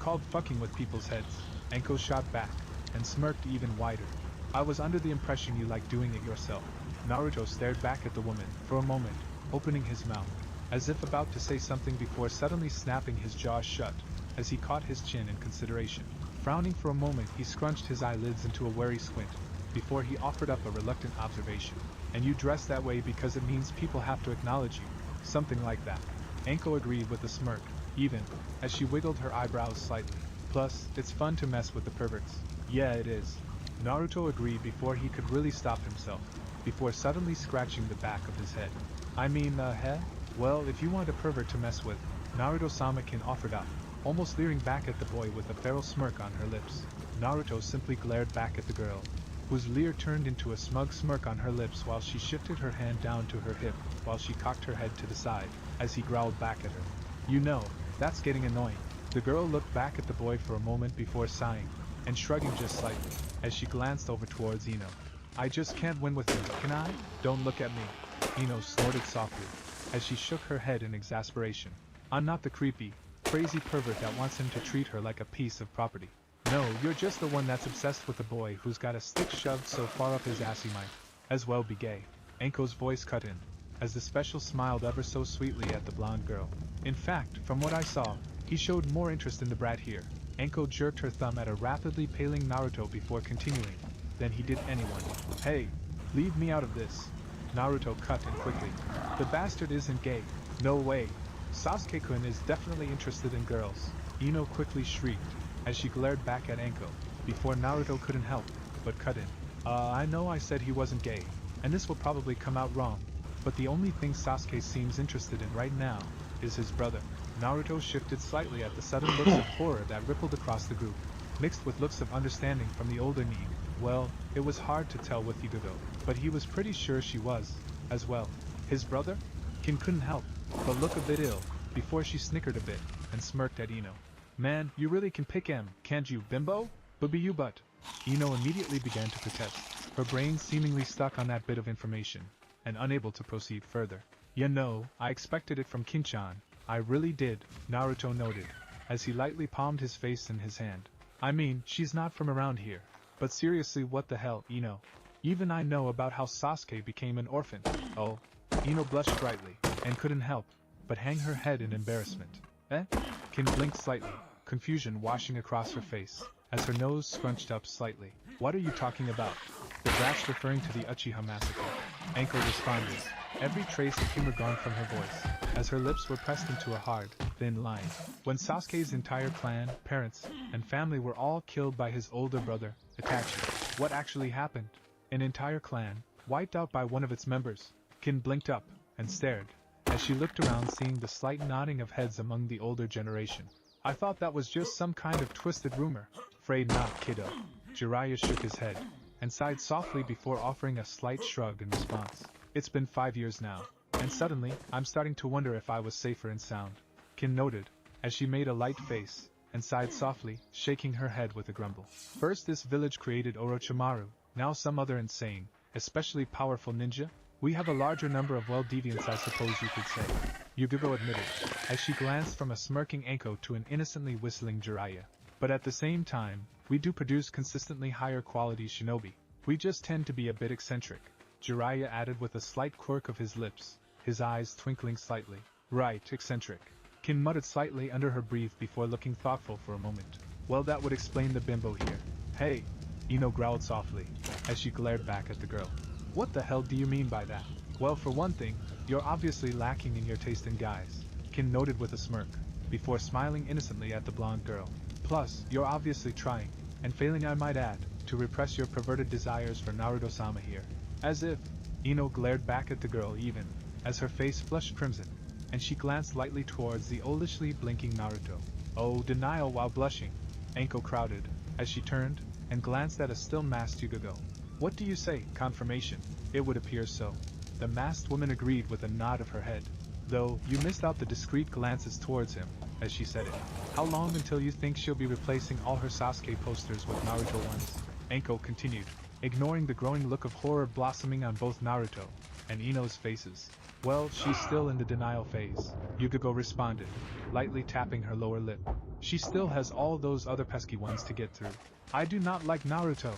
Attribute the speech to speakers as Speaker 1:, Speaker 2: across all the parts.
Speaker 1: called fucking with people's heads. Anko shot back, and smirked even wider. I was under the impression you liked doing it yourself. Naruto stared back at the woman, for a moment, opening his mouth, as if about to say something before suddenly snapping his jaw shut, as he caught his chin in consideration. Frowning for a moment, he scrunched his eyelids into a wary squint, before he offered up a reluctant observation. And you dress that way because it means people have to acknowledge you, something like that. Anko agreed with a smirk, even, as she wiggled her eyebrows slightly. Plus, it's fun to mess with the perverts. Yeah, it is. Naruto agreed before he could really stop himself, before suddenly scratching the back of his head. I mean, well, if you want a pervert to mess with, Naruto-sama can offered up, almost leering back at the boy with a feral smirk on her lips. Naruto simply glared back at the girl, whose leer turned into a smug smirk on her lips while she shifted her hand down to her hip, while she cocked her head to the side, as he growled back at her. You know, that's getting annoying. The girl looked back at the boy for a moment before sighing, and shrugging just slightly, as she glanced over towards Ino. I just can't win with him, can I? Don't look at me. Ino snorted softly, as she shook her head in exasperation. I'm not the creepy, crazy pervert that wants him to treat her like a piece of property. No, you're just the one that's obsessed with a boy who's got a stick shoved so far up his ass he might as well be gay. Anko's voice cut in, as the special smiled ever so sweetly at the blonde girl. In fact, from what I saw, he showed more interest in the brat here. Anko jerked her thumb at a rapidly paling Naruto before continuing, than he did anyone. Hey, leave me out of this. Naruto cut in quickly. The bastard isn't gay. No way. Sasuke-kun is definitely interested in girls. Ino quickly shrieked, as she glared back at Anko, before Naruto couldn't help but cut in. I know I said he wasn't gay, and this will probably come out wrong, but the only thing Sasuke seems interested in right now is his brother. Naruto shifted slightly at the sudden looks of horror that rippled across the group, mixed with looks of understanding from the older Nin. Well, it was hard to tell with Higugo, but he was pretty sure she was, as well. His brother? Kin couldn't help but look a bit ill, before she snickered a bit, and smirked at Ino. Man, you really can pick him, can't you, bimbo? Booby you but. Ino immediately began to protest, her brain seemingly stuck on that bit of information, and unable to proceed further. You know, I expected it from Kinchan, I really did, Naruto noted, as he lightly palmed his face in his hand. I mean, she's not from around here. But seriously, what the hell, Ino? Even I know about how Sasuke became an orphan. Oh. Ino blushed brightly, and couldn't help but hang her head in embarrassment. Kin blinked slightly, confusion washing across her face, as her nose scrunched up slightly. What are you talking about? The brat's referring to the Uchiha massacre. Anko responded, every trace of humor gone from her voice, as her lips were pressed into a hard, thin line. When Sasuke's entire clan, parents, and family were all killed by his older brother, Itachi. What actually happened? An entire clan, wiped out by one of its members. Kin blinked up, and stared, as she looked around seeing the slight nodding of heads among the older generation. I thought that was just some kind of twisted rumor. Afraid not, kiddo. Jiraiya shook his head, and sighed softly before offering a slight shrug in response. It's been 5 years now, and suddenly, I'm starting to wonder if I was safer and sound. Kin noted, as she made a light face, and sighed softly, shaking her head with a grumble. First this village created Orochimaru, now some other insane, especially powerful ninja? We have a larger number of deviants, I suppose you could say. Yuguro admitted, as she glanced from a smirking Anko to an innocently whistling Jiraiya. But at the same time, we do produce consistently higher quality shinobi. We just tend to be a bit eccentric. Jiraiya added with a slight quirk of his lips, his eyes twinkling slightly. Right, eccentric. Kin muttered slightly under her breath before looking thoughtful for a moment. Well, that would explain the bimbo here. Hey! Ino growled softly, as she glared back at the girl. What the hell do you mean by that? Well, for one thing, you're obviously lacking in your taste in guys, Kin noted with a smirk, before smiling innocently at the blonde girl. Plus, you're obviously trying, and failing I might add, to repress your perverted desires for Naruto-sama here. As if, Ino glared back at the girl even, as her face flushed crimson, and she glanced lightly towards the oldishly blinking Naruto. Oh, denial while blushing, Anko crowded, as she turned, and glanced at a still masked Yugogo. What do you say, confirmation? It would appear so. The masked woman agreed with a nod of her head. Though, you missed out the discreet glances towards him, as she said it. How long until you think she'll be replacing all her Sasuke posters with Naruto ones? Anko continued, ignoring the growing look of horror blossoming on both Naruto and Ino's faces. Well, she's still in the denial phase, Yukigo responded, lightly tapping her lower lip. She still has all those other pesky ones to get through. I do not like Naruto.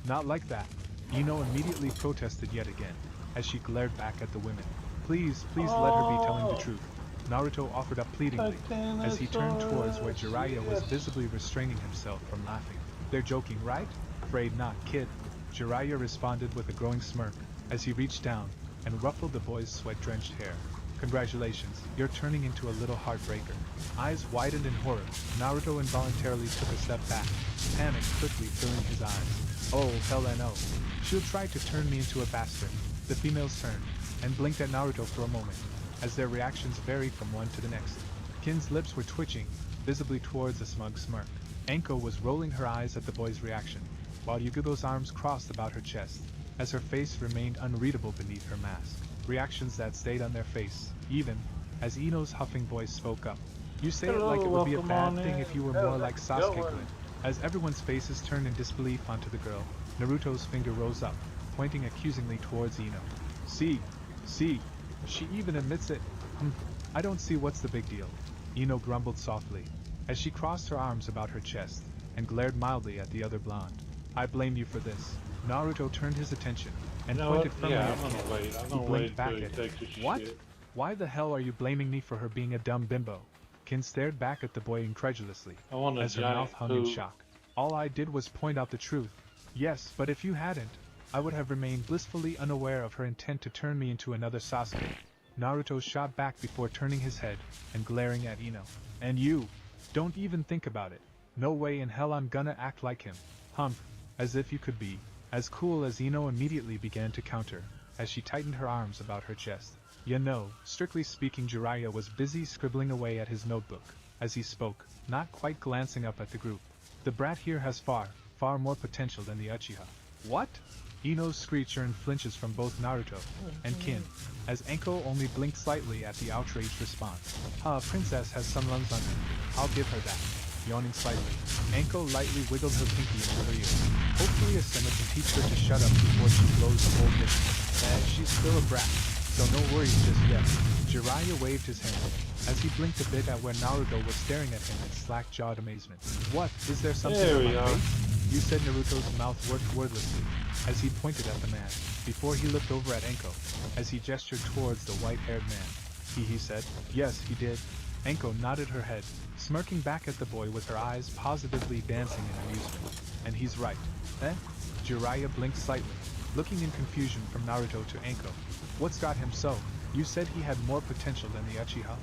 Speaker 1: Not like that. Ino immediately protested yet again, as she glared back at the women. Please, please let her be telling the truth. Naruto offered up pleadingly, as he turned towards where Jiraiya was visibly restraining himself from laughing. They're joking, right? Afraid not, kid. Jiraiya responded with a growing smirk, as he reached down and ruffled the boy's sweat-drenched hair. Congratulations, you're turning into a little heartbreaker. Eyes widened in horror, Naruto involuntarily took a step back, panic quickly filling his eyes. Oh, hell no. She'll try to turn me into a bastard. The females turned, and blinked at Naruto for a moment, as their reactions varied from one to the next. Kin's lips were twitching, visibly towards a smug smirk. Anko was rolling her eyes at the boy's reaction, while Yugido's arms crossed about her chest, as her face remained unreadable beneath her mask. Reactions that stayed on their face, even as Ino's huffing voice spoke up. You say it like it would be a bad thing if you were more like Sasuke would. As everyone's faces turned in disbelief onto the girl, Naruto's finger rose up, pointing accusingly towards Ino. See, she even admits it. I don't see what's the big deal. Ino grumbled softly, as she crossed her arms about her chest, and glared mildly at the other blonde. I blame you for this. Naruto turned his attention, and pointed firmly at Kin. He blinked back at him. What? Why the hell are you blaming me for her being a dumb bimbo? Kin stared back at the boy incredulously, as her mouth hung in shock. All I did was point out the truth. Yes, but if you hadn't, I would have remained blissfully unaware of her intent to turn me into another Sasuke. Naruto shot back before turning his head and glaring at Ino. And you, don't even think about it. No way in hell I'm gonna act like him. As if you could be. As cool as Ino immediately began to counter, as she tightened her arms about her chest. You know, strictly speaking, Jiraiya was busy scribbling away at his notebook, as he spoke, not quite glancing up at the group. The brat here has far more potential than the Uchiha. What? Ino's screech earned flinches from both Naruto and Kin, as Anko only blinked slightly at the outraged response. Princess has some lungs on her. I'll give her that. Yawning slightly, Anko lightly wiggled her pinky into her ear. Hopefully Asuma can teach her to shut up before she blows the whole mission. She's still a brat, so no worries just yet. Jiraiya waved his hand, as he blinked a bit at where Naruto was staring at him in slack-jawed amazement. What? Is there something on my face? You said. Naruto's mouth worked wordlessly, as he pointed at the man, before he looked over at Anko, as he gestured towards the white-haired man. He said. Yes, he did. Anko nodded her head, smirking back at the boy with her eyes positively dancing in amusement. And he's right. Jiraiya blinked slightly, looking in confusion from Naruto to Anko. What's got him so? You said he had more potential than the Uchiha?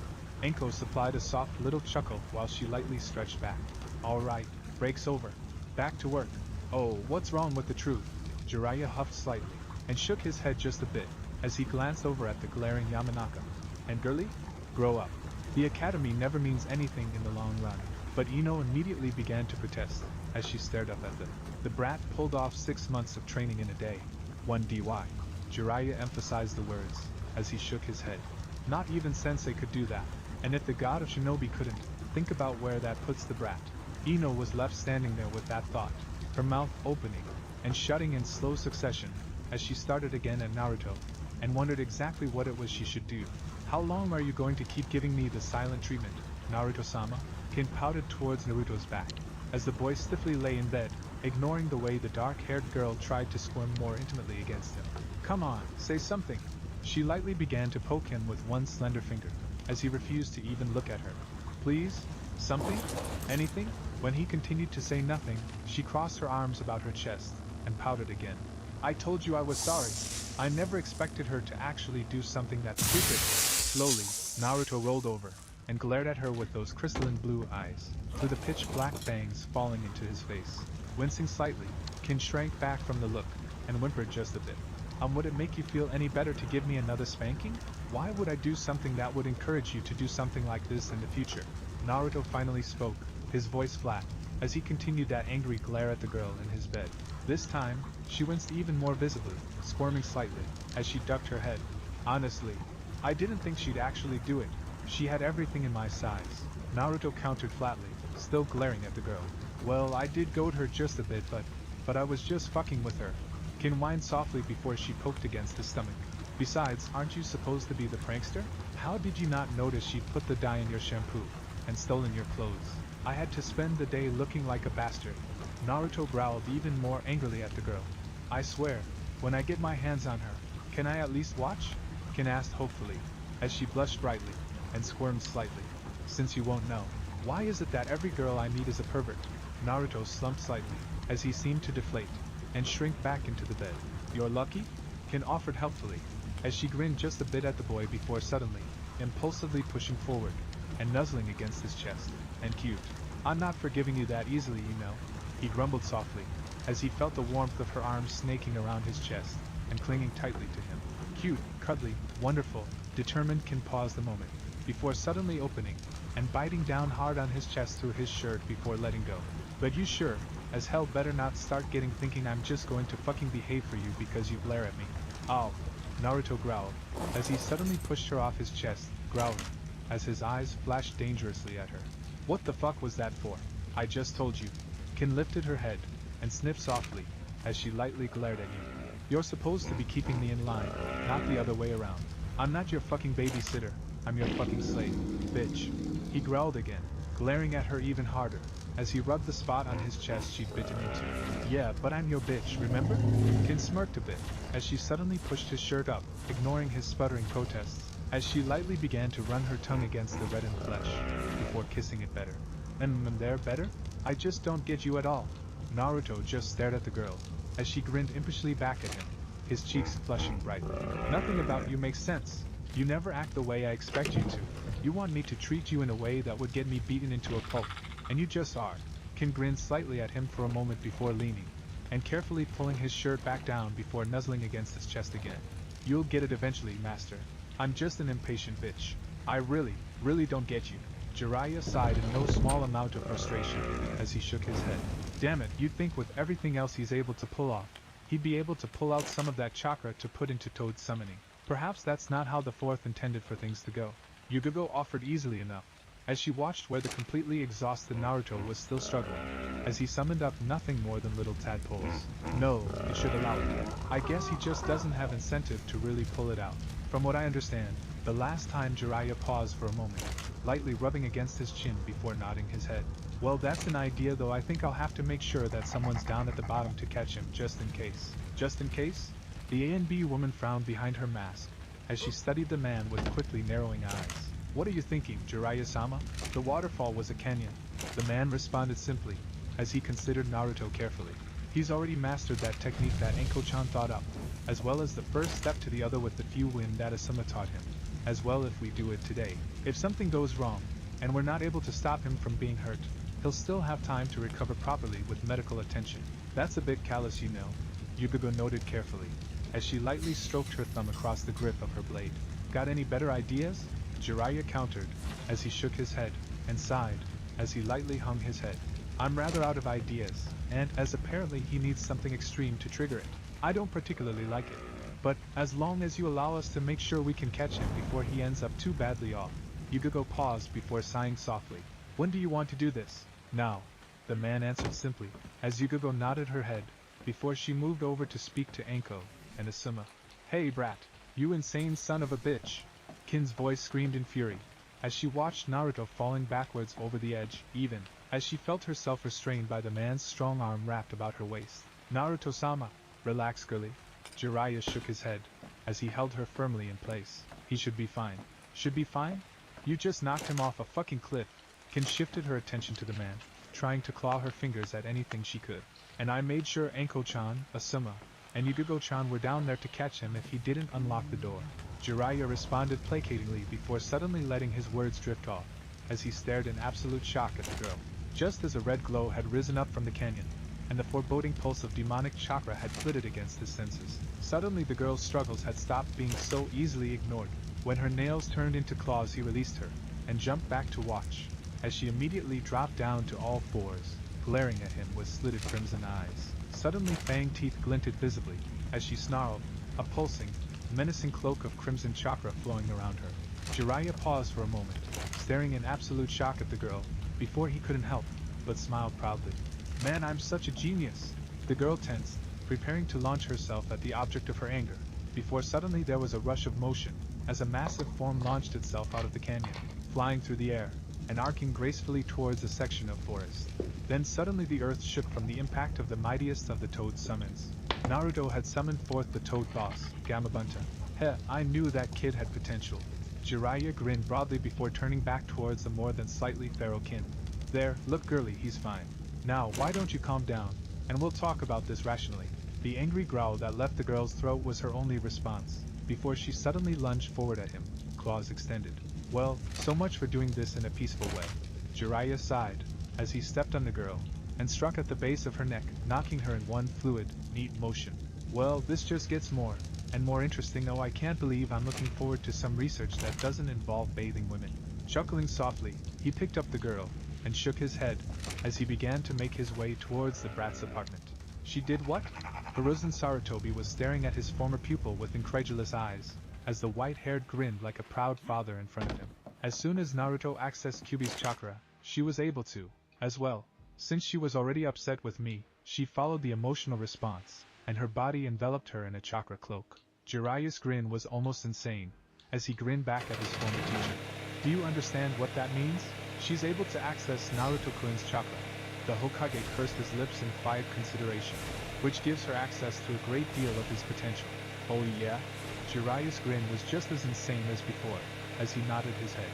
Speaker 1: Anko supplied a soft little chuckle while she lightly stretched back. Alright, break's over. Back to work. Oh, what's wrong with the truth? Jiraiya huffed slightly, and shook his head just a bit, as he glanced over at the glaring Yamanaka. And girly? Grow up. The academy never means anything in the long run. But Ino immediately began to protest, as she stared up at them. The brat pulled off 6 months of training in a day. 1 DY. Jiraiya emphasized the words, as he shook his head. Not even Sensei could do that. And if the god of shinobi couldn't, think about where that puts the brat. Ino was left standing there with that thought, her mouth opening and shutting in slow succession, as she started again at Naruto, and wondered exactly what it was she should do. How long are you going to keep giving me the silent treatment, Naruto-sama? Kin pouted towards Naruto's back, as the boy stiffly lay in bed, ignoring the way the dark-haired girl tried to squirm more intimately against him. Come on, say something. She lightly began to poke him with one slender finger, as he refused to even look at her. Please? Something? Anything? When he continued to say nothing, she crossed her arms about her chest, and pouted again. I told you I was sorry. I never expected her to actually do something that stupid. Slowly, Naruto rolled over, and glared at her with those crystalline blue eyes, through the pitch-black bangs falling into his face. Wincing slightly, Kin shrank back from the look, and whimpered just a bit. Would it make you feel any better to give me another spanking? Why would I do something that would encourage you to do something like this in the future? Naruto finally spoke, his voice flat, as he continued that angry glare at the girl in his bed. This time, she winced even more visibly, squirming slightly, as she ducked her head. Honestly, I didn't think she'd actually do it. She had everything in my size. Naruto countered flatly, still glaring at the girl. Well, I did goad her just a bit, but I was just fucking with her. Kin whined softly before she poked against his stomach. Besides, aren't you supposed to be the prankster? How did you not notice she put the dye in your shampoo and stolen your clothes? I had to spend the day looking like a bastard. Naruto growled even more angrily at the girl. I swear, when I get my hands on her, can I at least watch? Kin asked hopefully, as she blushed brightly and squirmed slightly. Since you won't know, why is it that every girl I meet is a pervert? Naruto slumped slightly, as he seemed to deflate and shrink back into the bed. You're lucky? Kin offered helpfully, as she grinned just a bit at the boy before suddenly, impulsively pushing forward and nuzzling against his chest. And cute. I'm not forgiving you that easily, you know, he grumbled softly, as he felt the warmth of her arms snaking around his chest and clinging tightly to him. Cute, cuddly, wonderful, determined. Kin paused a moment before suddenly opening and biting down hard on his chest through his shirt before letting go. But you sure as hell better not start getting thinking I'm just going to fucking behave for you because you glare at me. Oh, Naruto growled, as he suddenly pushed her off his chest, growling, as his eyes flashed dangerously at her. What the fuck was that for? I just told you. Kin lifted her head and sniffed softly, as she lightly glared at you. You're supposed to be keeping me in line, not the other way around. I'm not your fucking babysitter, I'm your fucking slave, bitch. He growled again, glaring at her even harder, as he rubbed the spot on his chest she'd bitten into. Yeah, but I'm your bitch, remember? Kin smirked a bit, as she suddenly pushed his shirt up, ignoring his sputtering protests, as she lightly began to run her tongue against the reddened flesh, before kissing it better. There, better? I just don't get you at all. Naruto just stared at the girl, as she grinned impishly back at him, his cheeks flushing brightly. Nothing about you makes sense. You never act the way I expect you to. You want me to treat you in a way that would get me beaten into a pulp, and you just are. Kin grinned slightly at him for a moment before leaning, and carefully pulling his shirt back down before nuzzling against his chest again. You'll get it eventually, master. I'm just an impatient bitch. I really don't get you. Jiraiya sighed in no small amount of frustration, as he shook his head. Damn it, you'd think with everything else he's able to pull off, he'd be able to pull out some of that chakra to put into Toad's summoning. Perhaps that's not how the fourth intended for things to go. Yugogo offered easily enough, as she watched where the completely exhausted Naruto was still struggling, as he summoned up nothing more than little tadpoles. No, it should allow it. I guess he just doesn't have incentive to really pull it out. From what I understand, the last time Jiraiya paused for a moment, lightly rubbing against his chin before nodding his head. Well, that's an idea, though I think I'll have to make sure that someone's down at the bottom to catch him, just in case. Just in case? The A&B woman frowned behind her mask, as she studied the man with quickly narrowing eyes. What are you thinking, Jiraiya-sama? The waterfall was a canyon. The man responded simply, as he considered Naruto carefully. He's already mastered that technique that Anko-chan thought up, as well as the first step to the other with the few wind that Asuma taught him. As well if we do it today. If something goes wrong, and we're not able to stop him from being hurt, he'll still have time to recover properly with medical attention. That's a bit callous, you know, Yugogo noted carefully, as she lightly stroked her thumb across the grip of her blade. Got any better ideas? Jiraiya countered, as he shook his head, and sighed, as he lightly hung his head. I'm rather out of ideas, and as apparently he needs something extreme to trigger it. I don't particularly like it. But, as long as you allow us to make sure we can catch him before he ends up too badly off. Yugogo paused before sighing softly. When do you want to do this? Now. The man answered simply, as Yugogo nodded her head, before she moved over to speak to Anko and Asuma. Hey brat, you insane son of a bitch! Kin's voice screamed in fury, as she watched Naruto falling backwards over the edge, even as she felt herself restrained by the man's strong arm wrapped about her waist. Naruto-sama, relax girlie. Jiraiya shook his head, as he held her firmly in place. He should be fine. Should be fine? You just knocked him off a fucking cliff. Kin shifted her attention to the man, trying to claw her fingers at anything she could. And I made sure Anko-chan, Asuma, and Yugogo-chan were down there to catch him if he didn't unlock the door. Jiraiya responded placatingly before suddenly letting his words drift off, as he stared in absolute shock at the girl. Just as a red glow had risen up from the canyon, and the foreboding pulse of demonic chakra had flitted against his senses, suddenly the girl's struggles had stopped being so easily ignored. When her nails turned into claws, he released her, and jumped back to watch, as she immediately dropped down to all fours, glaring at him with slitted crimson eyes. Suddenly fang teeth glinted visibly, as she snarled, a pulsing, menacing cloak of crimson chakra flowing around her. Jiraiya paused for a moment, staring in absolute shock at the girl, before he couldn't help but smiled proudly. Man, I'm such a genius! The girl tensed, preparing to launch herself at the object of her anger, before suddenly there was a rush of motion, as a massive form launched itself out of the canyon, flying through the air, and arcing gracefully towards a section of forest. Then suddenly the earth shook from the impact of the mightiest of the toad summons. Naruto had summoned forth the toad boss, Gamabunta. Heh, I knew that kid had potential. Jiraiya grinned broadly before turning back towards the more than slightly feral kin. There, look girly, he's fine. Now, why don't you calm down, and we'll talk about this rationally. The angry growl that left the girl's throat was her only response, before she suddenly lunged forward at him, claws extended. Well, so much for doing this in a peaceful way. Jiraiya sighed, as he stepped on the girl, and struck at the base of her neck, knocking her in one fluid, neat motion. Well, this just gets more and more interesting. Oh, I can't believe I'm looking forward to some research that doesn't involve bathing women. Chuckling softly, he picked up the girl, and shook his head, as he began to make his way towards the brat's apartment. She did what? Hiruzen Sarutobi was staring at his former pupil with incredulous eyes, as the white-haired grinned like a proud father in front of him. As soon as Naruto accessed Kyuubi's chakra, she was able to, as well. Since she was already upset with me, she followed the emotional response, and her body enveloped her in a chakra cloak. Jiraiya's grin was almost insane, as he grinned back at his former teacher. Do you understand what that means? She's able to access Naruto-kun's chakra. The Hokage pursed his lips in quiet consideration, which gives her access to a great deal of his potential. Oh yeah? Jiraiya's grin was just as insane as before, as he nodded his head.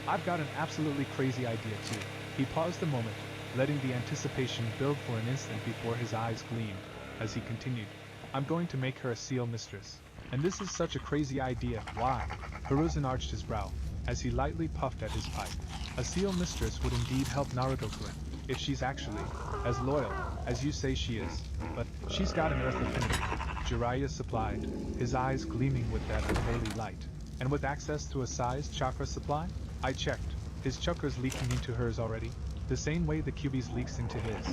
Speaker 1: I've got an absolutely crazy idea too. He paused a moment, letting the anticipation build for an instant before his eyes gleamed, as he continued. I'm going to make her a seal mistress. And this is such a crazy idea. Why? Hiruzen arched his brow, as he lightly puffed at his pipe. A seal mistress would indeed help Naruto-kun, if she's actually as loyal as you say she is, but she's got an earth affinity. Jiraiya supplied, his eyes gleaming with that unholy light. And with access to a sized chakra supply? I checked. His chakra's leaking into hers already, the same way the Kyuubi's leaks into his.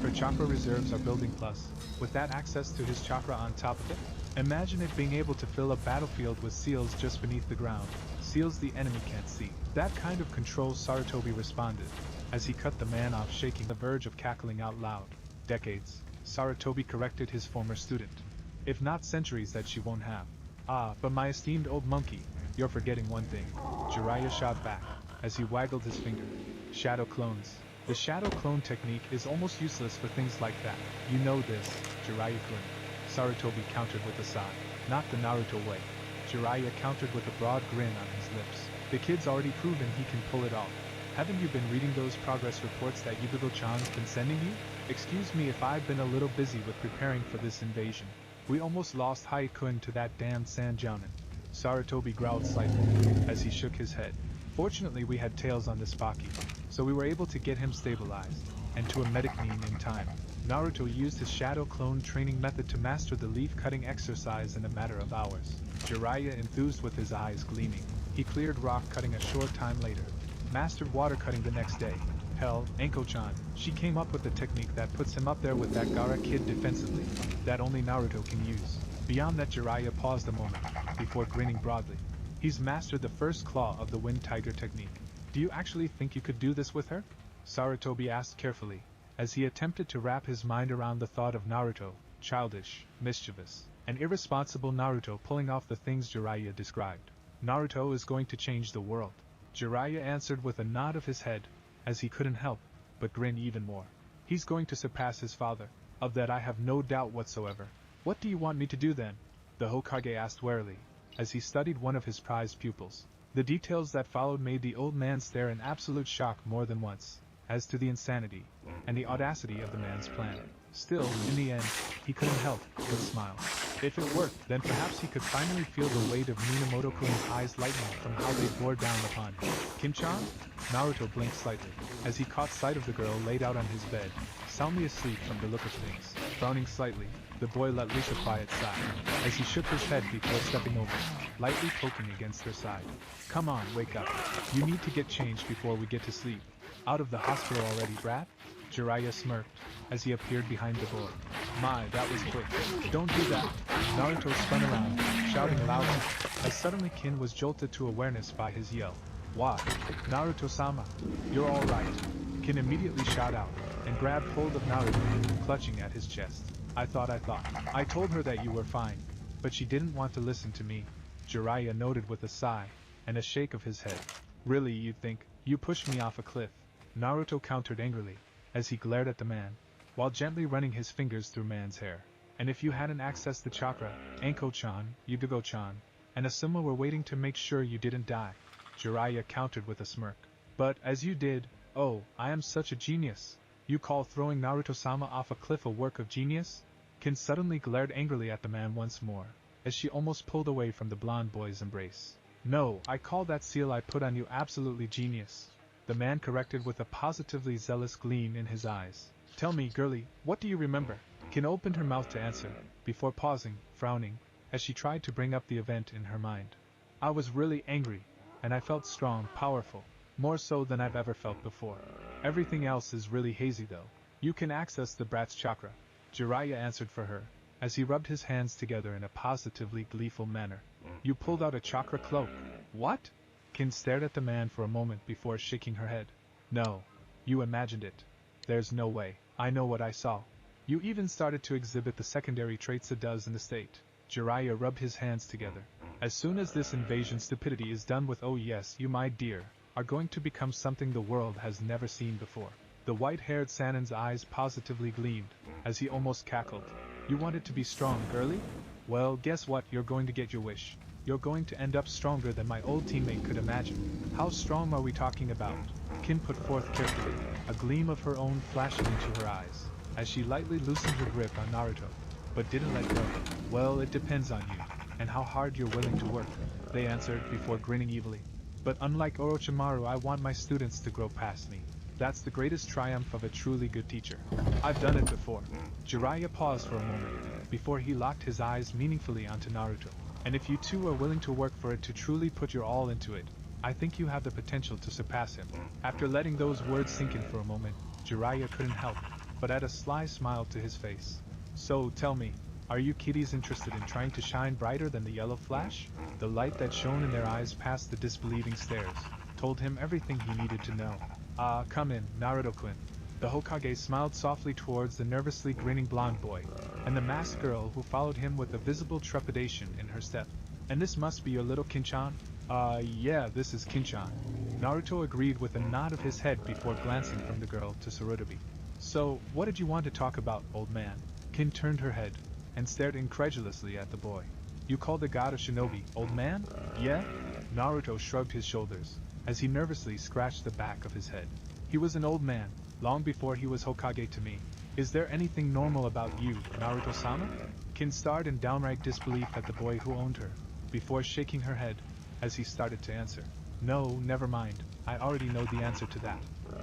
Speaker 1: Her chakra reserves are building plus, with that access to his chakra on top of it. Imagine it being able to fill a battlefield with seals just beneath the ground, seals the enemy can't see. That kind of control, Sarutobi responded, as he cut the man off, shaking the verge of cackling out loud. Decades, Sarutobi corrected his former student. If not centuries that she won't have. Ah, but my esteemed old monkey, you're forgetting one thing. Jiraiya shot back, as he waggled his finger. Shadow clones. The shadow clone technique is almost useless for things like that. You know this, Jiraiya-kun. Sarutobi countered with a sigh. Not the Naruto way. Jiraiya countered with a broad grin on his lips. The kid's already proven he can pull it off. Haven't you been reading those progress reports that Yubigo-chan's been sending you? Excuse me if I've been a little busy with preparing for this invasion. We almost lost Haikun to that damned Sanjounin. Sarutobi growled slightly, as he shook his head. Fortunately we had tails on this Baki, so we were able to get him stabilized, and to a medic mean in time. Naruto used his shadow clone training method to master the leaf-cutting exercise in a matter of hours. Jiraiya enthused with his eyes gleaming. He cleared rock cutting a short time later. Mastered water cutting the next day. Hell, Anko-chan, she came up with a technique that puts him up there with that Gaara kid defensively, that only Naruto can use. Beyond that, Jiraiya paused a moment, before grinning broadly. He's mastered the first claw of the Wind Tiger technique. Do you actually think you could do this with her? Sarutobi asked carefully, as he attempted to wrap his mind around the thought of Naruto, childish, mischievous, and irresponsible Naruto pulling off the things Jiraiya described. Naruto is going to change the world. Jiraiya answered with a nod of his head, as he couldn't help but grin even more. He's going to surpass his father. Of that I have no doubt whatsoever. What do you want me to do then? The Hokage asked warily, as he studied one of his prized pupils. The details that followed made the old man stare in absolute shock more than once, as to the insanity and the audacity of the man's plan. Still, in the end, he couldn't help but smile. If it worked, then perhaps he could finally feel the weight of Minamoto-kun's eyes lighten from how they bore down upon him. Kim-chan? Naruto blinked slightly, as he caught sight of the girl laid out on his bed, soundly asleep from the look of things. Frowning slightly, the boy let loose a quiet sigh, as he shook his head before stepping over, lightly poking against her side. Come on, wake up. You need to get changed before we get to sleep. Out of the hospital already, brat? Jiraiya smirked, as he appeared behind the door. My, that was quick. Don't do that. Naruto spun around, shouting loudly, as suddenly Kin was jolted to awareness by his yell. What? Naruto-sama, you're all right. Kin immediately shot out, and grabbed hold of Naruto, clutching at his chest. I thought. I told her that you were fine, but she didn't want to listen to me, Jiraiya noted with a sigh, and a shake of his head. Really, you think, you pushed me off a cliff? Naruto countered angrily, as he glared at the man, while gently running his fingers through man's hair. And if you hadn't accessed the chakra, Anko-chan, Yudugo-chan, and Asuma were waiting to make sure you didn't die, Jiraiya countered with a smirk. But, as you did, oh, I am such a genius. You call throwing Naruto-sama off a cliff a work of genius? Kin suddenly glared angrily at the man once more, as she almost pulled away from the blonde boy's embrace. No, I call that seal I put on you absolutely genius, the man corrected with a positively zealous gleam in his eyes. Tell me, girlie, what do you remember? Kin opened her mouth to answer, before pausing, frowning, as she tried to bring up the event in her mind. I was really angry, and I felt strong, powerful, more so than I've ever felt before. Everything else is really hazy though. You can access the brat's chakra, Jiraiya answered for her, as he rubbed his hands together in a positively gleeful manner. You pulled out a chakra cloak. What? Kin stared at the man for a moment before shaking her head. No. You imagined it. There's no way. I know what I saw. You even started to exhibit the secondary traits it does in the state. Jiraiya rubbed his hands together. As soon as this invasion stupidity is done with, oh yes, you my dear, are going to become something the world has never seen before. The white-haired Sanin's eyes positively gleamed, as he almost cackled. You wanted to be strong, girlie? Well, guess what, you're going to get your wish. You're going to end up stronger than my old teammate could imagine. How strong are we talking about? Kin put forth carefully, a gleam of her own flashing into her eyes, as she lightly loosened her grip on Naruto, but didn't let go. Well, it depends on you, and how hard you're willing to work, they answered before grinning evilly. But unlike Orochimaru, I want my students to grow past me. That's the greatest triumph of a truly good teacher. I've done it before. Jiraiya paused for a moment, before he locked his eyes meaningfully onto Naruto. And if you two are willing to work for it to truly put your all into it, I think you have the potential to surpass him. After letting those words sink in for a moment, Jiraiya couldn't help but add a sly smile to his face. So, tell me, are you kiddies interested in trying to shine brighter than the yellow flash? The light that shone in their eyes past the disbelieving stares told him everything he needed to know. Come in, Naruto-kun. The Hokage smiled softly towards the nervously grinning blonde boy, and the masked girl who followed him with a visible trepidation in her step. And this must be your little Kinchan? Yeah, this is Kinchan. Naruto agreed with a nod of his head before glancing from the girl to Sarutobi. So, what did you want to talk about, old man? Kin turned her head, and stared incredulously at the boy. You call the god of shinobi, old man? Yeah? Naruto shrugged his shoulders, as he nervously scratched the back of his head. He was an old man, long before he was Hokage to me. Is there anything normal about you, Naruto-sama? Kin stared in downright disbelief at the boy who owned her, before shaking her head, as he started to answer. No, never mind, I already know the answer to that.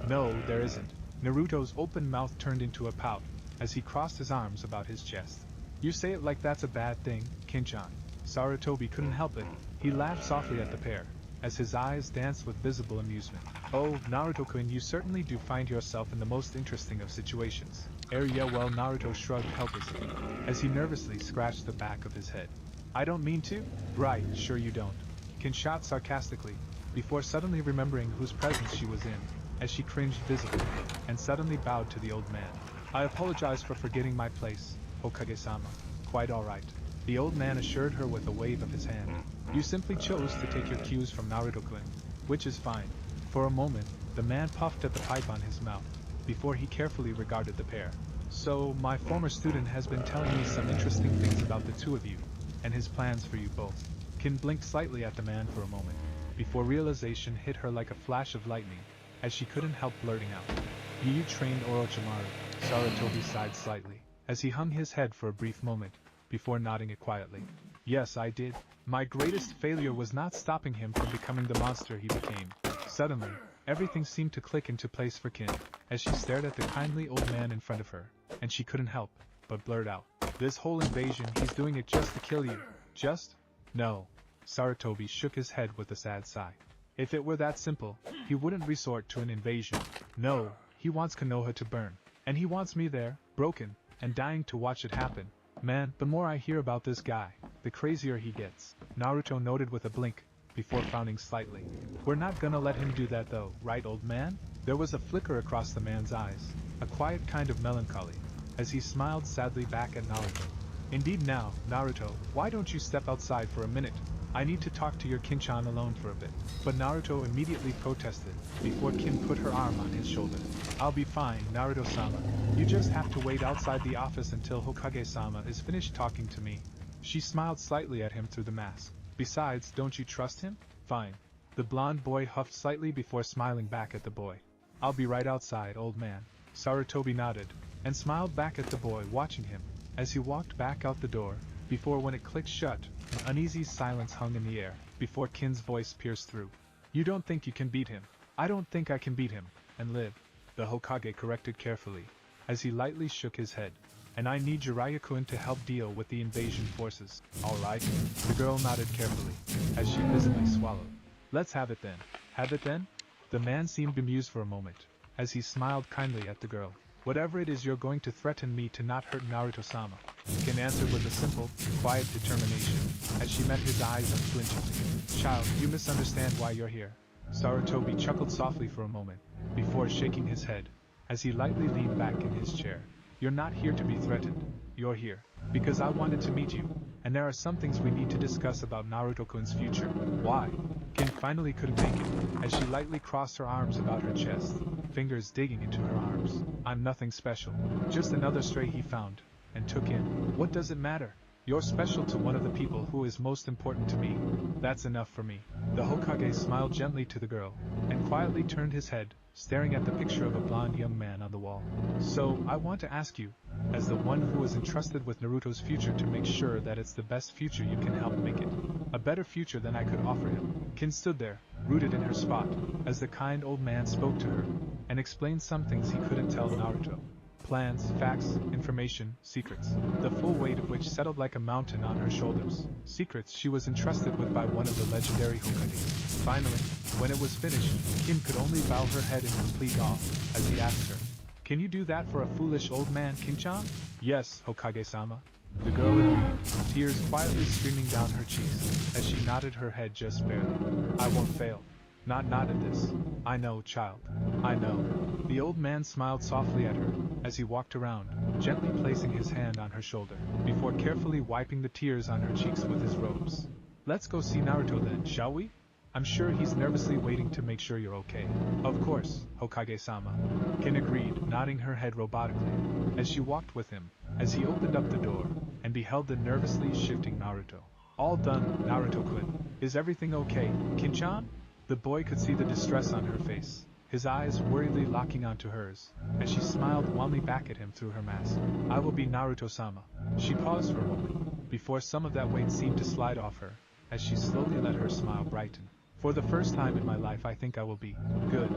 Speaker 1: No, there isn't. Naruto's open mouth turned into a pout, as he crossed his arms about his chest. You say it like that's a bad thing, Kinchan. Sarutobi couldn't help it. He laughed softly at the pair, as his eyes danced with visible amusement. Oh, Naruto-kun, you certainly do find yourself in the most interesting of situations. Yeah, well, Naruto shrugged helplessly, as he nervously scratched the back of his head. I don't mean to? Right, sure you don't. Kin shot sarcastically, before suddenly remembering whose presence she was in, as she cringed visibly, and suddenly bowed to the old man. I apologize for forgetting my place, Hokage-sama. Quite all right. The old man assured her with a wave of his hand. You simply chose to take your cues from Naruto-kun, which is fine. For a moment, the man puffed at the pipe on his mouth, before he carefully regarded the pair. So, my former student has been telling me some interesting things about the two of you, and his plans for you both. Kin blinked slightly at the man for a moment, before realization hit her like a flash of lightning, as she couldn't help blurting out. You trained Orochimaru. Sarutobi sighed slightly, as he hung his head for a brief moment, before nodding it quietly. Yes, I did. My greatest failure was not stopping him from becoming the monster he became. Suddenly, everything seemed to click into place for Kin, as she stared at the kindly old man in front of her, and she couldn't help but blurt out. This whole invasion, he's doing it just to kill you. Just? No. Sarutobi shook his head with a sad sigh. If it were that simple, he wouldn't resort to an invasion. No, he wants Konoha to burn. And he wants me there, broken, and dying to watch it happen. Man, the more I hear about this guy, the crazier he gets. Naruto noted with a blink, before frowning slightly. We're not gonna let him do that though, right, old man? There was a flicker across the man's eyes, a quiet kind of melancholy, as he smiled sadly back at Naruto. Indeed now, Naruto, why don't you step outside for a minute? I need to talk to your Kin-chan alone for a bit. But Naruto immediately protested, before Kin put her arm on his shoulder. I'll be fine, Naruto-sama. You just have to wait outside the office until Hokage-sama is finished talking to me. She smiled slightly at him through the mask. Besides, don't you trust him? Fine. The blonde boy huffed slightly before smiling back at the boy. I'll be right outside, old man. Sarutobi nodded, and smiled back at the boy watching him, as he walked back out the door, before when it clicked shut, an uneasy silence hung in the air, before Kin's voice pierced through. You don't think you can beat him? I don't think I can beat him, and live. The Hokage corrected carefully, as he lightly shook his head. And I need Jiraiya-kun to help deal with the invasion forces. Alright? The girl nodded carefully, as she visibly swallowed. Let's have it then. Have it then? The man seemed bemused for a moment, as he smiled kindly at the girl. Whatever it is you're going to threaten me to not hurt Naruto-sama. Kin answered with a simple, quiet determination, as she met his eyes unflinchingly. Child, you misunderstand why you're here. Sarutobi chuckled softly for a moment, before shaking his head, as he lightly leaned back in his chair. You're not here to be threatened. You're here because I wanted to meet you, and there are some things we need to discuss about Naruto-kun's future. Why? Kin finally couldn't make it, as she lightly crossed her arms about her chest, fingers digging into her arms. I'm nothing special, just another stray he found and took in. What does it matter? You're special to one of the people who is most important to me. That's enough for me. The Hokage smiled gently to the girl, and quietly turned his head, staring at the picture of a blonde young man on the wall. So, I want to ask you, as the one who is entrusted with Naruto's future, to make sure that it's the best future you can help make it. A better future than I could offer him. Kin stood there, rooted in her spot, as the kind old man spoke to her, and explained some things he couldn't tell Naruto. Plans, facts, information, secrets, the full weight of which settled like a mountain on her shoulders. Secrets she was entrusted with by one of the legendary Hokage. Finally, when it was finished, Kin could only bow her head in complete awe, as he asked her, Can you do that for a foolish old man, Kin-chan? Yes, Hokage-sama. The girl agreed, tears quietly streaming down her cheeks, as she nodded her head just barely. I won't fail. Not at this. I know, child. I know. The old man smiled softly at her, as he walked around, gently placing his hand on her shoulder, before carefully wiping the tears on her cheeks with his robes. Let's go see Naruto then, shall we? I'm sure he's nervously waiting to make sure you're okay. Of course, Hokage-sama. Kin agreed, nodding her head robotically, as she walked with him, as he opened up the door, and beheld the nervously shifting Naruto. All done, Naruto-kun. Is everything okay, Kin-chan? The boy could see the distress on her face, his eyes worriedly locking onto hers, as she smiled wanly back at him through her mask. I will be Naruto-sama. She paused for a moment, before some of that weight seemed to slide off her, as she slowly let her smile brighten. For the first time in my life I think I will be good.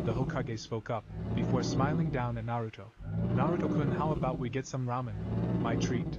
Speaker 1: The Hokage spoke up, before smiling down at Naruto. Naruto-kun, how about we get some ramen? My treat.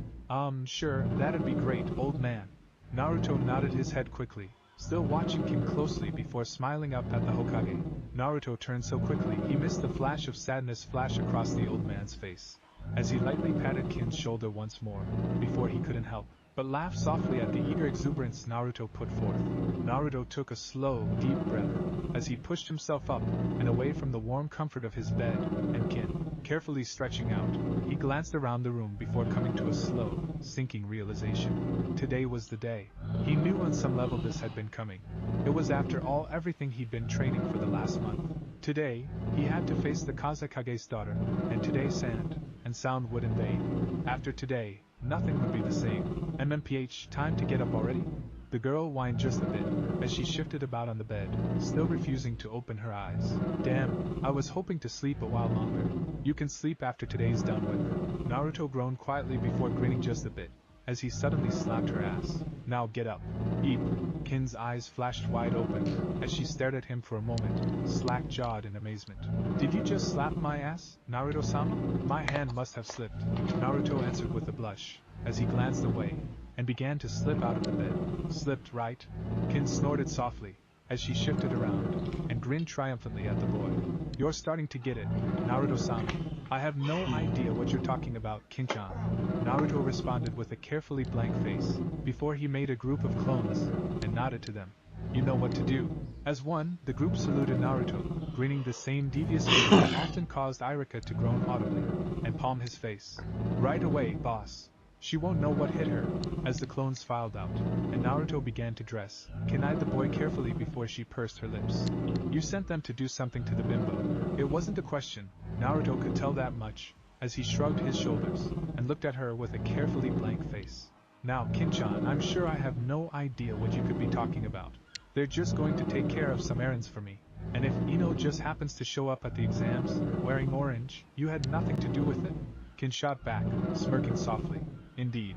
Speaker 1: Sure, that'd be great, old man. Naruto nodded his head quickly, still watching Kin closely before smiling up at the Hokage. Naruto turned so quickly he missed the flash of sadness flash across the old man's face, as he lightly patted Kin's shoulder once more, before he couldn't help but laughed softly at the eager exuberance Naruto put forth. Naruto took a slow, deep breath, as he pushed himself up and away from the warm comfort of his bed, and Kin, carefully stretching out, he glanced around the room before coming to a slow, sinking realization. Today was the day. He knew on some level this had been coming. It was after all everything he'd been training for the last month. Today, he had to face the Kazekage's daughter, and today sand and sound would invade. After today, nothing would be the same. MMPH, time to get up already? The girl whined just a bit, as she shifted about on the bed, still refusing to open her eyes. Damn, I was hoping to sleep a while longer. You can sleep after today's done with. Naruto groaned quietly before grinning just a bit, as he suddenly slapped her ass. Now get up. Eep. Kin's eyes flashed wide open, as she stared at him for a moment, slack-jawed in amazement. Did you just slap my ass, Naruto-sama? My hand must have slipped, Naruto answered with a blush, as he glanced away, and began to slip out of the bed. Slipped, right? Kin snorted softly, as she shifted around, and grinned triumphantly at the boy. You're starting to get it, Naruto-sama. I have no idea what you're talking about, Kin-chan. Naruto responded with a carefully blank face, before he made a group of clones, and nodded to them. You know what to do. As one, the group saluted Naruto, grinning the same devious grin that often caused Irika to groan audibly, and palm his face. Right away, boss. She won't know what hit her. As the clones filed out, and Naruto began to dress, Kin eyed the boy carefully before she pursed her lips. You sent them to do something to the bimbo. It wasn't a question, Naruto could tell that much, as he shrugged his shoulders, and looked at her with a carefully blank face. Now, Kinchan, I'm sure I have no idea what you could be talking about. They're just going to take care of some errands for me. And if Ino just happens to show up at the exams, wearing orange, you had nothing to do with it? Kin shot back, smirking softly. Indeed.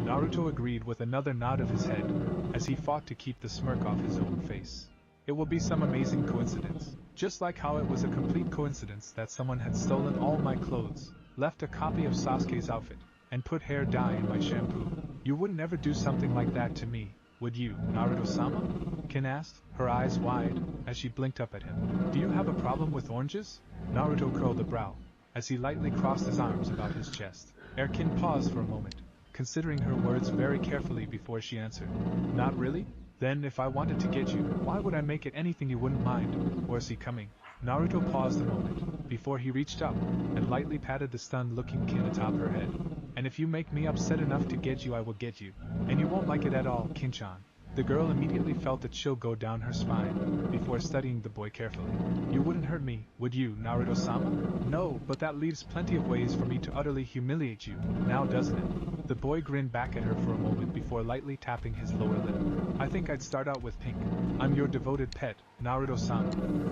Speaker 1: Naruto agreed with another nod of his head, as he fought to keep the smirk off his own face. It will be some amazing coincidence, just like how it was a complete coincidence that someone had stolen all my clothes, left a copy of Sasuke's outfit, and put hair dye in my shampoo. You wouldn't ever do something like that to me, would you, Naruto-sama? Kin asked, her eyes wide, as she blinked up at him. Do you have a problem with oranges? Naruto curled a brow, as he lightly crossed his arms about his chest. Kin paused for a moment, considering her words very carefully before she answered. Not really? Then if I wanted to get you, why would I make it anything you wouldn't mind? Or is he coming? Naruto paused a moment, before he reached up, and lightly patted the stunned-looking Kin atop her head. And if you make me upset enough to get you, I will get you. And you won't like it at all, Kinchan. The girl immediately felt a chill go down her spine, before studying the boy carefully. You wouldn't hurt me, would you, Naruto-sama? No, but that leaves plenty of ways for me to utterly humiliate you, now doesn't it? The boy grinned back at her for a moment before lightly tapping his lower lip. I think I'd start out with pink. I'm your devoted pet, Naruto-sama.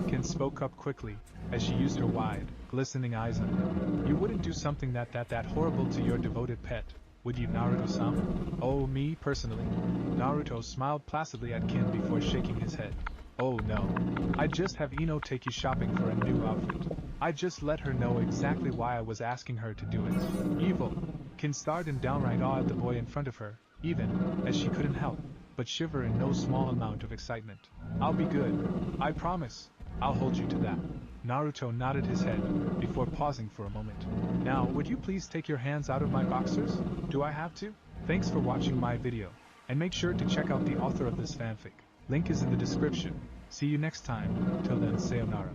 Speaker 1: Kin spoke up quickly, as she used her wide, glistening eyes on him. You wouldn't do something that horrible to your devoted pet, would you, Naruto-sama? Oh, me personally? Naruto smiled placidly at Kin before shaking his head. Oh no. I'd just have Ino take you shopping for a new outfit. I'd just let her know exactly why I was asking her to do it. Evil. Kin stared in downright awe at the boy in front of her, even, as she couldn't help but shiver in no small amount of excitement. I'll be good. I promise. I'll hold you to that. Naruto nodded his head, before pausing for a moment. Now, would you please take your hands out of my boxers? Do I have to? Thanks for watching my video, and make sure to check out the author of this fanfic. Link is in the description. See you next time. Till then, sayonara.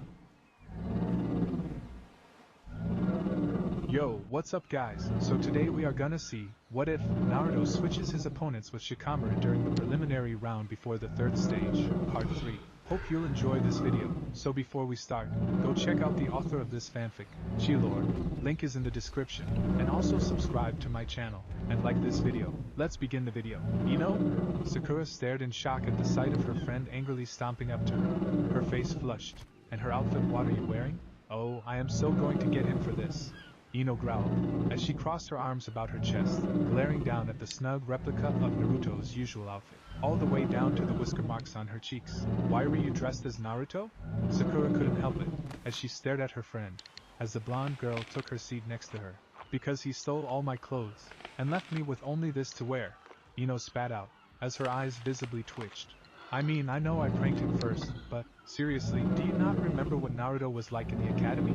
Speaker 1: Yo, what's up guys? So today we are gonna see, what if Naruto switches his opponents with Shikamaru during the preliminary round before the third stage, part 3. Hope you'll enjoy this video. So before we start, go check out the author of this fanfic, Chilord. Link is in the description, and also subscribe to my channel, and like this video. Let's begin the video. Ino? Sakura stared in shock at the sight of her friend angrily stomping up to her. Her face flushed. And her outfit, what are you wearing? Oh, I am so going to get him for this. Ino growled, as she crossed her arms about her chest, glaring down at the snug replica of Naruto's usual outfit, all the way down to the whisker marks on her cheeks. Why were you dressed as Naruto? Sakura couldn't help it, as she stared at her friend, as the blonde girl took her seat next to her. Because he stole all my clothes, and left me with only this to wear. Ino spat out, as her eyes visibly twitched. I mean, I know I pranked him first, but, seriously, do you not remember what Naruto was like in the academy?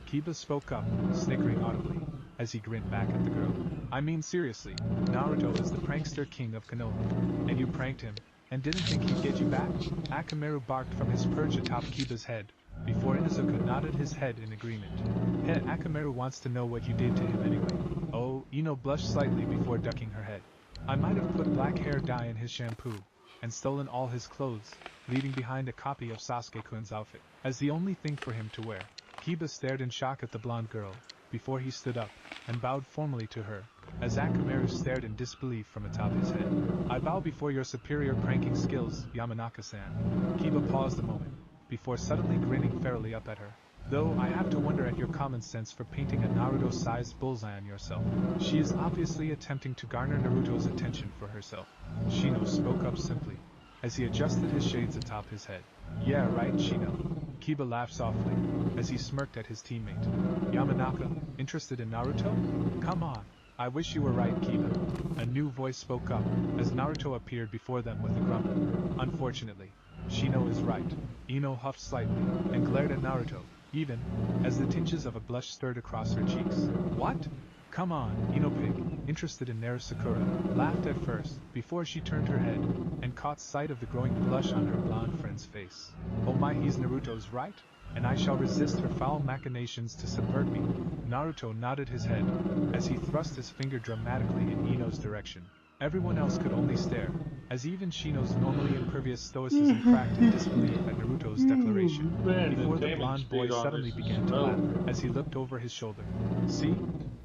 Speaker 1: Kiba spoke up, snickering audibly, as he grinned back at the girl. I mean seriously, Naruto is the prankster king of Konoha, and you pranked him, and didn't think he'd get you back? Akamaru barked from his perch atop Kiba's head, before Inuzuka nodded his head in agreement. Hey, Akamaru wants to know what you did to him anyway. Oh, Ino blushed slightly before ducking her head. I might have put black hair dye in his shampoo, and stolen all his clothes, leaving behind a copy of Sasuke-kun's outfit, as the only thing for him to wear. Kiba stared in shock at the blonde girl, before he stood up, and bowed formally to her, as Akamaru stared in disbelief from atop his head. I bow before your superior pranking skills, Yamanaka-san. Kiba paused a moment, before suddenly grinning fairly up at her. Though I have to wonder at your common sense for painting a Naruto-sized bullseye on yourself. She is obviously attempting to garner Naruto's attention for herself. Shino spoke up simply, as he adjusted his shades atop his head. Yeah, right, Shino. Kiba laughed softly, as he smirked at his teammate. Yamanaka, interested in Naruto? Come on. I wish you were right, Kiba. A new voice spoke up, as Naruto appeared before them with a grumble. Unfortunately, Shino is right. Ino huffed slightly, and glared at Naruto, even, as the tinges of a blush stirred across her cheeks. What? Come on, Ino Pig, interested in Naru. Sakura, laughed at first, before she turned her head, and caught sight of the growing blush on her blonde friend's face. Oh my, he's Naruto's right? And I shall resist her foul machinations to subvert me. Naruto nodded his head, as he thrust his finger dramatically in Ino's direction. Everyone else could only stare, as even Shino's normally impervious stoicism cracked in disbelief at Naruto's declaration, before the blonde boy suddenly began to laugh, as he looked over his shoulder. See?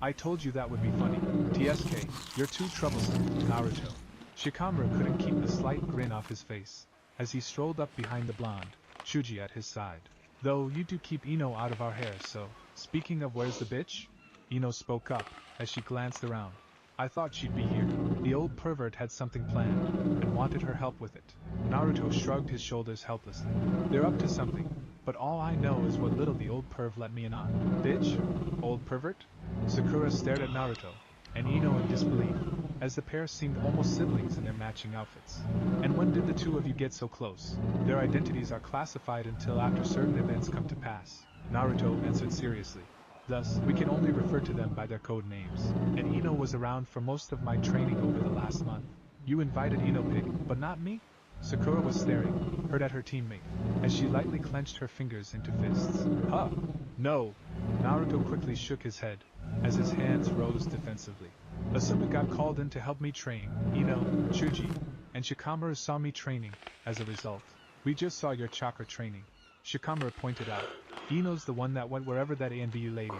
Speaker 1: I told you that would be funny. TSK, you're too troublesome, Naruto. Shikamaru couldn't keep the slight grin off his face, as he strolled up behind the blonde, Shuji at his side. Though you do keep Ino out of our hair, so, speaking of where's the bitch? Ino spoke up, as she glanced around. I thought she'd be here. The old pervert had something planned, and wanted her help with it. Naruto shrugged his shoulders helplessly. They're up to something, but all I know is what little the old perv let me in on. Bitch? Old pervert? Sakura stared at Naruto, and Ino in disbelief, as the pair seemed almost siblings in their matching outfits. And when did the two of you get so close? Their identities are classified until after certain events come to pass, Naruto answered seriously. Thus, we can only refer to them by their code names. And Ino was around for most of my training over the last month. You invited Ino Pig, but not me? Sakura was staring, hurt at her teammate, as she lightly clenched her fingers into fists. Huh? No. Naruto quickly shook his head, as his hands rose defensively. Asuma got called in to help me train, Ino, Chuji, and Shikamaru saw me training. As a result, we just saw your chakra training. Shikamaru pointed out. Ino's the one that went wherever that ANBU lady,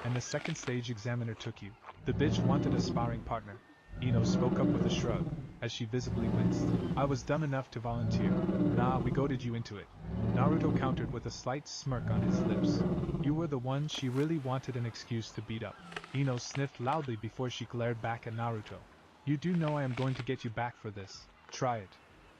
Speaker 1: and the second stage examiner took you. The bitch wanted a sparring partner. Ino spoke up with a shrug, as she visibly winced. I was dumb enough to volunteer. Nah, we goaded you into it. Naruto countered with a slight smirk on his lips. You were the one she really wanted an excuse to beat up. Ino sniffed loudly before she glared back at Naruto. You do know I am going to get you back for this. Try it.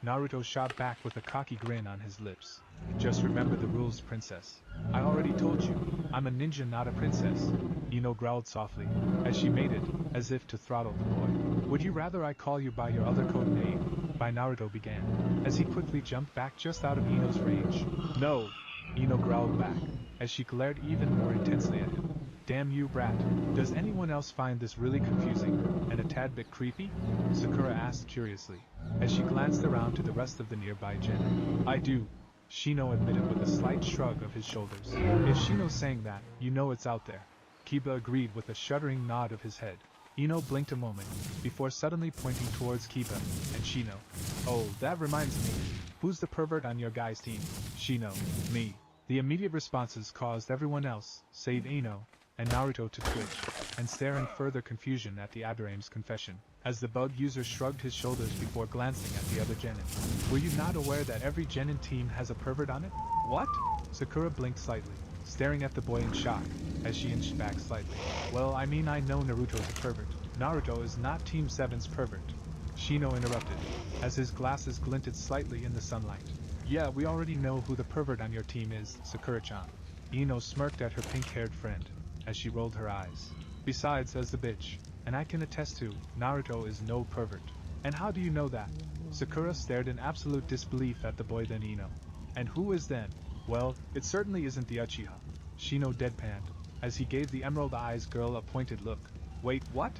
Speaker 1: Naruto shot back with a cocky grin on his lips. Just remember the rules, princess. I already told you, I'm a ninja, not a princess. Ino growled softly, as she made it, as if to throttle the boy. Would you rather I call you by your other code name? By Naruto began, as he quickly jumped back just out of Ino's range. No! Ino growled back, as she glared even more intensely at him. Damn you, brat. Does anyone else find this really confusing, and a tad bit creepy? Sakura asked curiously, as she glanced around to the rest of the nearby genin. I do. Shino admitted with a slight shrug of his shoulders. If Shino's saying that, you know it's out there. Kiba agreed with a shuddering nod of his head. Ino blinked a moment, before suddenly pointing towards Kiba and Shino. Oh, that reminds me. Who's the pervert on your guys' team? Shino. Me. The immediate responses caused everyone else, save Ino, and Naruto to twitch, and stare in further confusion at the Aburame's confession, as the bug user shrugged his shoulders before glancing at the other genin. Were you not aware that every genin team has a pervert on it? What? Sakura blinked slightly, staring at the boy in shock, as she inched back slightly. Well, I mean, I know Naruto's a pervert. Naruto is not Team 7's pervert. Shino interrupted, as his glasses glinted slightly in the sunlight. Yeah, we already know who the pervert on your team is, Sakura-chan. Ino smirked at her pink-haired friend, as she rolled her eyes. Besides, says the bitch, and I can attest to, Naruto is no pervert. And how do you know that? Sakura stared in absolute disbelief at the boy, then Ino. And who is then? Well, it certainly isn't the Uchiha. Shino deadpanned, as he gave the Emerald Eyes girl a pointed look. Wait, what?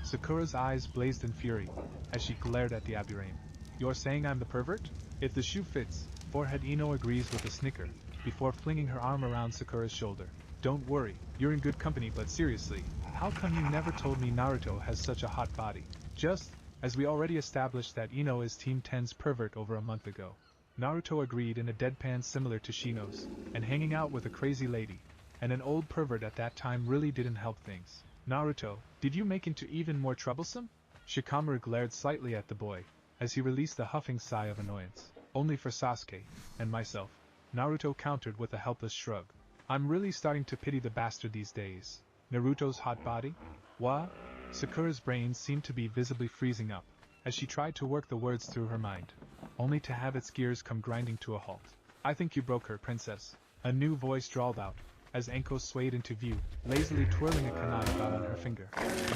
Speaker 1: Sakura's eyes blazed in fury, as she glared at the Aburame. You're saying I'm the pervert? If the shoe fits, forehead Ino agrees with a snicker, before flinging her arm around Sakura's shoulder. Don't worry, you're in good company, but seriously, how come you never told me Naruto has such a hot body? Just, as we already established that Ino is Team 10's pervert over a month ago. Naruto agreed in a deadpan similar to Shino's, and hanging out with a crazy lady, and an old pervert at that time really didn't help things. Naruto, did you make into even more troublesome? Shikamaru glared slightly at the boy, as he released a huffing sigh of annoyance. Only for Sasuke, and myself. Naruto countered with a helpless shrug. I'm really starting to pity the bastard these days. Naruto's hot body? What? Sakura's brain seemed to be visibly freezing up, as she tried to work the words through her mind, only to have its gears come grinding to a halt. I think you broke her, princess. A new voice drawled out, as Anko swayed into view, lazily twirling a kunai about on her finger.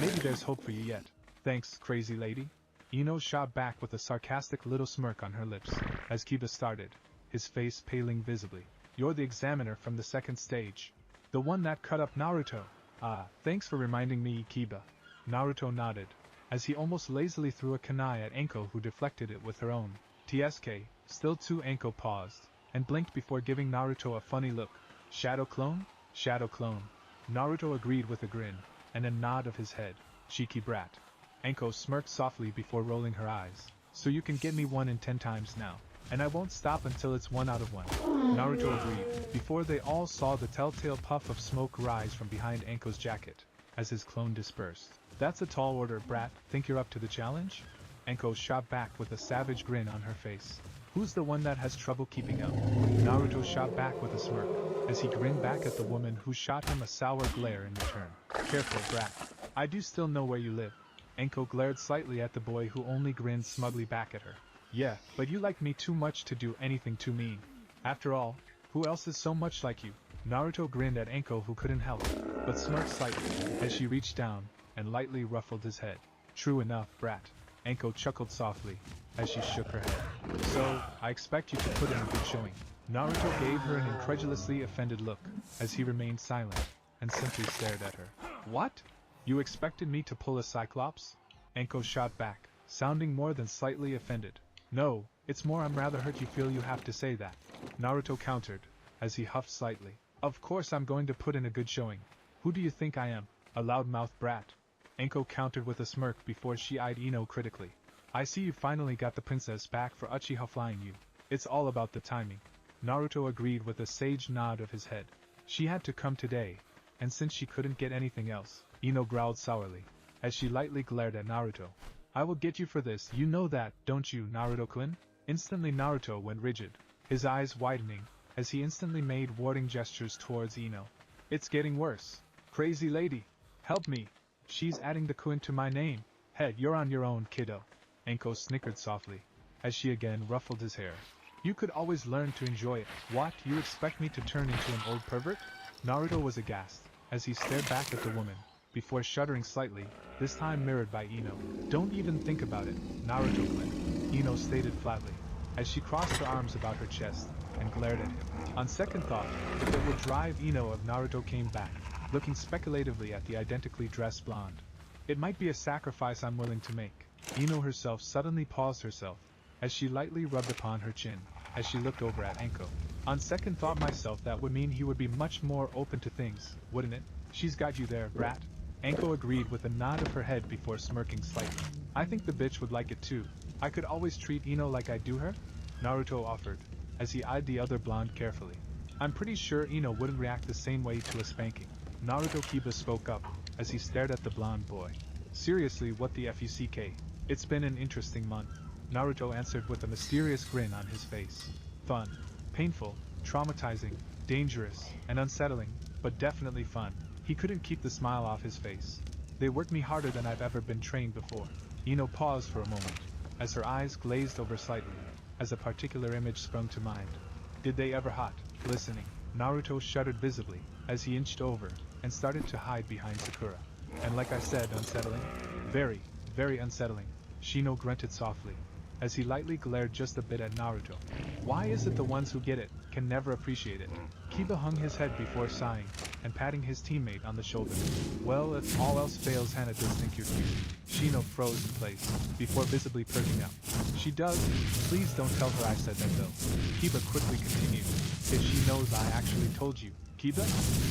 Speaker 1: Maybe there's hope for you yet. Thanks, crazy lady. Ino shot back with a sarcastic little smirk on her lips, as Kiba started, his face paling visibly. You're the examiner from the second stage. The one that cut up Naruto. Ah, thanks for reminding me, Kiba. Naruto nodded, as he almost lazily threw a kunai at Anko, who deflected it with her own. TSK, still too. Anko paused, and blinked before giving Naruto a funny look. Shadow clone? Shadow clone. Naruto agreed with a grin, and a nod of his head. Cheeky brat. Anko smirked softly before rolling her eyes. So you can get me 1 in 10 times now. And I won't stop until it's 1 out of 1. Naruto agreed, before they all saw the telltale puff of smoke rise from behind Anko's jacket, as his clone dispersed. That's a tall order, brat. Think you're up to the challenge? Anko shot back with a savage grin on her face. Who's the one that has trouble keeping up? Naruto shot back with a smirk, as he grinned back at the woman who shot him a sour glare in return. Careful, brat. I do still know where you live. Anko glared slightly at the boy who only grinned smugly back at her. Yeah, but you like me too much to do anything too mean. After all, who else is so much like you? Naruto grinned at Anko, who couldn't help but smirk slightly, as she reached down and lightly ruffled his head. True enough, brat. Anko chuckled softly, as she shook her head. So, I expect you to put in a good showing. Naruto gave her an incredulously offended look, as he remained silent, and simply stared at her. What? You expected me to pull a Cyclops? Anko shot back, sounding more than slightly offended. No, it's more I'm rather hurt you feel you have to say that. Naruto countered, as he huffed slightly. Of course I'm going to put in a good showing. Who do you think I am? A loudmouth brat? Anko countered with a smirk before she eyed Ino critically. I see you finally got the princess back for Uchiha flying you. It's all about the timing. Naruto agreed with a sage nod of his head. She had to come today, and since she couldn't get anything else, Ino growled sourly, as she lightly glared at Naruto. I will get you for this, you know that, don't you, Naruto-kun? Instantly Naruto went rigid, his eyes widening, as he instantly made warding gestures towards Ino. It's getting worse. Crazy lady. Help me. She's adding the kun to my name. Head, you're on your own, kiddo. Anko snickered softly, as she again ruffled his hair. You could always learn to enjoy it. What, you expect me to turn into an old pervert? Naruto was aghast, as he stared back at the woman, before shuddering slightly, this time mirrored by Ino. Don't even think about it, Naruto-kun, Ino stated flatly, as she crossed her arms about her chest, and glared at him. On second thought, if it would drive Ino if Naruto came back, looking speculatively at the identically dressed blonde. It might be a sacrifice I'm willing to make. Ino herself suddenly paused herself, as she lightly rubbed upon her chin, as she looked over at Anko. On second thought myself, that would mean he would be much more open to things, wouldn't it? She's got you there, brat. Anko agreed with a nod of her head before smirking slightly. I think the bitch would like it too. I could always treat Ino like I do her? Naruto offered, as he eyed the other blonde carefully. I'm pretty sure Ino wouldn't react the same way to a spanking. Naruto Kiba spoke up, as he stared at the blonde boy. Seriously, what the fuck? It's been an interesting month. Naruto answered with a mysterious grin on his face. Fun. Painful, traumatizing, dangerous, and unsettling, but definitely fun. He couldn't keep the smile off his face. They worked me harder than I've ever been trained before. Ino paused for a moment, as her eyes glazed over slightly, as a particular image sprung to mind. Did they ever hot? Listening. Naruto shuddered visibly, as he inched over, and started to hide behind Sakura. And like I said, unsettling? Very, very unsettling. Shino grunted softly, as he lightly glared just a bit at Naruto. Why is it the ones who get it, can never appreciate it? Kiba hung his head before sighing, and patting his teammate on the shoulder. Well, if all else fails, Hana does think you're cute. Shino froze in place, before visibly perking up. She does? Please don't tell her I said that though. Kiba quickly continued. If she knows I actually told you. Kiba?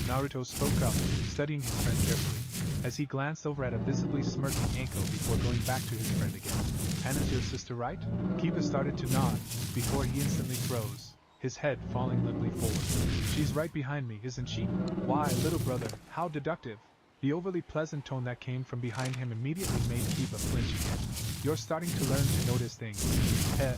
Speaker 1: Naruto spoke up, studying his friend carefully, as he glanced over at a visibly smirking Anko before going back to his friend again. Hana's your sister, right? Kiba started to nod, before he instantly froze, his head falling limply forward. She's right behind me, isn't she? Why, little brother, how deductive. The overly pleasant tone that came from behind him immediately made Kiba flinch again. You're starting to learn to notice things.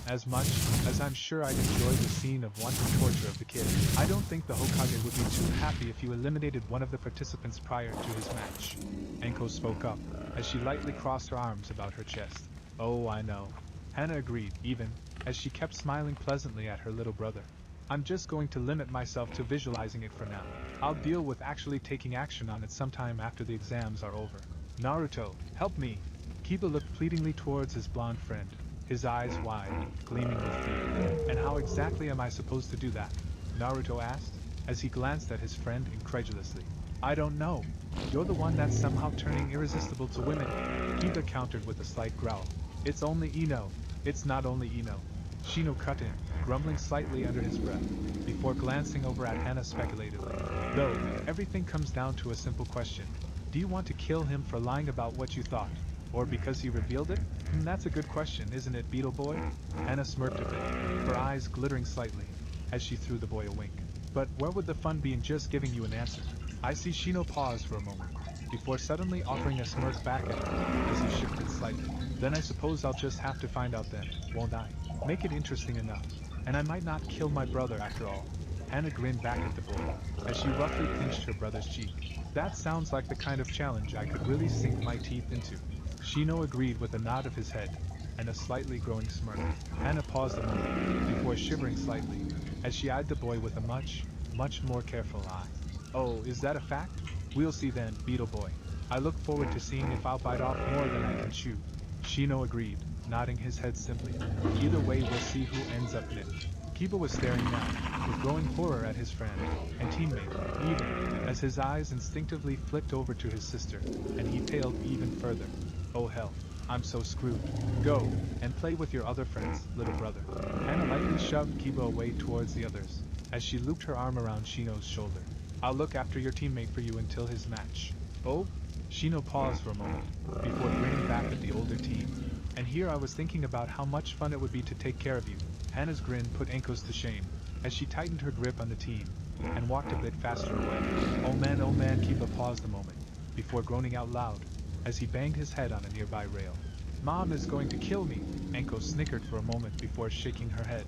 Speaker 1: As much as I'm sure I'd enjoy the scene of wanton torture of the kid, I don't think the Hokage would be too happy if you eliminated one of the participants prior to his match. Anko spoke up, as she lightly crossed her arms about her chest. Oh, I know. Hana agreed, even as she kept smiling pleasantly at her little brother. I'm just going to limit myself to visualizing it for now. I'll deal with actually taking action on it sometime after the exams are over. Naruto, help me! Kiba looked pleadingly towards his blonde friend, his eyes wide, gleaming with fear. And how exactly am I supposed to do that? Naruto asked, as he glanced at his friend incredulously. I don't know. You're the one that's somehow turning irresistible to women. Kiba countered with a slight growl. It's only Ino. It's not only Ino. Shino cut in, grumbling slightly under his breath, before glancing over at Hana speculatively. Though, everything comes down to a simple question. Do you want to kill him for lying about what you thought? Or because he revealed it? That's a good question, isn't it, Beetle Boy? Hana smirked a bit, her eyes glittering slightly, as she threw the boy a wink. But where would the fun be in just giving you an answer? I see Shino pause for a moment, before suddenly offering a smirk back at him, as he shifted slightly. Then I suppose I'll just have to find out then, won't I? Make it interesting enough. And I might not kill my brother after all. Hana grinned back at the boy, as she roughly pinched her brother's cheek. That sounds like the kind of challenge I could really sink my teeth into. Shino agreed with a nod of his head, and a slightly growing smirk. Hana paused a moment, before shivering slightly, as she eyed the boy with a much more careful eye. Oh, is that a fact? We'll see then, Beetle Boy. I look forward to seeing if I'll bite off more than I can chew. Shino agreed, nodding his head simply. Either way, we'll see who ends up nipped. Kiba was staring now, with growing horror at his friend, and teammate, even, as his eyes instinctively flicked over to his sister, and he paled even further. Oh hell, I'm so screwed. Go, and play with your other friends, little brother. Hana lightly shoved Kiba away towards the others, as she looped her arm around Shino's shoulder. I'll look after your teammate for you until his match. Oh? Shino paused for a moment, before grinning back at the older team. And here I was thinking about how much fun it would be to take care of you. Hana's grin put Enkos to shame, as she tightened her grip on the team, and walked a bit faster away. Oh man, Kiba paused a moment, before groaning out loud, as he banged his head on a nearby rail. Mom is going to kill me, Enkos snickered for a moment before shaking her head.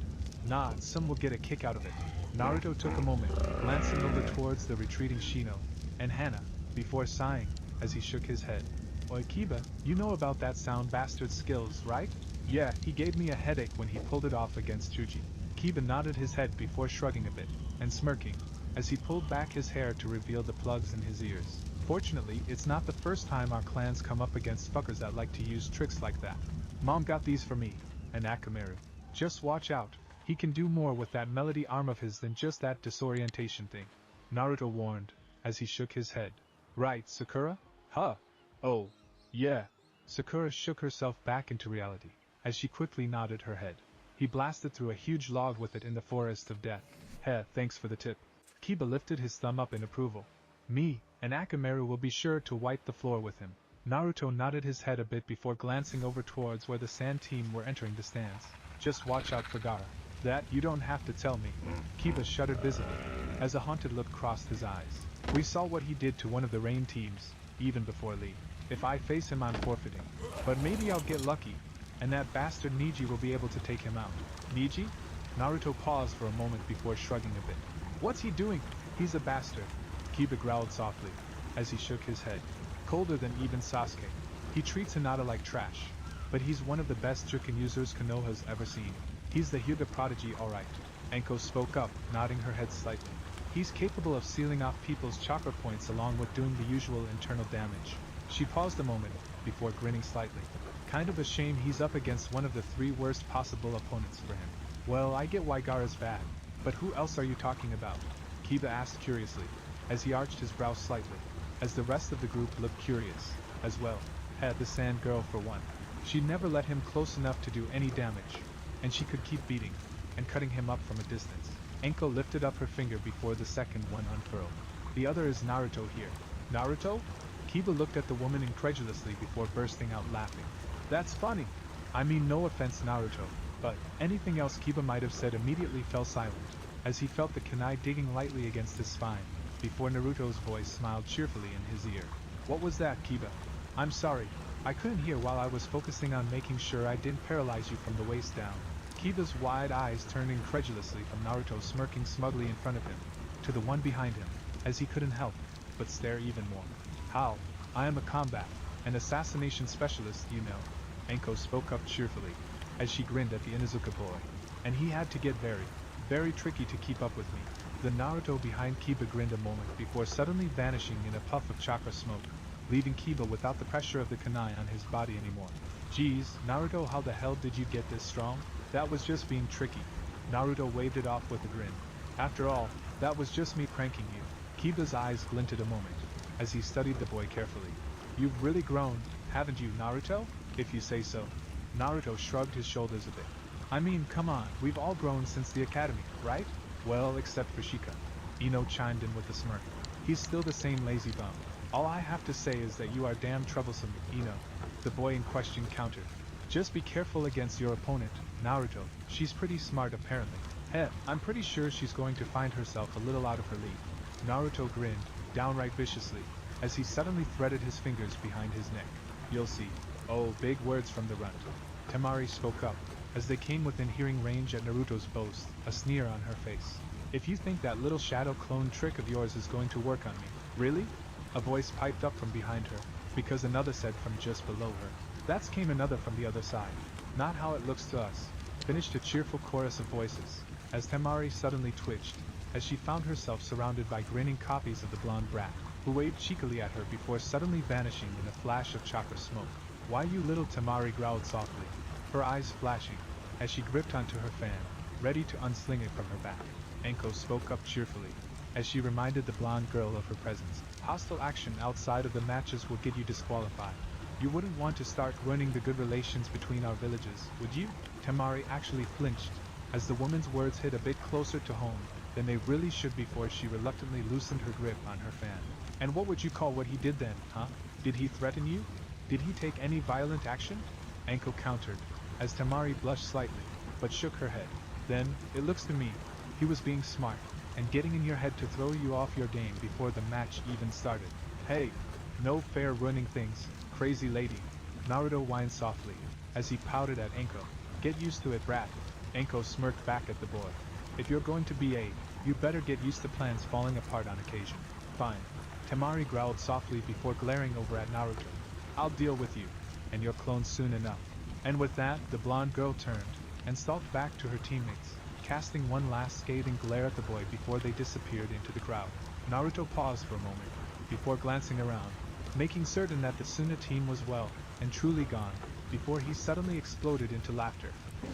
Speaker 1: Nah, some will get a kick out of it. Naruto took a moment, glancing over towards the retreating Shino and Hana, before sighing, as he shook his head. Oi Kiba, you know about that sound bastard's skills, right? Yeah, he gave me a headache when he pulled it off against Chuji. Kiba nodded his head before shrugging a bit, and smirking, as he pulled back his hair to reveal the plugs in his ears. Fortunately, it's not the first time our clans come up against fuckers that like to use tricks like that. Mom got these for me, and Akamaru. Just watch out, he can do more with that melody arm of his than just that disorientation thing. Naruto warned, as he shook his head. Right, Sakura? Huh? Oh, yeah. Sakura shook herself back into reality, as she quickly nodded her head. He blasted through a huge log with it in the forest of death. Heh, thanks for the tip. Kiba lifted his thumb up in approval. Me, and Akamaru will be sure to wipe the floor with him. Naruto nodded his head a bit before glancing over towards where the Sand team were entering the stands. Just watch out for Gaara. That you don't have to tell me. Kiba shuddered visibly, as a haunted look crossed his eyes. We saw what he did to one of the Rain teams, even before Lee. If I face him, I'm forfeiting. But maybe I'll get lucky, and that bastard Neji will be able to take him out. Neji? Naruto paused for a moment before shrugging a bit. What's he doing? He's a bastard. Kiba growled softly, as he shook his head. Colder than even Sasuke. He treats Hinata like trash. But he's one of the best Juken users Konoha's ever seen. He's the Hyuga prodigy, alright. Enko spoke up, nodding her head slightly. He's capable of sealing off people's chakra points along with doing the usual internal damage. She paused a moment, before grinning slightly. Kind of a shame he's up against one of the 3 worst possible opponents for him. Well, I get why Gaara's bad. But who else are you talking about? Kiba asked curiously, as he arched his brow slightly, as the rest of the group looked curious, as well. Had the Sand Girl for one. She never let him close enough to do any damage, and she could keep beating, and cutting him up from a distance. Enko lifted up her finger before the second one unfurled. The other is Naruto here. Naruto? Kiba looked at the woman incredulously before bursting out laughing. That's funny. I mean, no offense, Naruto, but anything else Kiba might have said immediately fell silent, as he felt the kunai digging lightly against his spine, before Naruto's voice smiled cheerfully in his ear. What was that, Kiba? I'm sorry, I couldn't hear while I was focusing on making sure I didn't paralyze you from the waist down. Kiba's wide eyes turned incredulously from Naruto smirking smugly in front of him, to the one behind him, as he couldn't help but stare even more. How? I am a combat and assassination specialist, you know. Enko spoke up cheerfully, as she grinned at the Inuzuka boy. And he had to get very tricky to keep up with me. The Naruto behind Kiba grinned a moment before suddenly vanishing in a puff of chakra smoke, leaving Kiba without the pressure of the kunai on his body anymore. Geez, Naruto, how the hell did you get this strong? That was just being tricky. Naruto waved it off with a grin. After all, that was just me pranking you. Kiba's eyes glinted a moment, as he studied the boy carefully. You've really grown, haven't you, Naruto? If you say so. Naruto shrugged his shoulders a bit, I mean, come on, we've all grown since the academy, right? Well, except for Shika. Ino chimed in with a smirk. He's still the same lazy bum. All I have to say is that you are damn troublesome, Ino, the boy in question countered. Just be careful against your opponent, Naruto. She's pretty smart apparently. Heh, I'm pretty sure she's going to find herself a little out of her league. Naruto grinned, downright viciously, as he suddenly threaded his fingers behind his neck. You'll see. Oh, big words from the runt. Temari spoke up, as they came within hearing range at Naruto's boast, a sneer on her face. If you think that little shadow clone trick of yours is going to work on me, really? A voice piped up from behind her, because another said from just below her. That's came another from the other side. Not how it looks to us, finished a cheerful chorus of voices, as Temari suddenly twitched, as she found herself surrounded by grinning copies of the blonde brat, who waved cheekily at her before suddenly vanishing in a flash of chakra smoke. Why you little, Temari growled softly, her eyes flashing, as she gripped onto her fan, ready to unsling it from her back. Anko spoke up cheerfully, as she reminded the blonde girl of her presence. Hostile action outside of the matches will get you disqualified. You wouldn't want to start ruining the good relations between our villages, would you? Temari actually flinched, as the woman's words hit a bit closer to home than they really should before she reluctantly loosened her grip on her fan. And what would you call what he did then, huh? Did he threaten you? Did he take any violent action? Anko countered, as Temari blushed slightly, but shook her head. Then, it looks to me, he was being smart, and getting in your head to throw you off your game before the match even started. Hey, no fair ruining things, crazy lady. Naruto whined softly, as he pouted at Anko. Get used to it, brat. Anko smirked back at the boy. If you're going to be you better get used to plans falling apart on occasion. Fine. Temari growled softly before glaring over at Naruto. I'll deal with you, and your clone soon enough. And with that, the blonde girl turned, and stalked back to her teammates, casting one last scathing glare at the boy before they disappeared into the crowd. Naruto paused for a moment, before glancing around, making certain that the Suna team was well, and truly gone, before he suddenly exploded into laughter.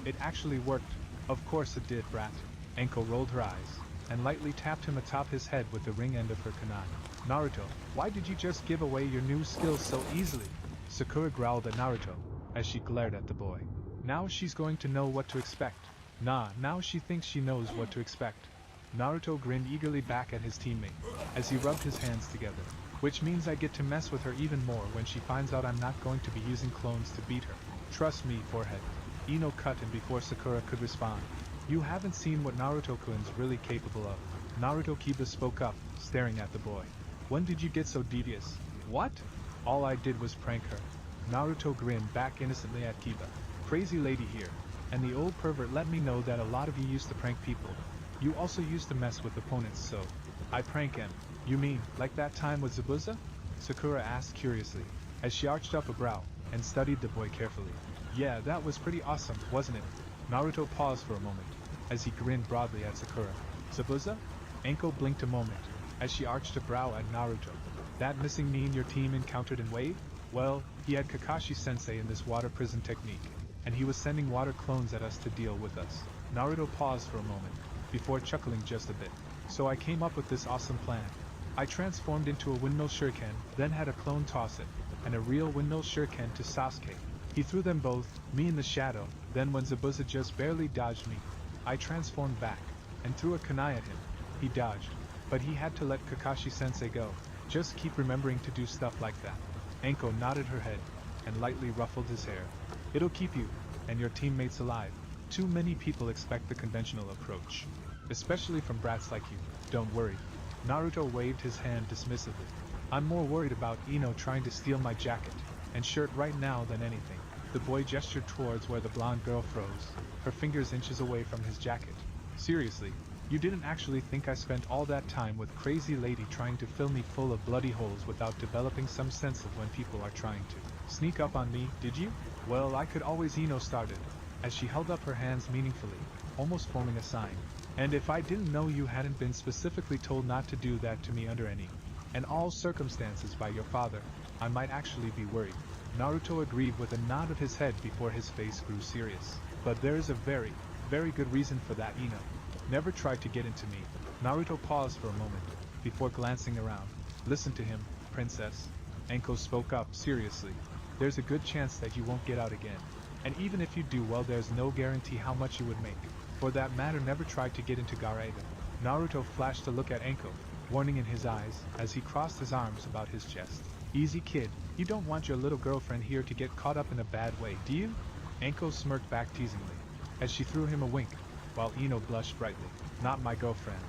Speaker 1: It actually worked. Of course it did, brat. Anko rolled her eyes, and lightly tapped him atop his head with the ring end of her kunai. Naruto, why did you just give away your new skills so easily? Sakura growled at Naruto, as she glared at the boy. Now she's going to know what to expect. Nah, now she thinks she knows what to expect. Naruto grinned eagerly back at his teammate, as he rubbed his hands together. Which means I get to mess with her even more when she finds out I'm not going to be using clones to beat her. Trust me, forehead. Ino cut him before Sakura could respond. You haven't seen what Naruto-kun's really capable of. Naruto Kiba spoke up, staring at the boy. When did you get so devious? What? All I did was prank her. Naruto grinned back innocently at Kiba. Crazy lady here. And the old pervert let me know that a lot of you used to prank people. You also used to mess with opponents, so I prank him. You mean, like that time with Zabuza? Sakura asked curiously, as she arched up a brow, and studied the boy carefully. Yeah, that was pretty awesome, wasn't it? Naruto paused for a moment, as he grinned broadly at Sakura. Zabuza? Anko blinked a moment, as she arched a brow at Naruto. That missing mean your team encountered in Wave? Well, he had Kakashi-sensei in this water prison technique, and he was sending water clones at us to deal with us. Naruto paused for a moment, before chuckling just a bit. So I came up with this awesome plan. I transformed into a windmill shuriken, then had a clone toss it, and a real windmill shuriken to Sasuke. He threw them both, me in the shadow, then when Zabuza just barely dodged me, I transformed back, and threw a kunai at him. He dodged, but he had to let Kakashi-sensei go. Just keep remembering to do stuff like that. Anko nodded her head, and lightly ruffled his hair. It'll keep you, and your teammates alive. Too many people expect the conventional approach. Especially from brats like you. Don't worry. Naruto waved his hand dismissively. I'm more worried about Ino trying to steal my jacket and shirt right now than anything. The boy gestured towards where the blonde girl froze, her fingers inches away from his jacket. Seriously, you didn't actually think I spent all that time with crazy lady trying to fill me full of bloody holes without developing some sense of when people are trying to sneak up on me, did you? Well, I could always. Ino started, as she held up her hands meaningfully, almost forming a sign. And if I didn't know you hadn't been specifically told not to do that to me under any and all circumstances by your father, I might actually be worried. Naruto agreed with a nod of his head before his face grew serious. But there is a very, very good reason for that, Ino. Never tried to get into me. Naruto paused for a moment, before glancing around. Listen to him, princess. Anko spoke up seriously. There's a good chance that you won't get out again. And even if you do well, there's no guarantee how much you would make. For that matter, never try to get into Gareida. Naruto flashed a look at Anko, warning in his eyes, as he crossed his arms about his chest. Easy kid, you don't want your little girlfriend here to get caught up in a bad way, do you? Anko smirked back teasingly, as she threw him a wink, while Ino blushed brightly. Not my girlfriend.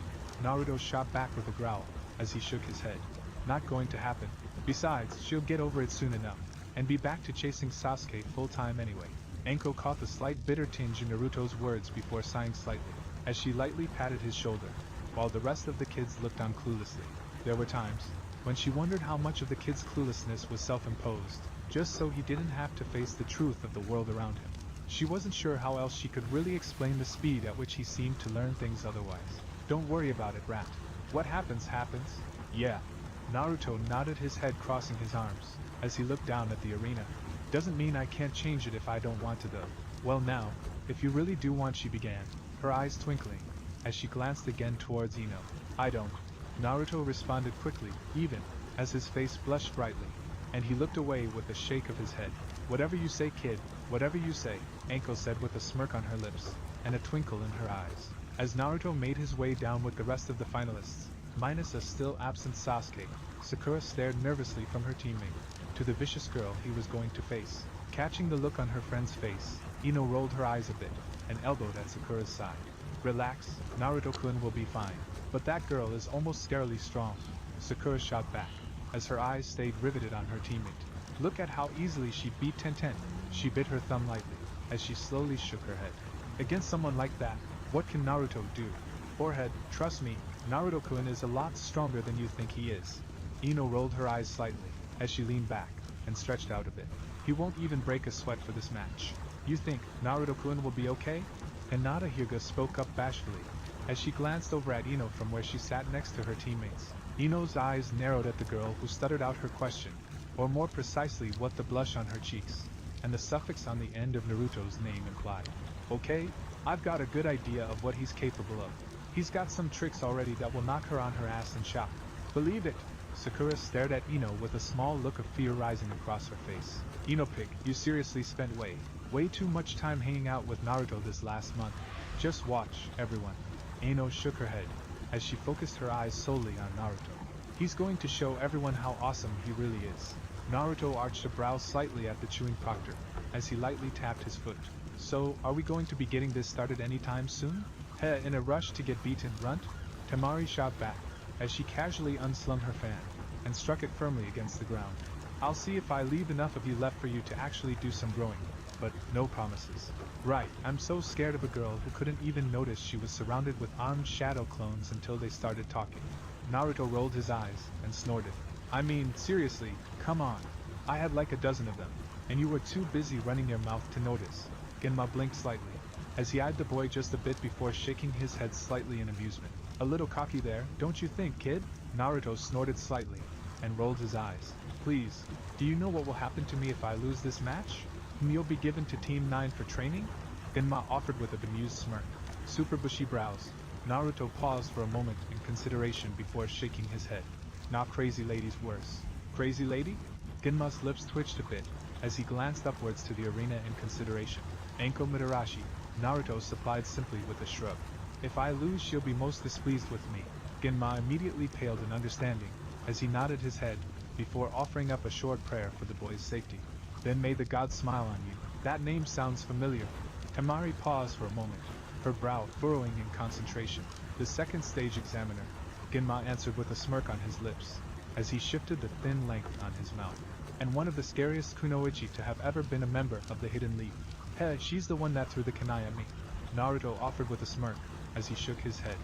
Speaker 1: Naruto shot back with a growl, as he shook his head. Not going to happen. Besides, she'll get over it soon enough, and be back to chasing Sasuke full-time anyway. Anko caught the slight bitter tinge in Naruto's words before sighing slightly, as she lightly patted his shoulder, while the rest of the kids looked on cluelessly. There were times when she wondered how much of the kid's cluelessness was self-imposed, just so he didn't have to face the truth of the world around him. She wasn't sure how else she could really explain the speed at which he seemed to learn things otherwise. Don't worry about it, Rat. What happens, happens. Yeah. Naruto nodded his head, crossing his arms, as he looked down at the arena. Doesn't mean I can't change it if I don't want to though. Well now, if you really do want, she began, her eyes twinkling, as she glanced again towards Ino. I don't. Naruto responded quickly, even as his face blushed brightly, and he looked away with a shake of his head. Whatever you say, kid, whatever you say, Anko said with a smirk on her lips, and a twinkle in her eyes. As Naruto made his way down with the rest of the finalists, minus a still absent Sasuke, Sakura stared nervously from her teammate to the vicious girl he was going to face. Catching the look on her friend's face, Ino rolled her eyes a bit, and elbowed at Sakura's side. Relax, Naruto-kun will be fine. But that girl is almost scarily strong. Sakura shot back, as her eyes stayed riveted on her teammate. Look at how easily she beat Tenten. She bit her thumb lightly, as she slowly shook her head. Against someone like that, what can Naruto do? Forehead, trust me, Naruto-kun is a lot stronger than you think he is. Ino rolled her eyes slightly, as she leaned back, and stretched out a bit. He won't even break a sweat for this match. You think Naruto-kun will be okay? Hinata Hyuga spoke up bashfully, as she glanced over at Ino from where she sat next to her teammates. Ino's eyes narrowed at the girl who stuttered out her question, or more precisely what the blush on her cheeks, and the suffix on the end of Naruto's name implied. Okay, I've got a good idea of what he's capable of. He's got some tricks already that will knock her on her ass in shock. Believe it? Sakura stared at Ino with a small look of fear rising across her face. Ino pig, you seriously spent way too much time hanging out with Naruto this last month. Just watch, everyone. Ino shook her head, as she focused her eyes solely on Naruto. He's going to show everyone how awesome he really is. Naruto arched a brow slightly at the chewing proctor, as he lightly tapped his foot. So, are we going to be getting this started anytime soon? Heh, in a rush to get beaten, runt? Temari shot back, as she casually unslung her fan, and struck it firmly against the ground. I'll see if I leave enough of you left for you to actually do some growing, but no promises. Right, I'm so scared of a girl who couldn't even notice she was surrounded with armed shadow clones until they started talking. Naruto rolled his eyes, and snorted. I mean, seriously, come on. I had like a dozen of them, and you were too busy running your mouth to notice. Genma blinked slightly, as he eyed the boy just a bit before shaking his head slightly in amusement. A little cocky there, don't you think, kid? Naruto snorted slightly, and rolled his eyes. Please, do you know what will happen to me if I lose this match? You'll be given to Team 9 for training? Genma offered with a bemused smirk. Super bushy brows. Naruto paused for a moment in consideration before shaking his head. Not crazy lady's worse. Crazy lady? Genma's lips twitched a bit, as he glanced upwards to the arena in consideration. Anko Mitarashi, Naruto supplied simply with a shrug. If I lose, she'll be most displeased with me. Genma immediately paled in understanding, as he nodded his head, before offering up a short prayer for the boy's safety. Then may the gods smile on you. That name sounds familiar. Temari paused for a moment, her brow furrowing in concentration. The second stage examiner, Genma answered with a smirk on his lips, as he shifted the thin length on his mouth. And one of the scariest kunoichi to have ever been a member of the Hidden League. Heh, she's the one that threw the kunai at me. Naruto offered with a smirk, as he shook his head.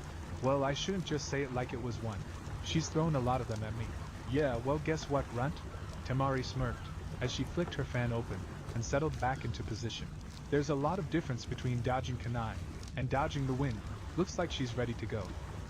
Speaker 1: Well, I shouldn't just say it like it was one. She's thrown a lot of them at me. Yeah, well, guess what, runt? Temari smirked, as she flicked her fan open, and settled back into position. There's a lot of difference between dodging kunai and dodging the wind. Looks like she's ready to go.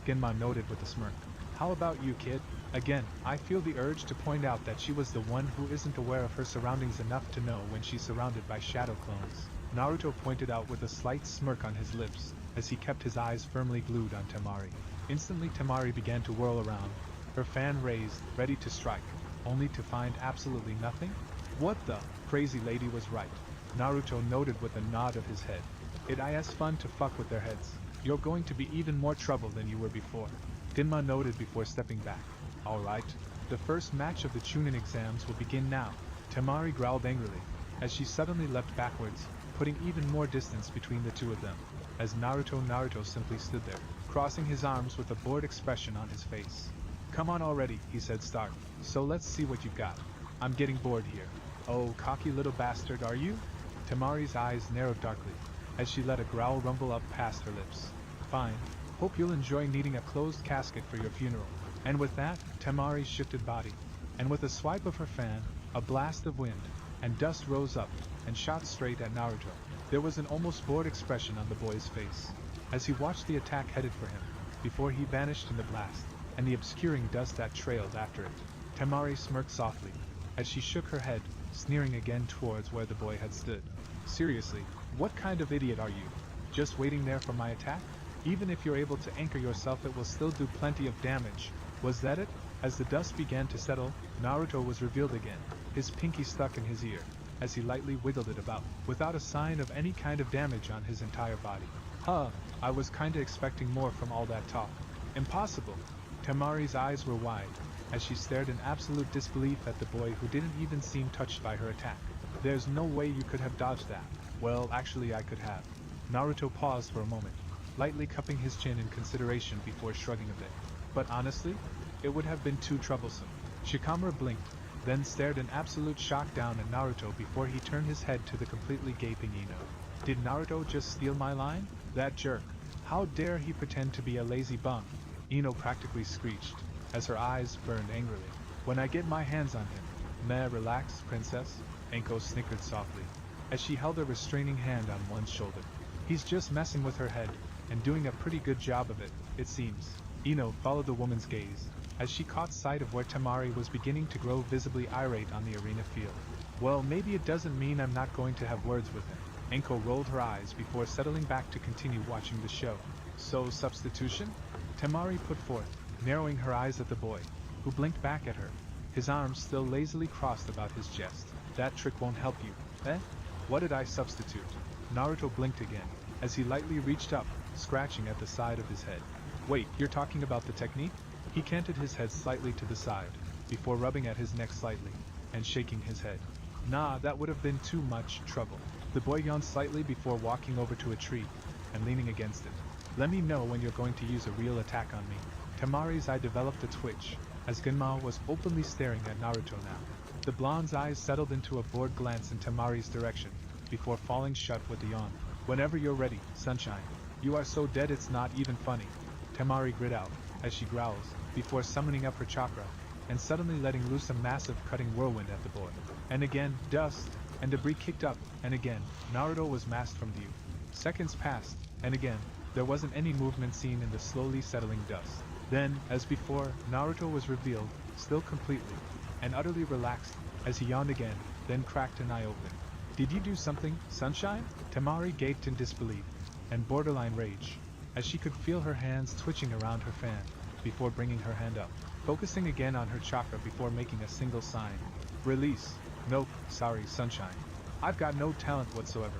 Speaker 1: Genma noted with a smirk. How about you, kid? Again, I feel the urge to point out that she was the one who isn't aware of her surroundings enough to know when she's surrounded by shadow clones. Naruto pointed out with a slight smirk on his lips, as he kept his eyes firmly glued on Temari. Instantly Temari began to whirl around, her fan raised, ready to strike, only to find absolutely nothing? What the? Crazy lady was right. Naruto noted with a nod of his head. It is fun to fuck with their heads. You're going to be even more trouble than you were before. Ginma noted before stepping back. Alright. The first match of the Chunin exams will begin now. Temari growled angrily, as she suddenly leapt backwards, putting even more distance between the two of them. As Naruto simply stood there, crossing his arms with a bored expression on his face. Come on already, he said stark. So let's see what you've got. I'm getting bored here. Oh, cocky little bastard, are you? Temari's eyes narrowed darkly, as she let a growl rumble up past her lips. Fine. Hope you'll enjoy needing a closed casket for your funeral. And with that, Temari shifted body, and with a swipe of her fan, a blast of wind and dust rose up and shot straight at Naruto. There was an almost bored expression on the boy's face, as he watched the attack headed for him, before he vanished in the blast, and the obscuring dust that trailed after it. Temari smirked softly, as she shook her head, sneering again towards where the boy had stood. Seriously, what kind of idiot are you? Just waiting there for my attack? Even if you're able to anchor yourself, it will still do plenty of damage. Was that it? As the dust began to settle, Naruto was revealed again, his pinky stuck in his ear, as he lightly wiggled it about, without a sign of any kind of damage on his entire body. Huh, I was kinda expecting more from all that talk. Impossible! Temari's eyes were wide, as she stared in absolute disbelief at the boy who didn't even seem touched by her attack. There's no way you could have dodged that. Well, actually I could have. Naruto paused for a moment, lightly cupping his chin in consideration before shrugging a bit. But honestly, it would have been too troublesome. Shikamaru blinked, then stared in absolute shock down at Naruto before he turned his head to the completely gaping Ino. Did Naruto just steal my line? That jerk. How dare he pretend to be a lazy bum? Ino practically screeched, as her eyes burned angrily. When I get my hands on him. Meh, relax, princess, Anko snickered softly, as she held a restraining hand on one's shoulder. He's just messing with her head, and doing a pretty good job of it, it seems. Ino followed the woman's gaze, as she caught sight of where Temari was beginning to grow visibly irate on the arena field. Well, maybe it doesn't mean I'm not going to have words with him. Anko rolled her eyes before settling back to continue watching the show. So, substitution? Temari put forth, narrowing her eyes at the boy, who blinked back at her, his arms still lazily crossed about his chest. That trick won't help you, eh? What did I substitute? Naruto blinked again, as he lightly reached up, scratching at the side of his head. Wait, you're talking about the technique? He canted his head slightly to the side, before rubbing at his neck slightly, and shaking his head. Nah, that would have been too much trouble. The boy yawned slightly before walking over to a tree, and leaning against it. Let me know when you're going to use a real attack on me. Temari's eye developed a twitch, as Genma was openly staring at Naruto now. The blonde's eyes settled into a bored glance in Temari's direction, before falling shut with a yawn. Whenever you're ready, sunshine. You are so dead it's not even funny. Temari grit out, as she growls, before summoning up her chakra, and suddenly letting loose a massive cutting whirlwind at the boy. And again, dust and debris kicked up, and again, Naruto was masked from view. Seconds passed, and again, there wasn't any movement seen in the slowly settling dust. Then, as before, Naruto was revealed, still completely and utterly relaxed, as he yawned again, then cracked an eye open. Did you do something, sunshine? Temari gaped in disbelief and borderline rage, as she could feel her hands twitching around her fan, before bringing her hand up, focusing again on her chakra before making a single sign. Release. Nope, sorry, sunshine. I've got no talent whatsoever.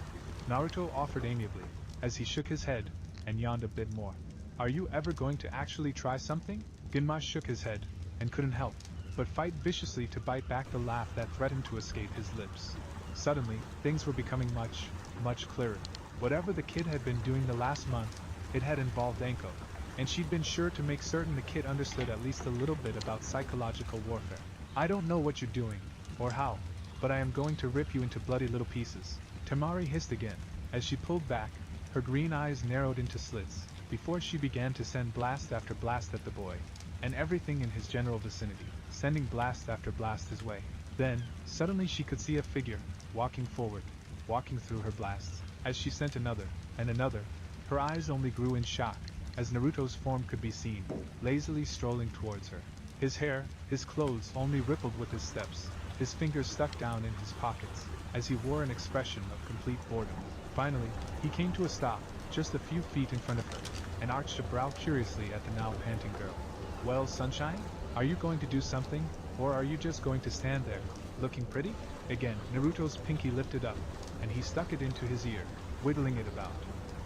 Speaker 1: Naruto offered amiably, as he shook his head, and yawned a bit more. Are you ever going to actually try something? Genma shook his head, and couldn't help but fight viciously to bite back the laugh that threatened to escape his lips. Suddenly, things were becoming much, much clearer. Whatever the kid had been doing the last month, it had involved Anko, and she'd been sure to make certain the kid understood at least a little bit about psychological warfare. I don't know what you're doing, or how, but I am going to rip you into bloody little pieces. Temari hissed again, as she pulled back, her green eyes narrowed into slits, before she began to send blast after blast at the boy, and everything in his general vicinity, sending blast after blast his way. Then, suddenly she could see a figure, walking forward, walking through her blasts, as she sent another, and another. Her eyes only grew in shock, as Naruto's form could be seen, lazily strolling towards her. His hair, his clothes only rippled with his steps, his fingers stuck down in his pockets, as he wore an expression of complete boredom. Finally, he came to a stop, just a few feet in front of her, and arched a brow curiously at the now panting girl. Well, sunshine? Are you going to do something, or are you just going to stand there, looking pretty? Again, Naruto's pinky lifted up, and he stuck it into his ear, wiggling it about.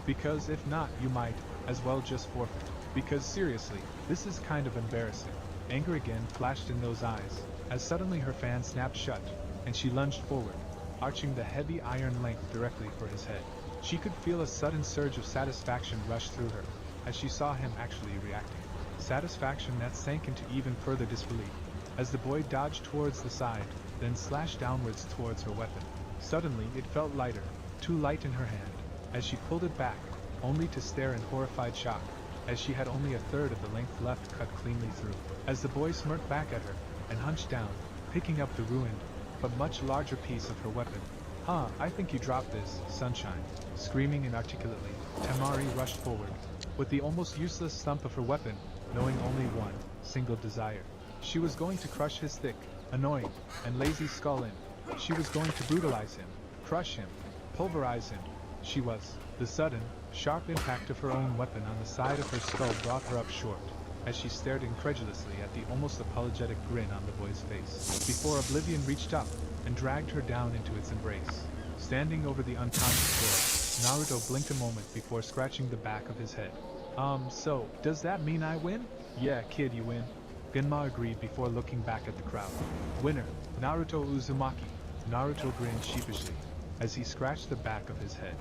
Speaker 1: Because if not, you might, as well just forfeit. Because seriously, this is kind of embarrassing. Anger again flashed in those eyes, as suddenly her fan snapped shut, and she lunged forward, arching the heavy iron length directly for his head. She could feel a sudden surge of satisfaction rush through her, as she saw him actually reacting. Satisfaction that sank into even further disbelief, as the boy dodged towards the side, then slashed downwards towards her weapon. Suddenly it felt lighter, too light in her hand, as she pulled it back, only to stare in horrified shock, as she had only a third of the length left cut cleanly through. As the boy smirked back at her, and hunched down, picking up the ruined, but much larger piece of her weapon. I think you dropped this, sunshine. Screaming inarticulately, Tamari rushed forward, with the almost useless stump of her weapon, knowing only one single desire. She was going to crush his thick, annoying, and lazy skull in. She was going to brutalize him, crush him, pulverize him. She was. The sudden, sharp impact of her own weapon on the side of her skull brought her up short, as she stared incredulously at the almost apologetic grin on the boy's face, before Oblivion reached up and dragged her down into its embrace. Standing over the unconscious boy, Naruto blinked a moment before scratching the back of his head. So, does that mean I win? Yeah, kid, you win. Genma agreed before looking back at the crowd. Winner, Naruto Uzumaki. Naruto grinned sheepishly, as he scratched the back of his head.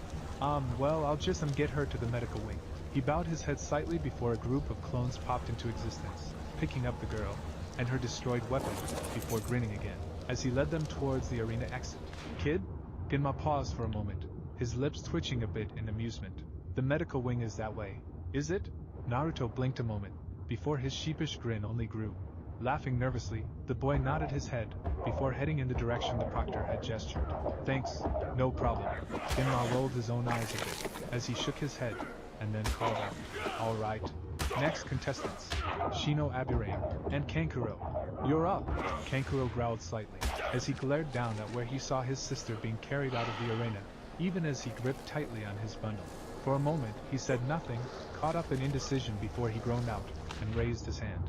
Speaker 1: Well, I'll just get her to the medical wing. He bowed his head slightly before a group of clones popped into existence, picking up the girl and her destroyed weapon, before grinning again, as he led them towards the arena exit. Kid? Genma paused for a moment, his lips twitching a bit in amusement. The medical wing is that way, is it? Naruto blinked a moment, before his sheepish grin only grew. Laughing nervously, the boy nodded his head, before heading in the direction the proctor had gestured. Thanks, no problem. Genma rolled his own eyes a bit, as he shook his head, and then called out, all right. Next contestants, Shino Aburame, and Kankuro. You're up! Kankuro growled slightly, as he glared down at where he saw his sister being carried out of the arena, even as he gripped tightly on his bundle. For a moment, he said nothing, caught up in indecision before he groaned out, and raised his hand.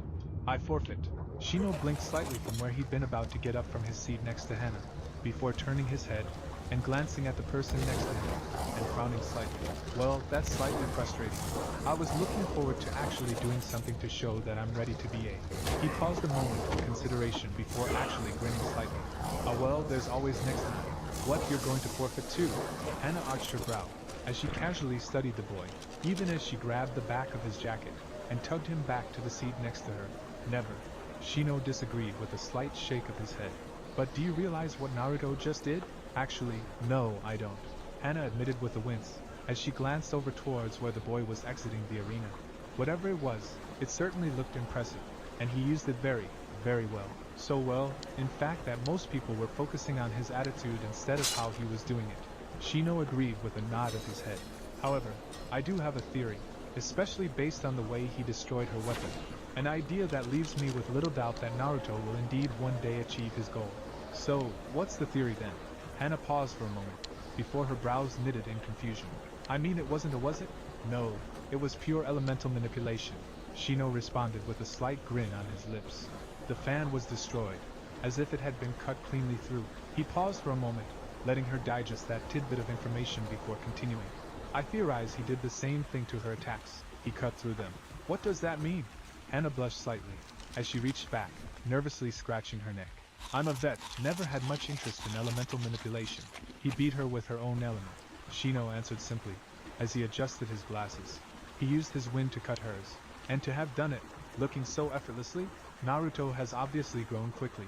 Speaker 1: I forfeit. Shino blinked slightly from where he'd been about to get up from his seat next to Hana, before turning his head, and glancing at the person next to him, and frowning slightly. Well, that's slightly frustrating. I was looking forward to actually doing something to show that I'm ready to be a. He paused a moment for consideration before actually grinning slightly. Well, there's always next time. What, you're going to forfeit too? Hana arched her brow, as she casually studied the boy, even as she grabbed the back of his jacket, and tugged him back to the seat next to her. Never. Shino disagreed with a slight shake of his head. But do you realize what Naruto just did? Actually, no, I don't. Hana admitted with a wince, as she glanced over towards where the boy was exiting the arena. Whatever it was, it certainly looked impressive, and he used it very, very well. So well, in fact, that most people were focusing on his attitude instead of how he was doing it. Shino agreed with a nod of his head. However, I do have a theory, especially based on the way he destroyed her weapon. An idea that leaves me with little doubt that Naruto will indeed one day achieve his goal. So, what's the theory then? Hana paused for a moment, before her brows knitted in confusion. I mean, it wasn't a was it? No, it was pure elemental manipulation. Shino responded with a slight grin on his lips. The fan was destroyed, as if it had been cut cleanly through. He paused for a moment, letting her digest that tidbit of information before continuing. I theorize he did the same thing to her attacks. He cut through them. What does that mean? Hana blushed slightly, as she reached back, nervously scratching her neck. I'm a vet, never had much interest in elemental manipulation. He beat her with her own element. Shino answered simply, as he adjusted his glasses. He used his wind to cut hers, and to have done it, looking so effortlessly, Naruto has obviously grown quickly.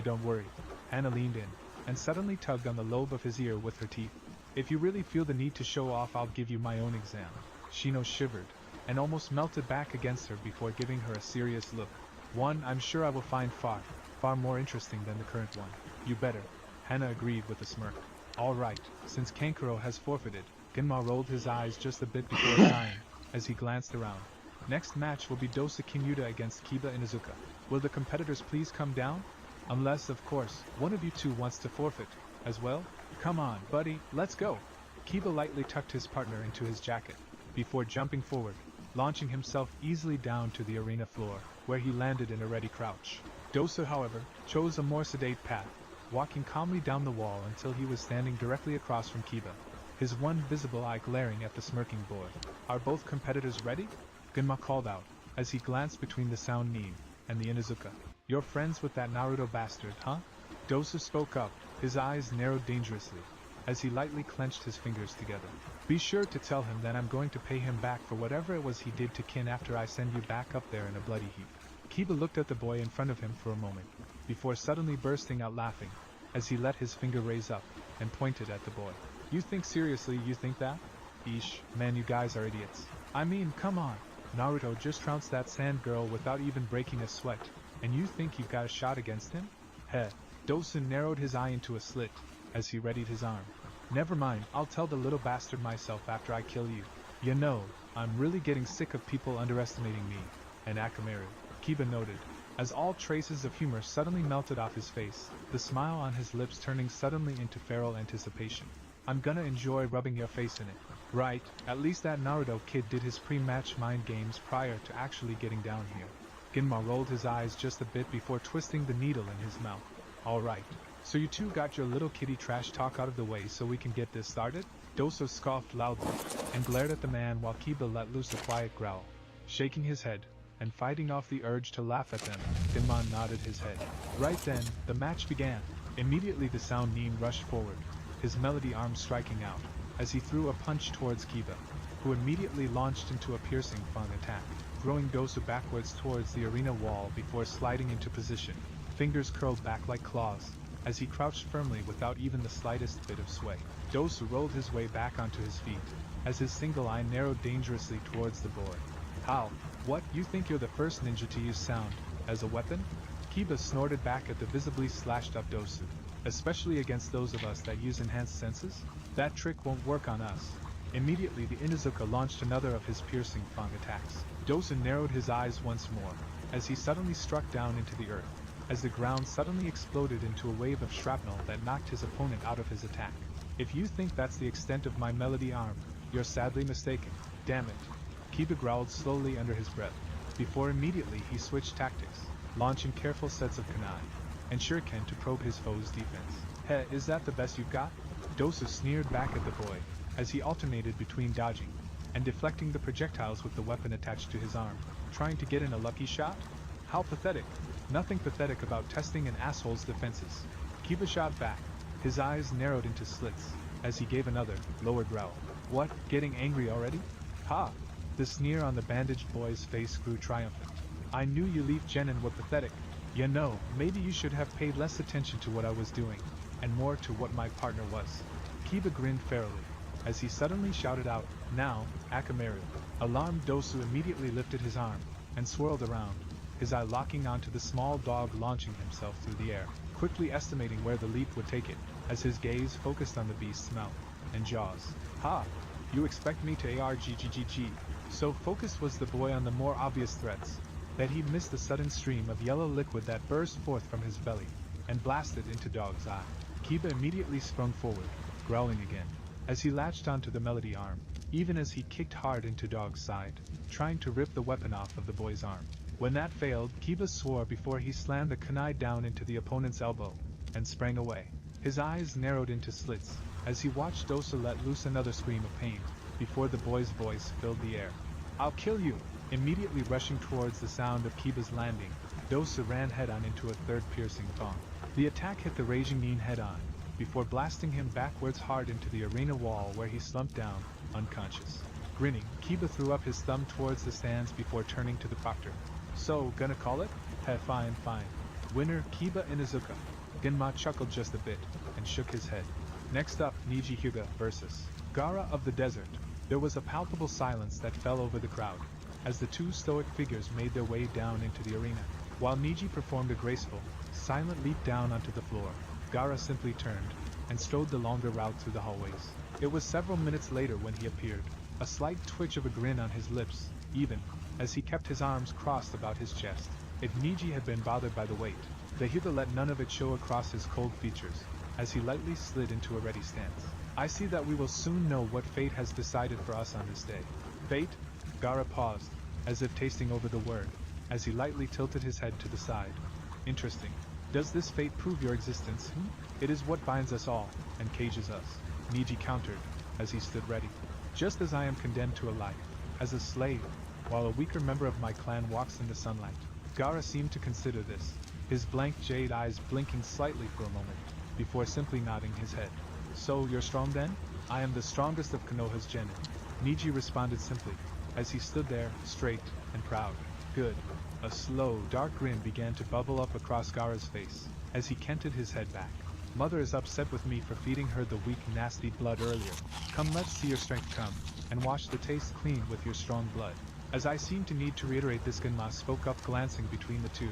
Speaker 1: Don't worry. Hana leaned in, and suddenly tugged on the lobe of his ear with her teeth. If you really feel the need to show off, I'll give you my own exam. Shino shivered, and almost melted back against her before giving her a serious look. One I'm sure I will find far more interesting than the current one. You better. Hana agreed with a smirk. All right, since Kankuro has forfeited. Genma rolled his eyes just a bit before sighing, as he glanced around. Next match will be Dosa Kinyuta against Kiba Inuzuka. Will the competitors please come down? Unless, of course, one of you two wants to forfeit, as well? Come on, buddy, let's go. Kiba lightly tucked his partner into his jacket, before jumping forward, launching himself easily down to the arena floor, where he landed in a ready crouch. Dosa, however, chose a more sedate path, walking calmly down the wall until he was standing directly across from Kiba, his one visible eye glaring at the smirking boy. Are both competitors ready? Genma called out, as he glanced between the Sound Nin and the Inuzuka. You're friends with that Naruto bastard, huh? Dosu spoke up, his eyes narrowed dangerously, as he lightly clenched his fingers together. Be sure to tell him that I'm going to pay him back for whatever it was he did to Kin after I send you back up there in a bloody heap. Kiba looked at the boy in front of him for a moment, before suddenly bursting out laughing, as he let his finger raise up, and pointed at the boy. You think seriously you think that? Eesh, man, you guys are idiots. I mean, come on. Naruto just trounced that sand girl without even breaking a sweat, and you think you've got a shot against him? Heh. Dosun narrowed his eye into a slit, as he readied his arm. Never mind, I'll tell the little bastard myself after I kill you. You know, I'm really getting sick of people underestimating me, and Akamaru, Kiba noted, as all traces of humor suddenly melted off his face, the smile on his lips turning suddenly into feral anticipation. I'm gonna enjoy rubbing your face in it. Right, at least that Naruto kid did his pre-match mind games prior to actually getting down here. Genma rolled his eyes just a bit before twisting the needle in his mouth. Alright, so you two got your little kitty trash talk out of the way so we can get this started? Doso scoffed loudly, and glared at the man while Kiba let loose a quiet growl. Shaking his head, and fighting off the urge to laugh at them, Genma nodded his head. Right then, the match began. Immediately the Sound Nin rushed forward, his melody arm striking out, as he threw a punch towards Kiba, who immediately launched into a piercing Fang attack, throwing Dosu backwards towards the arena wall before sliding into position, fingers curled back like claws, as he crouched firmly without even the slightest bit of sway. Dosu rolled his way back onto his feet, as his single eye narrowed dangerously towards the boy. How? What, you think you're the first ninja to use sound as a weapon? Kiba snorted back at the visibly slashed up Dosu. Especially against those of us that use enhanced senses? That trick won't work on us. Immediately the Inuzuka launched another of his piercing Fang attacks. Dosu narrowed his eyes once more, as he suddenly struck down into the earth, as the ground suddenly exploded into a wave of shrapnel that knocked his opponent out of his attack. If you think that's the extent of my melody arm, you're sadly mistaken. Damn it. Kiba growled slowly under his breath, before immediately he switched tactics, launching careful sets of kunai and shuriken to probe his foe's defense. Heh, is that the best you've got? Dosu sneered back at the boy, as he alternated between dodging and deflecting the projectiles with the weapon attached to his arm, trying to get in a lucky shot? How pathetic. Nothing pathetic about testing an asshole's defenses. Kiba shot back, his eyes narrowed into slits, as he gave another, lower growl. What, getting angry already? Ha! The sneer on the bandaged boy's face grew triumphant. I knew you Leaf Genin were pathetic. You know, maybe you should have paid less attention to what I was doing, and more to what my partner was. Kiba grinned fairly, as he suddenly shouted out, Now, Akamaru. Alarmed Dosu immediately lifted his arm, and swirled around, his eye locking onto the small dog launching himself through the air, quickly estimating where the leap would take it, as his gaze focused on the beast's mouth and jaws. Ha! You expect me to ARGGGG. So focused was the boy on the more obvious threats, that he missed the sudden stream of yellow liquid that burst forth from his belly, and blasted into Dog's eye. Kiba immediately sprung forward, growling again, as he latched onto the melody arm, even as he kicked hard into Dog's side, trying to rip the weapon off of the boy's arm. When that failed, Kiba swore before he slammed the kunai down into the opponent's elbow, and sprang away. His eyes narrowed into slits, as he watched Dosu let loose another scream of pain, before the boy's voice filled the air. I'll kill you! Immediately rushing towards the sound of Kiba's landing, Dosu ran head-on into a third piercing thong. The attack hit the raging Nin head-on, before blasting him backwards hard into the arena wall where he slumped down, unconscious. Grinning, Kiba threw up his thumb towards the stands before turning to the proctor. So, gonna call it? Heh, fine. Winner, Kiba Inuzuka. Genma chuckled just a bit, and shook his head. Next up, Niji Hyuga vs. Gaara of the Desert. There was a palpable silence that fell over the crowd, as the two stoic figures made their way down into the arena. While Niji performed a graceful, silent leap down onto the floor, Gaara simply turned, and strode the longer route through the hallways. It was several minutes later when he appeared, a slight twitch of a grin on his lips, even, as he kept his arms crossed about his chest. If Niji had been bothered by the weight, the Hyuga let none of it show across his cold features, as he lightly slid into a ready stance. I see that we will soon know what fate has decided for us on this day. Fate? Gaara paused, as if tasting over the word, as he lightly tilted his head to the side. Interesting. Does this fate prove your existence? It is what binds us all, and cages us, Niji countered, as he stood ready. Just as I am condemned to a life, as a slave, while a weaker member of my clan walks in the sunlight. Gaara seemed to consider this, his blank jade eyes blinking slightly for a moment, before simply nodding his head. So, you're strong then? I am the strongest of Konoha's genin. Niji responded simply, as he stood there, straight and proud. Good. A slow, dark grin began to bubble up across Gaara's face, as he canted his head back. Mother is upset with me for feeding her the weak, nasty blood earlier. Come, let's see your strength come, and wash the taste clean with your strong blood. As I seem to need to reiterate this, Genma spoke up, glancing between the two.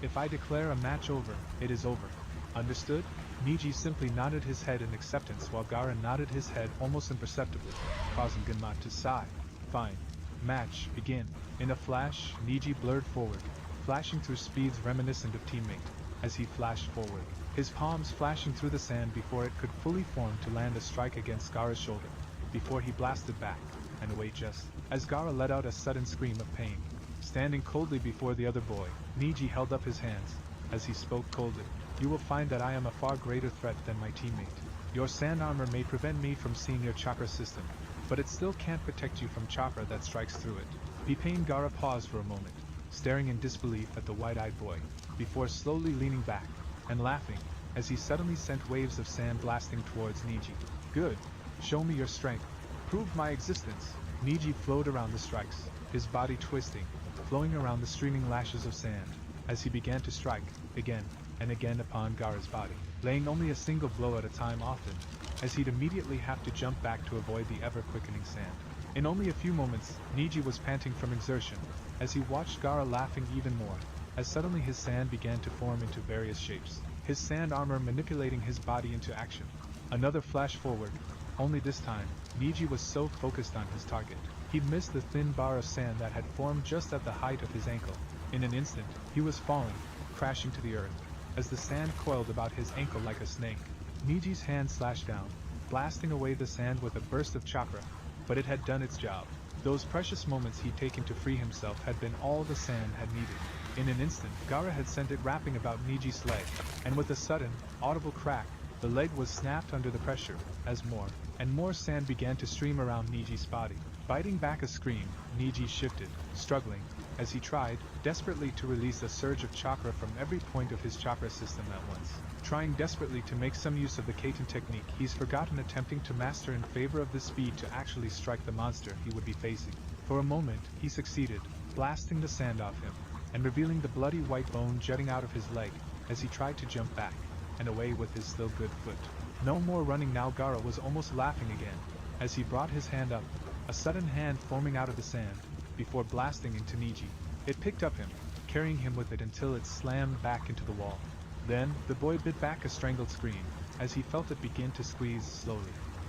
Speaker 1: If I declare a match over, it is over. Understood? Niji simply nodded his head in acceptance while Gaara nodded his head almost imperceptibly, causing Genma to sigh. Fine. Match, begin. In a flash, Niji blurred forward, flashing through speeds reminiscent of teammate, as he flashed forward, his palms flashing through the sand before it could fully form to land a strike against Gaara's shoulder, before he blasted back, and away just as Gaara let out a sudden scream of pain. Standing coldly before the other boy, Niji held up his hands, as he spoke coldly. You will find that I am a far greater threat than my teammate. Your sand armor may prevent me from seeing your chakra system, but it still can't protect you from chakra that strikes through it. Be pain. Gaara paused for a moment, staring in disbelief at the wide-eyed boy, before slowly leaning back, and laughing, as he suddenly sent waves of sand blasting towards Niji. Good. Show me your strength. Prove my existence. Niji flowed around the strikes, his body twisting, flowing around the streaming lashes of sand, as he began to strike, again, and again upon Gaara's body, laying only a single blow at a time often, as he'd immediately have to jump back to avoid the ever-quickening sand. In only a few moments, Niji was panting from exertion, as he watched Gaara laughing even more, as suddenly his sand began to form into various shapes, his sand armor manipulating his body into action. Another flash forward, only this time, Niji was so focused on his target, he'd missed the thin bar of sand that had formed just at the height of his ankle. In an instant, he was falling, crashing to the earth, as the sand coiled about his ankle like a snake. Niji's hand slashed down, blasting away the sand with a burst of chakra, but it had done its job. Those precious moments he'd taken to free himself had been all the sand had needed. In an instant, Gaara had sent it wrapping about Niji's leg, and with a sudden, audible crack, the leg was snapped under the pressure, as more and more sand began to stream around Niji's body. Biting back a scream, Niji shifted, struggling, as he tried, desperately to release a surge of chakra from every point of his chakra system at once. Trying desperately to make some use of the Kaiten technique he's forgotten attempting to master in favor of the speed to actually strike the monster he would be facing. For a moment, he succeeded, blasting the sand off him, and revealing the bloody white bone jutting out of his leg, as he tried to jump back, and away with his still good foot. No more running now. Gaara was almost laughing again, as he brought his hand up, a sudden hand forming out of the sand, before blasting into Niji. It picked up him, carrying him with it until it slammed back into the wall. Then, the boy bit back a strangled scream, as he felt it begin to squeeze slowly.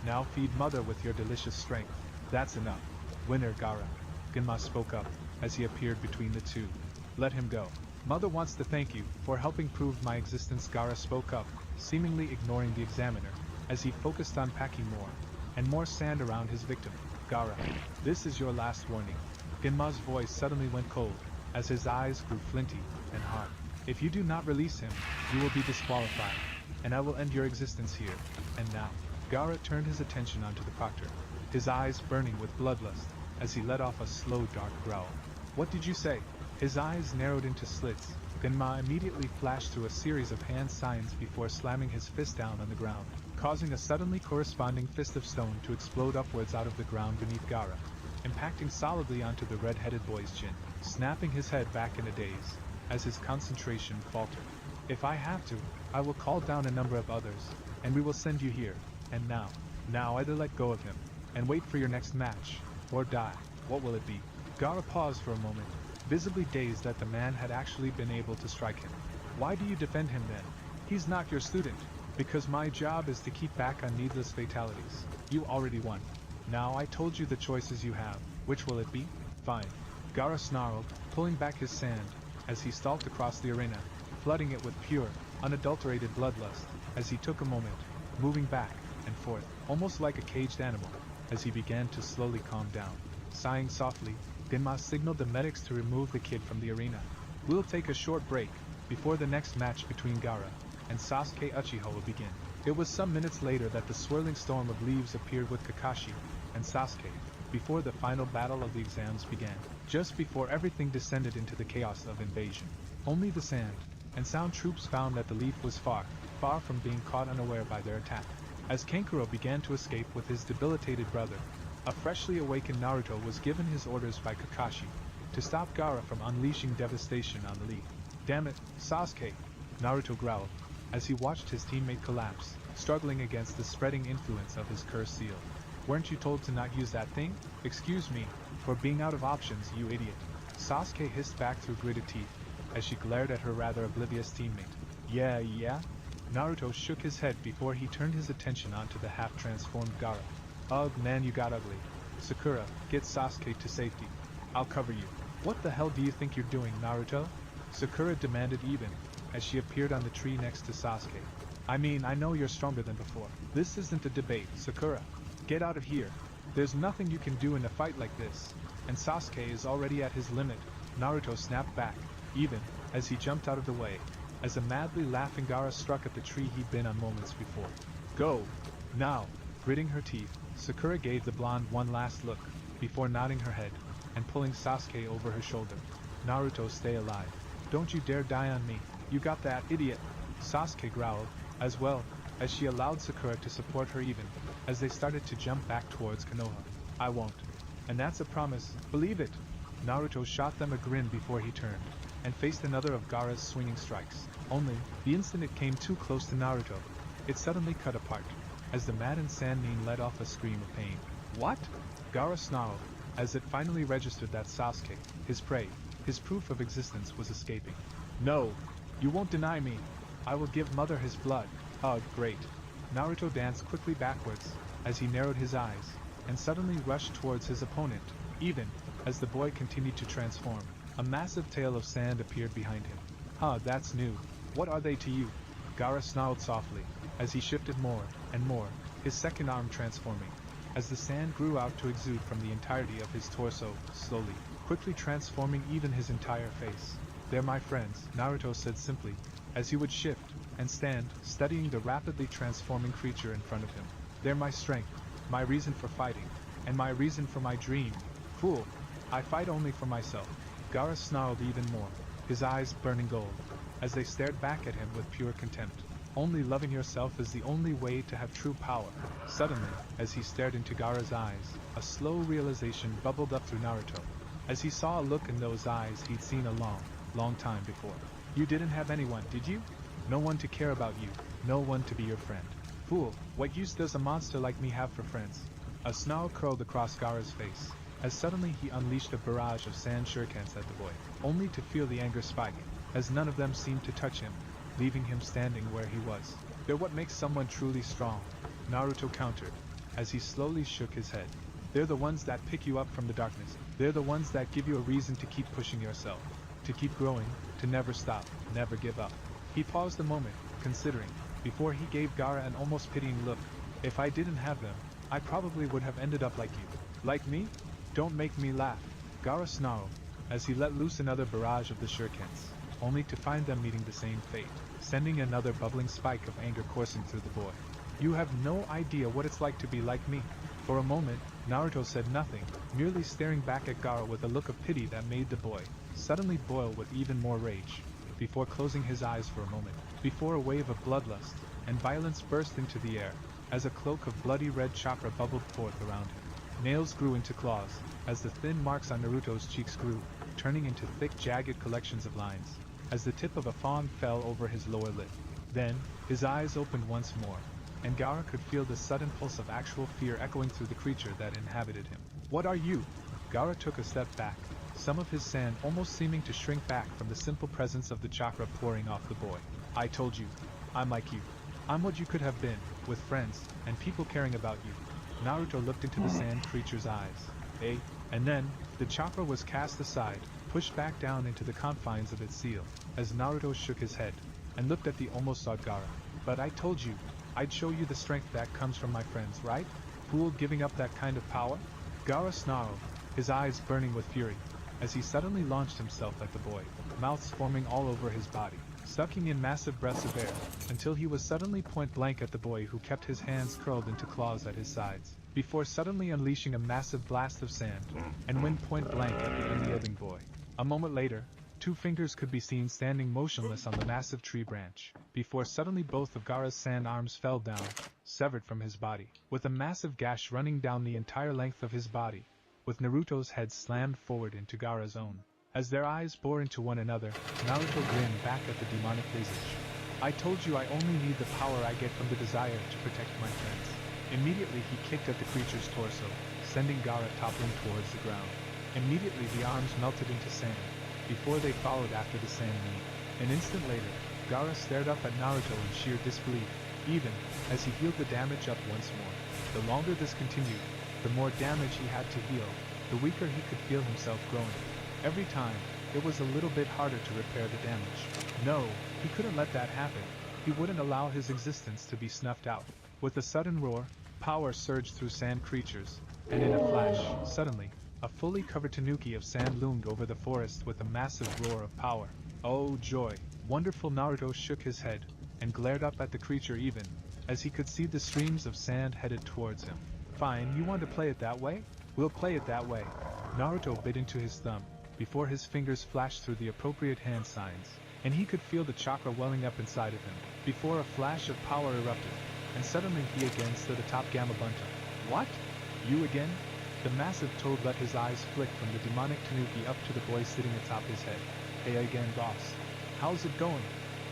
Speaker 1: Now feed mother with your delicious strength. That's enough. Winner, Gaara. Genma spoke up, as he appeared between the two. Let him go. Mother wants to thank you for helping prove my existence. Gaara spoke up, seemingly ignoring the examiner, as he focused on packing more and more sand around his victim. Gaara, this is your last warning. Genma's voice suddenly went cold, as his eyes grew flinty and hard. If you do not release him, you will be disqualified, and I will end your existence here, and now. Gaara turned his attention onto the proctor, his eyes burning with bloodlust, as he let off a slow dark growl. What did you say? His eyes narrowed into slits. Genma immediately flashed through a series of hand signs before slamming his fist down on the ground, causing a suddenly corresponding fist of stone to explode upwards out of the ground beneath Gaara, impacting solidly onto the red-headed boy's chin, snapping his head back in a daze, as his concentration faltered. If I have to, I will call down a number of others, and we will send you here, and now either let go of him, and wait for your next match, or die. What will it be? Gaara paused for a moment, visibly dazed that the man had actually been able to strike him. Why do you defend him then? He's not your student. Because my job is to keep back on needless fatalities. You already won. Now I told you the choices you have. Which will it be? Fine. Gaara snarled, pulling back his sand, as he stalked across the arena, flooding it with pure, unadulterated bloodlust, as he took a moment, moving back and forth, almost like a caged animal, as he began to slowly calm down. Sighing softly, Genma signaled the medics to remove the kid from the arena. We'll take a short break, before the next match between Gaara and Sasuke Uchiha would begin. It was some minutes later that the swirling storm of leaves appeared with Kakashi and Sasuke, before the final battle of the exams began, just before everything descended into the chaos of invasion. Only the sand and sound troops found that the leaf was far, far from being caught unaware by their attack. As Kankuro began to escape with his debilitated brother, a freshly awakened Naruto was given his orders by Kakashi to stop Gaara from unleashing devastation on the leaf. Damn it, Sasuke! Naruto growled as he watched his teammate collapse, struggling against the spreading influence of his cursed seal. Weren't you told to not use that thing? Excuse me, for being out of options, you idiot. Sasuke hissed back through gritted teeth as she glared at her rather oblivious teammate. Yeah? Naruto shook his head before he turned his attention onto the half-transformed Gaara. Ugh man, you got ugly. Sakura, get Sasuke to safety. I'll cover you. What the hell do you think you're doing, Naruto? Sakura demanded even, as she appeared on the tree next to Sasuke. I mean, I know you're stronger than before. This isn't a debate, Sakura. Get out of here. There's nothing you can do in a fight like this. And Sasuke is already at his limit. Naruto snapped back, even, as he jumped out of the way, as a madly laughing Gaara struck at the tree he'd been on moments before. Go! Now! Gritting her teeth, Sakura gave the blonde one last look, before nodding her head, and pulling Sasuke over her shoulder. Naruto, stay alive. Don't you dare die on me. You got that, idiot! Sasuke growled, as well, as she allowed Sakura to support her even, as they started to jump back towards Konoha. I won't. And that's a promise, believe it! Naruto shot them a grin before he turned, and faced another of Gaara's swinging strikes. Only, the instant it came too close to Naruto, it suddenly cut apart, as the maddened Sannin let off a scream of pain. What? Gaara snarled, as it finally registered that Sasuke, his prey, his proof of existence, was escaping. No! You won't deny me! I will give Mother his blood. Ugh, great. Naruto danced quickly backwards, as he narrowed his eyes, and suddenly rushed towards his opponent. Even, as the boy continued to transform, a massive tail of sand appeared behind him. Huh, that's new. What are they to you? Gaara snarled softly, as he shifted more and more, his second arm transforming, as the sand grew out to exude from the entirety of his torso, slowly, quickly transforming even his entire face. They're my friends, Naruto said simply, as he would shift and stand, studying the rapidly transforming creature in front of him. They're my strength, my reason for fighting, and my reason for my dream. Fool! I fight only for myself. Gaara snarled even more, his eyes burning gold, as they stared back at him with pure contempt. Only loving yourself is the only way to have true power. Suddenly, as he stared into Gaara's eyes, a slow realization bubbled up through Naruto, as he saw a look in those eyes he'd seen a long time before. You didn't have anyone, did you? No one to care about you, no one to be your friend. Fool, what use does a monster like me have for friends? A snarl curled across Gaara's face, as suddenly he unleashed a barrage of sand shurikens at the boy, only to feel the anger spike, as none of them seemed to touch him, leaving him standing where he was. They're what makes someone truly strong, Naruto countered, as he slowly shook his head. They're the ones that pick you up from the darkness. They're the ones that give you a reason to keep pushing yourself, to keep growing, to never stop, never give up. He paused a moment, considering, before he gave Gaara an almost pitying look. If I didn't have them, I probably would have ended up like you. Like me? Don't make me laugh. Gaara snarled, as he let loose another barrage of the shurikens, only to find them meeting the same fate, sending another bubbling spike of anger coursing through the boy. You have no idea what it's like to be like me. For a moment, Naruto said nothing, merely staring back at Gaara with a look of pity that made the boy suddenly boil with even more rage, before closing his eyes for a moment, before a wave of bloodlust and violence burst into the air, as a cloak of bloody red chakra bubbled forth around him. Nails grew into claws, as the thin marks on Naruto's cheeks grew, turning into thick jagged collections of lines, as the tip of a fawn fell over his lower lip. Then, his eyes opened once more, and Gaara could feel the sudden pulse of actual fear echoing through the creature that inhabited him. What are you? Gaara took a step back, some of his sand almost seeming to shrink back from the simple presence of the chakra pouring off the boy. I told you, I'm like you. I'm what you could have been, with friends, and people caring about you. Naruto looked into the sand creature's eyes. And then, the chakra was cast aside, pushed back down into the confines of its seal, as Naruto shook his head, and looked at the almost awed Gaara. But I told you, I'd show you the strength that comes from my friends, right? Fool, giving up that kind of power? Gaara snarled, his eyes burning with fury, as he suddenly launched himself at the boy, mouths forming all over his body. sucking in massive breaths of air, until he was suddenly point blank at the boy who kept his hands curled into claws at his sides, before suddenly unleashing a massive blast of sand, and went point blank at the unyielding boy. A moment later, two fingers could be seen standing motionless on the massive tree branch, before suddenly both of Gaara's sand arms fell down, severed from his body, with a massive gash running down the entire length of his body, with Naruto's head slammed forward into Gaara's own. As their eyes bore into one another, Naruto grinned back at the demonic visage. I told you I only need the power I get from the desire to protect my friends. Immediately he kicked at the creature's torso, sending Gaara toppling towards the ground. Immediately the arms melted into sand, before they followed after the sand knee. An instant later, Gaara stared up at Naruto in sheer disbelief, even as he healed the damage up once more. The longer this continued, the more damage he had to heal, the weaker he could feel himself growing. Every time, it was a little bit harder to repair the damage. No, he couldn't let that happen. He wouldn't allow his existence to be snuffed out. With a sudden roar, power surged through sand creatures, and in a flash, suddenly, a fully covered tanuki of sand loomed over the forest with a massive roar of power. Oh joy! Wonderful Naruto shook his head, and glared up at the creature even, as he could see the streams of sand headed towards him. Fine, you want to play it that way? We'll play it that way. Naruto bit into his thumb, before his fingers flashed through the appropriate hand signs, and he could feel the chakra welling up inside of him, before a flash of power erupted, and suddenly he again stood atop Gamabunta. What? You again? The massive toad let his eyes flick from the demonic tanuki up to the boy sitting atop his head. Hey again, boss. How's it going?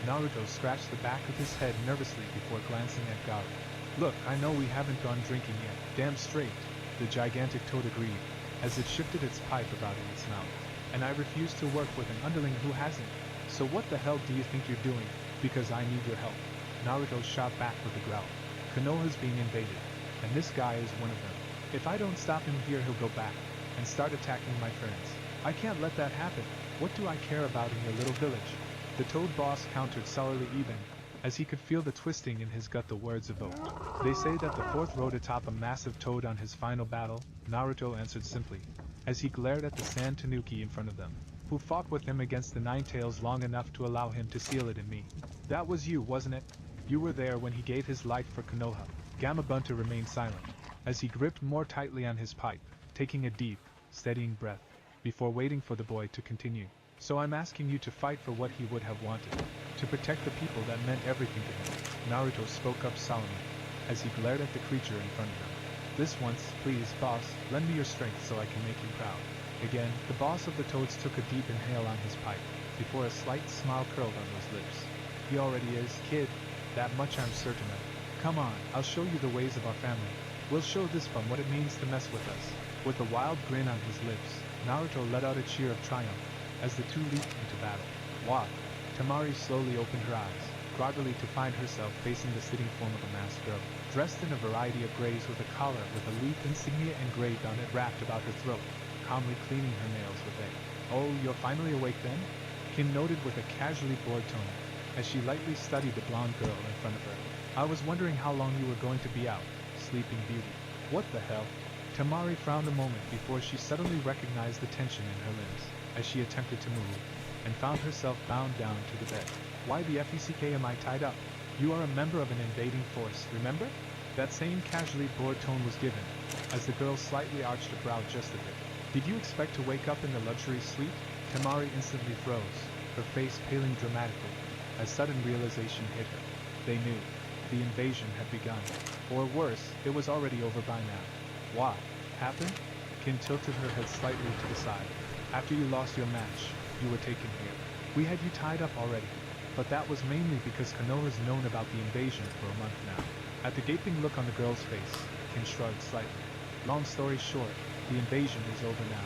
Speaker 1: Naruto scratched the back of his head nervously before glancing at Gaara. Look, I know we haven't gone drinking yet. Damn straight, the gigantic toad agreed, as it shifted its pipe about in its mouth. And I refuse to work with an underling who hasn't. So what the hell do you think you're doing? Because I need your help. Naruto shot back with a growl. Konoha's being invaded, and this guy is one of them. If I don't stop him here, he'll go back and start attacking my friends. I can't let that happen. What do I care about in your little village? The toad boss countered sourly even, as he could feel the twisting in his gut the words evoked. They say that the fourth rode atop a massive toad on his final battle, Naruto answered simply, as he glared at the sand tanuki in front of them. Who fought with him against the Nine Tails long enough to allow him to seal it in me? That was you, wasn't it? You were there when he gave his life for Konoha. Gamabunta remained silent, as he gripped more tightly on his pipe, taking a deep, steadying breath, before waiting for the boy to continue. So I'm asking you to fight for what he would have wanted, to protect the people that meant everything to him. Naruto spoke up solemnly, as he glared at the creature in front of him. This once, please, boss, lend me your strength so I can make you proud. Again, the boss of the toads took a deep inhale on his pipe, before a slight smile curled on his lips. He already is, kid, that much I'm certain of. Come on, I'll show you the ways of our family. We'll show this bum what it means to mess with us. With a wild grin on his lips, Naruto let out a cheer of triumph, as the two leaped into battle. What? Temari slowly opened her eyes, groggily to find herself facing the sitting form of a masked girl, dressed in a variety of grays with a collar with a leaf insignia engraved on it wrapped about her throat, calmly cleaning her nails with a, "Oh, you're finally awake then?" Kim noted with a casually bored tone, as she lightly studied the blonde girl in front of her. "I was wondering how long you were going to be out, Sleeping Beauty." What the hell? Temari frowned a moment before she suddenly recognized the tension in her limbs, as she attempted to move, and found herself bound down to the bed. "Why the feck am I tied up? You are a member of an invading force, remember?" That same casually bored tone was given, as the girl slightly arched a brow just a bit. "Did you expect to wake up in the luxury suite?" Temari instantly froze, her face paling dramatically, as sudden realization hit her. They knew. The invasion had begun. Or worse, it was already over by now. What happened? Kim tilted her head slightly to the side. "After you lost your match, you were taken here. We had you tied up already, but that was mainly because Konoha's known about the invasion for a month now." At the gaping look on the girl's face, Kim shrugged slightly. "Long story short, the invasion is over now.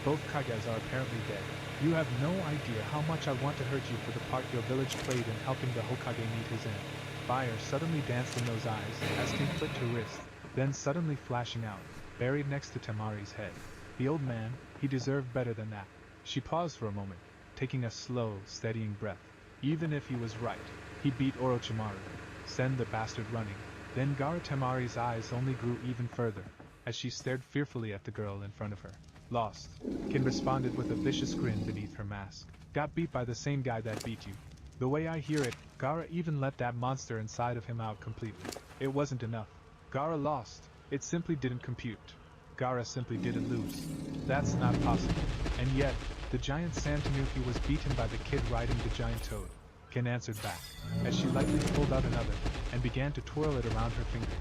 Speaker 1: Both Kages are apparently dead. You have no idea how much I want to hurt you for the part your village played in helping the Hokage meet his end." Fire suddenly danced in those eyes as Kim flicked her wrist, then suddenly flashing out, buried next to Temari's head. The old man, he deserved better than that. She paused for a moment, taking a slow, steadying breath. Even if he was right, he beat Orochimaru. Send the bastard running. Then Gaara Temari's eyes only grew even further, as she stared fearfully at the girl in front of her. "Lost," Kim responded with a vicious grin beneath her mask. "Got beat by the same guy that beat you. The way I hear it, Gaara even let that monster inside of him out completely. It wasn't enough. Gaara lost. It simply didn't compute. Gaara simply didn't lose. That's not possible. And yet, the giant sand tanuki was beaten by the kid riding the giant toad. Kin answered back, as she lightly pulled out another, and began to twirl it around her fingers.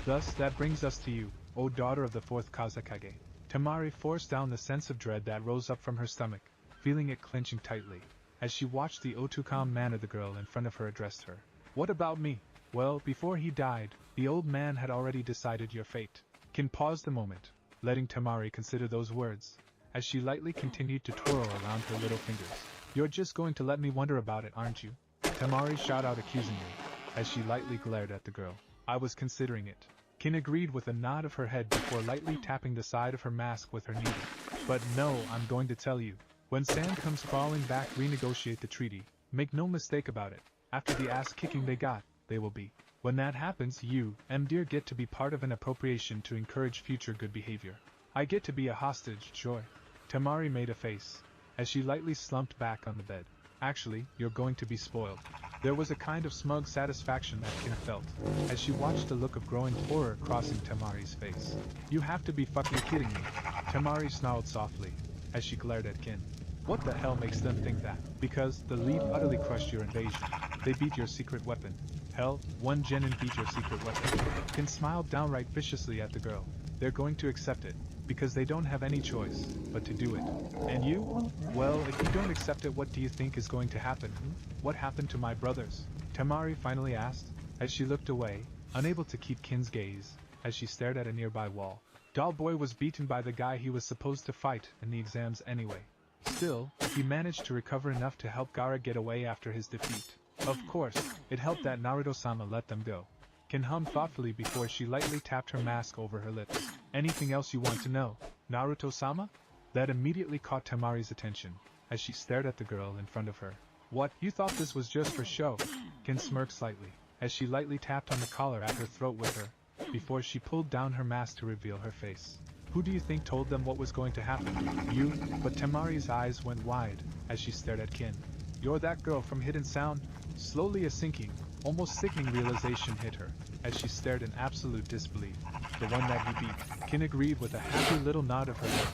Speaker 1: Thus, that brings us to you, O daughter of the fourth Kazekage. Temari forced down the sense of dread that rose up from her stomach, feeling it clenching tightly, as she watched the calm manner the girl in front of her addressed her. What about me? Well, before he died, the old man had already decided your fate. Kin paused a moment, letting Temari consider those words, as she lightly continued to twirl around her little fingers. You're just going to let me wonder about it, aren't you? Temari shot out accusingly, as she lightly glared at the girl. I was considering it. Kin agreed with a nod of her head before lightly tapping the side of her mask with her needle. But no, I'm going to tell you. When Sand comes falling back, renegotiate the treaty. Make no mistake about it. After the ass-kicking they got, they will be. When that happens, you, Deer, get to be part of an appropriation to encourage future good behavior. I get to be a hostage, joy. Temari made a face, as she lightly slumped back on the bed. Actually, you're going to be spoiled. There was a kind of smug satisfaction that Kin felt, as she watched a look of growing horror crossing Temari's face. You have to be fucking kidding me. Temari snarled softly, as she glared at Kin. What the hell makes them think that? Because the leaf utterly crushed your invasion. They beat your secret weapon. Hell, one genin beat your secret weapon. Kin smiled downright viciously at the girl. They're going to accept it, because they don't have any choice but to do it. And you? Well, if you don't accept it, what do you think is going to happen? What happened to my brothers? Temari finally asked, as she looked away, unable to keep Kin's gaze, as she stared at a nearby wall. Doll Boy was beaten by the guy he was supposed to fight in the exams anyway. Still, he managed to recover enough to help Gaara get away after his defeat. Of course, it helped that Naruto-sama let them go. Kin hummed thoughtfully before she lightly tapped her mask over her lips. Anything else you want to know, Naruto-sama? That immediately caught Temari's attention, as she stared at the girl in front of her. What, you thought this was just for show? Kin smirked slightly, as she lightly tapped on the collar at her throat with her, before she pulled down her mask to reveal her face. Who do you think told them what was going to happen? You? But Temari's eyes went wide, as she stared at Kin. You're that girl from Hidden Sound? Slowly a sinking, almost sickening realization hit her, as she stared in absolute disbelief. The one that he beat. Kin agreed with a happy little nod of her head,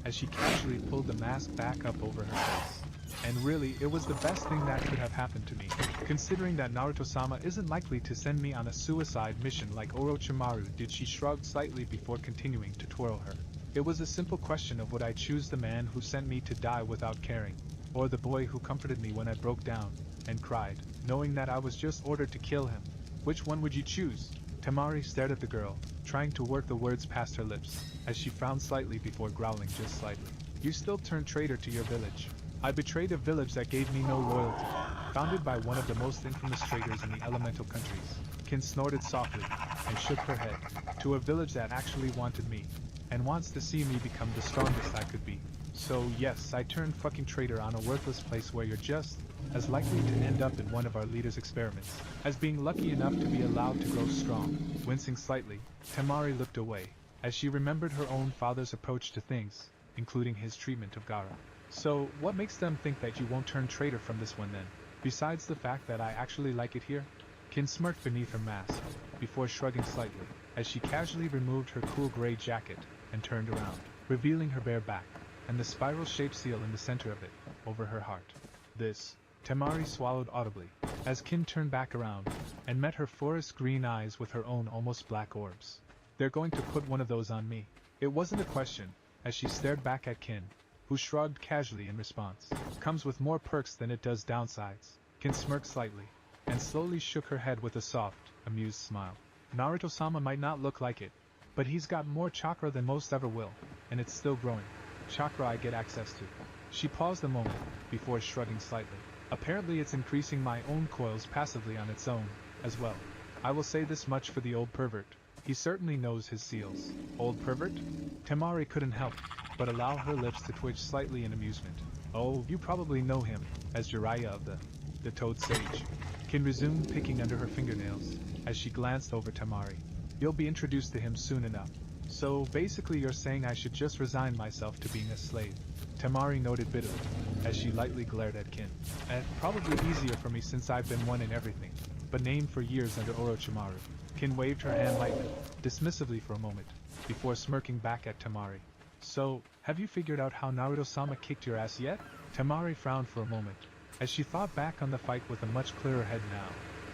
Speaker 1: as she casually pulled the mask back up over her face. And really, it was the best thing that could have happened to me, considering that Naruto-sama isn't likely to send me on a suicide mission like Orochimaru did. She shrugged slightly before continuing to twirl her. It was a simple question of would I choose the man who sent me to die without caring, or the boy who comforted me when I broke down and cried, knowing that I was just ordered to kill him. Which one would you choose? Temari stared at the girl, trying to work the words past her lips, as she frowned slightly before growling just slightly. You still turned traitor to your village. I betrayed a village that gave me no loyalty, founded by one of the most infamous traitors in the elemental countries. Kin snorted softly, and shook her head. To a village that actually wanted me, and wants to see me become the strongest I could be. So yes, I turned fucking traitor on a worthless place where you're just as likely to end up in one of our leader's experiments, as being lucky enough to be allowed to grow strong. Wincing slightly, Temari looked away, as she remembered her own father's approach to things, including his treatment of Gaara. So, what makes them think that you won't turn traitor from this one then? Besides the fact that I actually like it here? Kin smirked beneath her mask, before shrugging slightly, as she casually removed her cool gray jacket, and turned around, revealing her bare back, and the spiral-shaped seal in the center of it, over her heart. This, Temari swallowed audibly, as Kin turned back around, and met her forest green eyes with her own almost black orbs. They're going to put one of those on me. It wasn't a question, as she stared back at Kin, who shrugged casually in response. Comes with more perks than it does downsides. Kin smirked slightly, and slowly shook her head with a soft, amused smile. Naruto-sama might not look like it, but he's got more chakra than most ever will, and it's still growing. Chakra I get access to. She paused a moment, before shrugging slightly. Apparently it's increasing my own coils passively on its own, as well. I will say this much for the old pervert. He certainly knows his seals. Old pervert? Temari couldn't help but allow her lips to twitch slightly in amusement. Oh, you probably know him, as Jiraiya of the Toad Sage. Kin resumed picking under her fingernails, as she glanced over Temari. You'll be introduced to him soon enough. So, basically you're saying I should just resign myself to being a slave. Temari noted bitterly, as she lightly glared at Kin. Probably easier for me since I've been one in everything, but named for years under Orochimaru. Kin waved her hand lightly, dismissively for a moment, before smirking back at Temari. So, have you figured out how Naruto-sama kicked your ass yet? Temari frowned for a moment, as she thought back on the fight with a much clearer head now,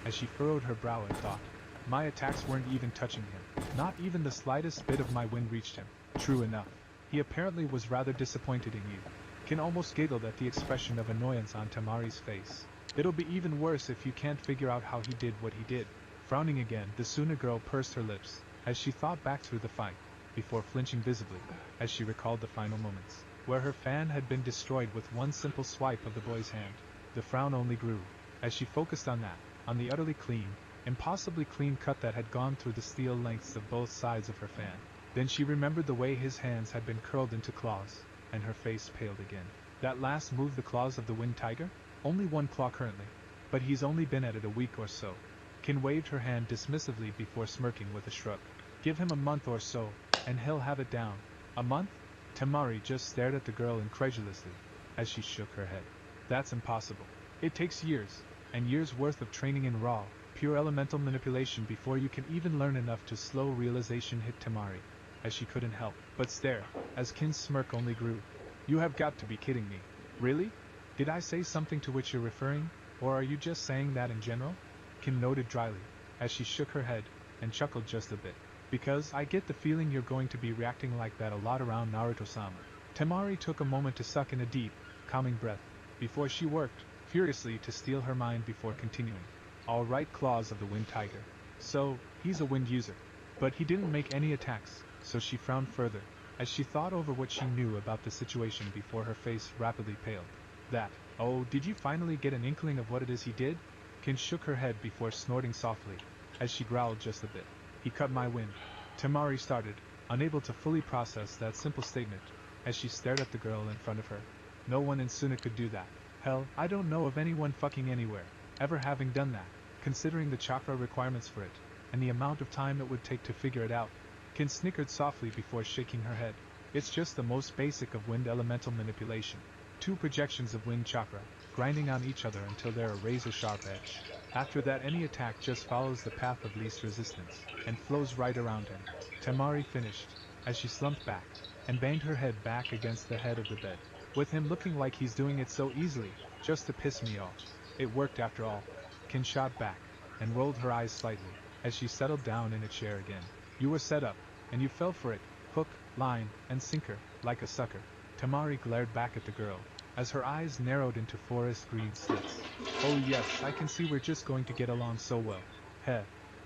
Speaker 1: as she furrowed her brow and thought. My attacks weren't even touching him. Not even the slightest bit of my wind reached him. True enough. He apparently was rather disappointed in you. Kin almost giggled at the expression of annoyance on Temari's face. It'll be even worse if you can't figure out how he did what he did. Frowning again, the Suna girl pursed her lips, as she thought back through the fight, before flinching visibly, as she recalled the final moments, where her fan had been destroyed with one simple swipe of the boy's hand. The frown only grew, as she focused on that, on the utterly clean, impossibly clean cut that had gone through the steel lengths of both sides of her fan. Then she remembered the way his hands had been curled into claws, and her face paled again. That last move, the claws of the Wind Tiger? Only one claw currently, but he's only been at it a week or so. Kin waved her hand dismissively before smirking with a shrug. Give him a month or so, and he'll have it down. A month? Temari just stared at the girl incredulously, as she shook her head. That's impossible. It takes years, and years worth of training in raw, pure elemental manipulation before you can even learn enough to slow realization hit Temari, as she couldn't help but stare, as Kin's smirk only grew. You have got to be kidding me. Really? Did I say something to which you're referring, or are you just saying that in general? Kin noted dryly, as she shook her head, and chuckled just a bit. Because I get the feeling you're going to be reacting like that a lot around Naruto-sama. Temari took a moment to suck in a deep, calming breath, before she worked, furiously to steel her mind before continuing. All right, claws of the Wind Tiger. So, he's a wind user. But he didn't make any attacks, so she frowned further, as she thought over what she knew about the situation before her face rapidly paled. That, oh, did you finally get an inkling of what it is he did? Kin shook her head before snorting softly, as she growled just a bit. He cut my wind. Temari started, unable to fully process that simple statement, as she stared at the girl in front of her. No one in Suna could do that. Hell, I don't know of anyone fucking anywhere, ever having done that, considering the chakra requirements for it, and the amount of time it would take to figure it out. Kin snickered softly before shaking her head. It's just the most basic of wind elemental manipulation. 2 projections of wind chakra, grinding on each other until they're a razor-sharp edge. After that, any attack just follows the path of least resistance, and flows right around him. Temari finished, as she slumped back, and banged her head back against the head of the bed. With him looking like he's doing it so easily, just to piss me off. It worked after all. Kin shot back, and rolled her eyes slightly, as she settled down in a chair again. You were set up, and you fell for it, hook, line, and sinker, like a sucker. Temari glared back at the girl, as her eyes narrowed into forest green slits. Oh yes, I can see we're just going to get along so well. Heh.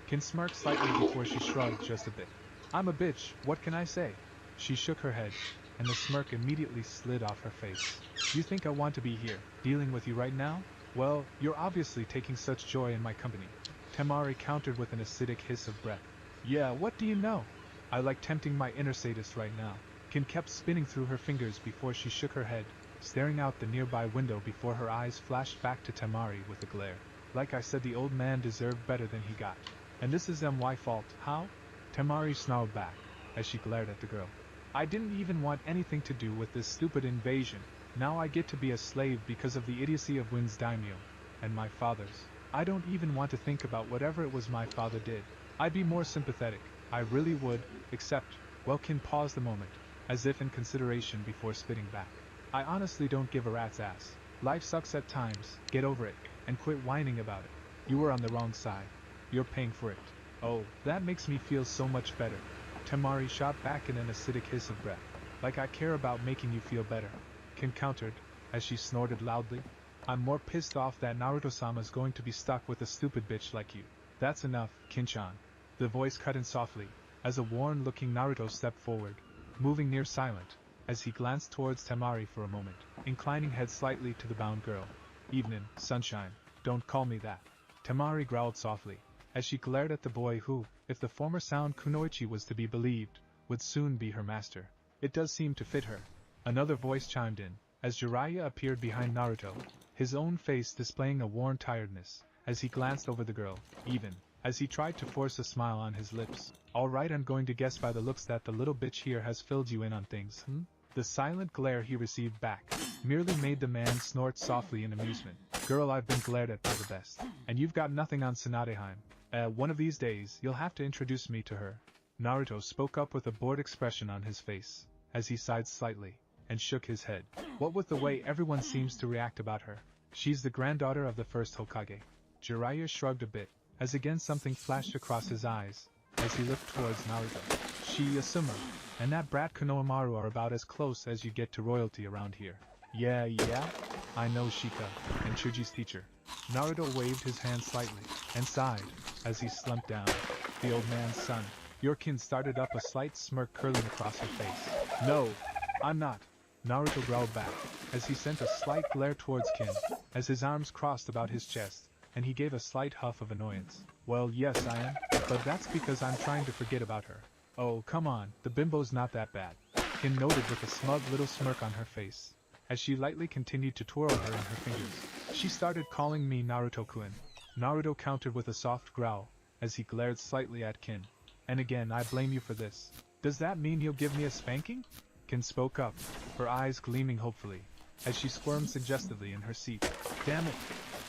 Speaker 1: Kin smirked slightly before she shrugged just a bit. I'm a bitch, what can I say? She shook her head, and the smirk immediately slid off her face. You think I want to be here, dealing with you right now? Well, you're obviously taking such joy in my company. Temari countered with an acidic hiss of breath. Yeah, what do you know? I like tempting my inner sadist right now. Kin kept spinning through her fingers before she shook her head, staring out the nearby window before her eyes flashed back to Temari with a glare. Like I said, the old man deserved better than he got. And this is my fault, how? Temari snarled back, as she glared at the girl. I didn't even want anything to do with this stupid invasion. Now I get to be a slave because of the idiocy of Wind's daimyo, and my father's. I don't even want to think about whatever it was my father did. I'd be more sympathetic, I really would, except, well, Kin paused a moment, as if in consideration before spitting back. I honestly don't give a rat's ass. Life sucks at times, get over it, and quit whining about it. You were on the wrong side. You're paying for it. Oh, that makes me feel so much better. Temari shot back in an acidic hiss of breath. Like I care about making you feel better. Kin countered, as she snorted loudly. I'm more pissed off that Naruto-sama's going to be stuck with a stupid bitch like you. That's enough, Kin-chan. The voice cut in softly, as a worn-looking Naruto stepped forward, moving near silent, as he glanced towards Temari for a moment, inclining head slightly to the bound girl. Evening, sunshine, don't call me that. Temari growled softly, as she glared at the boy who, if the former sound Kunoichi was to be believed, would soon be her master. It does seem to fit her. Another voice chimed in, as Jiraiya appeared behind Naruto, his own face displaying a worn tiredness, as he glanced over the girl, even, as he tried to force a smile on his lips. Alright, I'm going to guess by the looks that the little bitch here has filled you in on things, The silent glare he received back merely made the man snort softly in amusement. Girl, I've been glared at by the best. And you've got nothing on Tsunadeheim. One of these days, you'll have to introduce me to her. Naruto spoke up with a bored expression on his face, as he sighed slightly, and shook his head. What with the way everyone seems to react about her? She's the granddaughter of the first Hokage. Jiraiya shrugged a bit, as again something flashed across his eyes, as he looked towards Naruto. She Asuma, and that brat Konohamaru are about as close as you get to royalty around here. Yeah, I know Shika, and Chuji's teacher. Naruto waved his hand slightly, and sighed, as he slumped down. The old man's son. Your kin started up a slight smirk curling across her face. No, I'm not. Naruto growled back, as he sent a slight glare towards Kin, as his arms crossed about his chest, and he gave a slight huff of annoyance. Well, yes I am, but that's because I'm trying to forget about her. Oh, come on, the bimbo's not that bad. Kin noted with a smug little smirk on her face, as she lightly continued to twirl her in her fingers. She started calling me Naruto-kun. Naruto countered with a soft growl, as he glared slightly at Kin. And again, I blame you for this. Does that mean you'll give me a spanking? Kin spoke up, her eyes gleaming hopefully, as she squirmed suggestively in her seat. Damn it!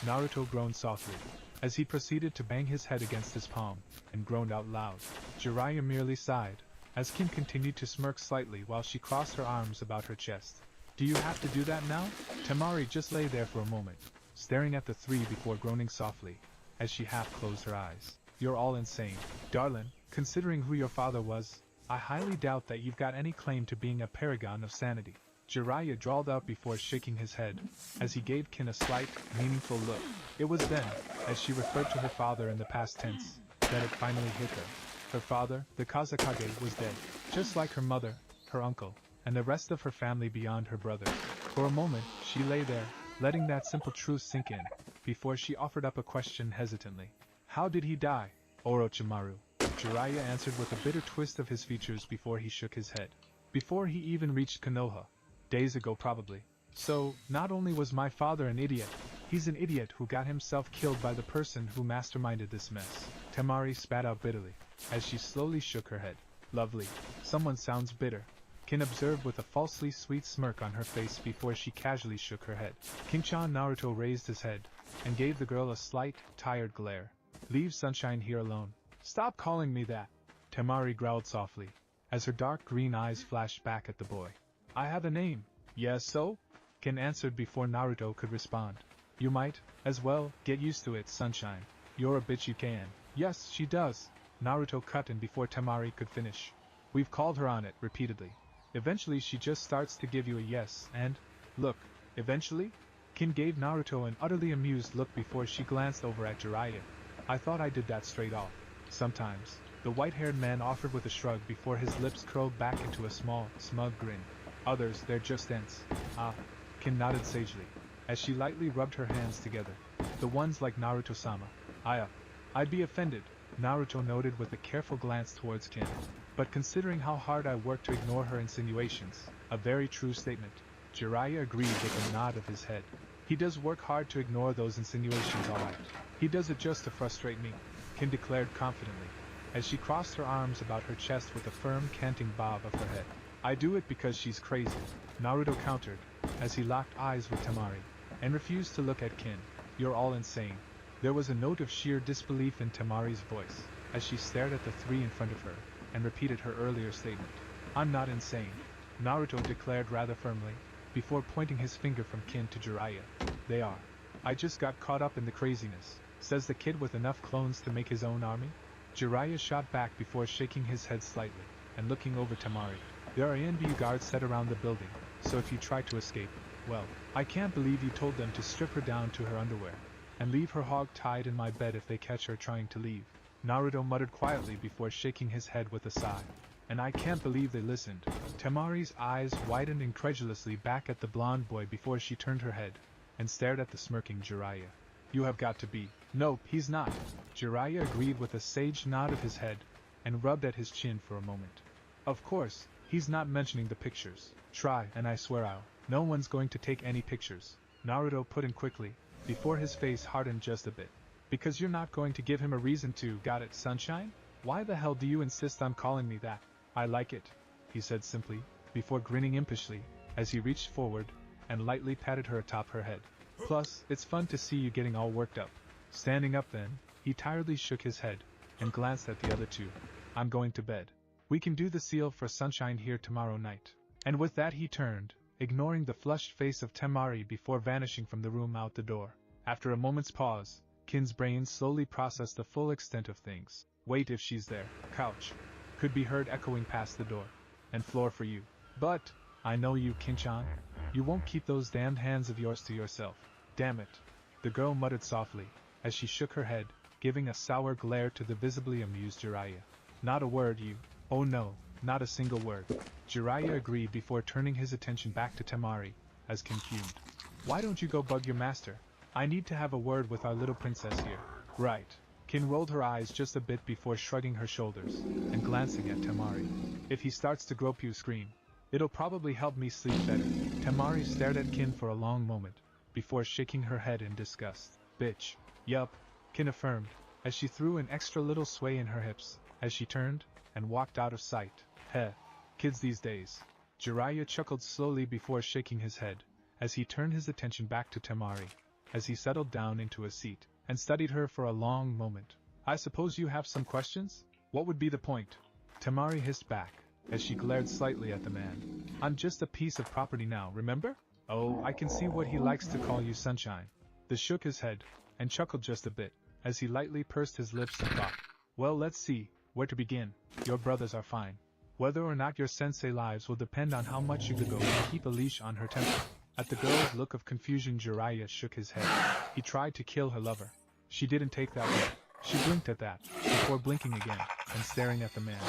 Speaker 1: Naruto groaned softly, as he proceeded to bang his head against his palm, and groaned out loud. Jiraiya merely sighed, as Kin continued to smirk slightly while she crossed her arms about her chest. Do you have to do that now? Temari just lay there for a moment, staring at the three before groaning softly, as she half closed her eyes. You're all insane. Darlin, considering who your father was, I highly doubt that you've got any claim to being a paragon of sanity. Jiraiya drawled out before shaking his head, as he gave Kin a slight, meaningful look. It was then, as she referred to her father in the past tense, that it finally hit her. Her father, the Kazekage, was dead, just like her mother, her uncle, and the rest of her family beyond her brothers. For a moment, she lay there, letting that simple truth sink in, before she offered up a question hesitantly. How did he die, Orochimaru? Jiraiya answered with a bitter twist of his features before he shook his head. Before he even reached Konoha. Days ago probably. So, not only was my father an idiot, he's an idiot who got himself killed by the person who masterminded this mess. Temari spat out bitterly, as she slowly shook her head. Lovely. Someone sounds bitter. Kin observed with a falsely sweet smirk on her face before she casually shook her head. King-chan Naruto raised his head, and gave the girl a slight, tired glare. Leave Sunshine here alone. Stop calling me that. Temari growled softly, as her dark green eyes flashed back at the boy. I have a name. Yes, so? Kin answered before Naruto could respond. You might, as well, get used to it, Sunshine. You're a bitch you can. Yes, she does. Naruto cut in before Temari could finish. We've called her on it, repeatedly. Eventually she just starts to give you a yes, and, look, eventually? Kin gave Naruto an utterly amused look before she glanced over at Jiraiya. I thought I did that straight off. Sometimes, the white-haired man offered with a shrug before his lips curled back into a small, smug grin. Others, they're just ants. Ah, Kin nodded sagely, as she lightly rubbed her hands together. The ones like Naruto-sama. I'd be offended, Naruto noted with a careful glance towards Kin. But considering how hard I worked to ignore her insinuations, a very true statement. Jiraiya agreed with a nod of his head. He does work hard to ignore those insinuations, alright. He does it just to frustrate me, Kin declared confidently, as she crossed her arms about her chest with a firm canting bob of her head. I do it because she's crazy, Naruto countered, as he locked eyes with Temari, and refused to look at Kin. You're all insane. There was a note of sheer disbelief in Temari's voice, as she stared at the three in front of her, and repeated her earlier statement. I'm not insane, Naruto declared rather firmly, before pointing his finger from Kin to Jiraiya. They are. I just got caught up in the craziness, says the kid with enough clones to make his own army? Jiraiya shot back before shaking his head slightly, and looking over Temari. There are ANBU guards set around the building, so if you try to escape, well, I can't believe you told them to strip her down to her underwear, and leave her hog-tied in my bed if they catch her trying to leave. Naruto muttered quietly before shaking his head with a sigh. And I can't believe they listened. Temari's eyes widened incredulously back at the blonde boy before she turned her head, and stared at the smirking Jiraiya. You have got to be. Nope, he's not. Jiraiya agreed with a sage nod of his head, and rubbed at his chin for a moment. Of course, he's not mentioning the pictures. Try, and I swear I'll. No one's going to take any pictures, Naruto put in quickly, before his face hardened just a bit. Because you're not going to give him a reason to, got it, Sunshine? Why the hell do you insist on calling me that? I like it, he said simply, before grinning impishly, as he reached forward and lightly patted her atop her head. Plus, it's fun to see you getting all worked up. Standing up then, he tiredly shook his head and glanced at the other two. I'm going to bed. We can do the seal for Sunshine here tomorrow night. And with that he turned, ignoring the flushed face of Temari before vanishing from the room out the door. After a moment's pause, Kin's brain slowly processed the full extent of things. Wait, if she's there, couch could be heard echoing past the door. And floor for you. But, I know you, Kin-chan. You won't keep those damned hands of yours to yourself. Damn it. The girl muttered softly, as she shook her head, giving a sour glare to the visibly amused Jiraiya. Not a word, you. Oh no, not a single word. Jiraiya agreed before turning his attention back to Temari, as Kin fumed. Why don't you go bug your master? I need to have a word with our little princess here. Right. Kin rolled her eyes just a bit before shrugging her shoulders, and glancing at Temari. If he starts to grope you, scream. It'll probably help me sleep better. Temari stared at Kin for a long moment, before shaking her head in disgust. Bitch. Yup, Kin affirmed, as she threw an extra little sway in her hips, as she turned and walked out of sight. Heh. Kids these days. Jiraiya chuckled slowly before shaking his head, as he turned his attention back to Temari, as he settled down into a seat, and studied her for a long moment. I suppose you have some questions? What would be the point? Temari hissed back, as she glared slightly at the man. I'm just a piece of property now, remember? Oh, I can see what he likes to call you, Sunshine. The shook his head, and chuckled just a bit, as he lightly pursed his lips and thought. Well, let's see, where to begin. Your brothers are fine. Whether or not your sensei lives will depend on how much Yugago can keep a leash on her temper. At the girl's look of confusion, Jiraiya shook his head. He tried to kill her lover. She didn't take that way. She blinked at that, before blinking again, and staring at the man.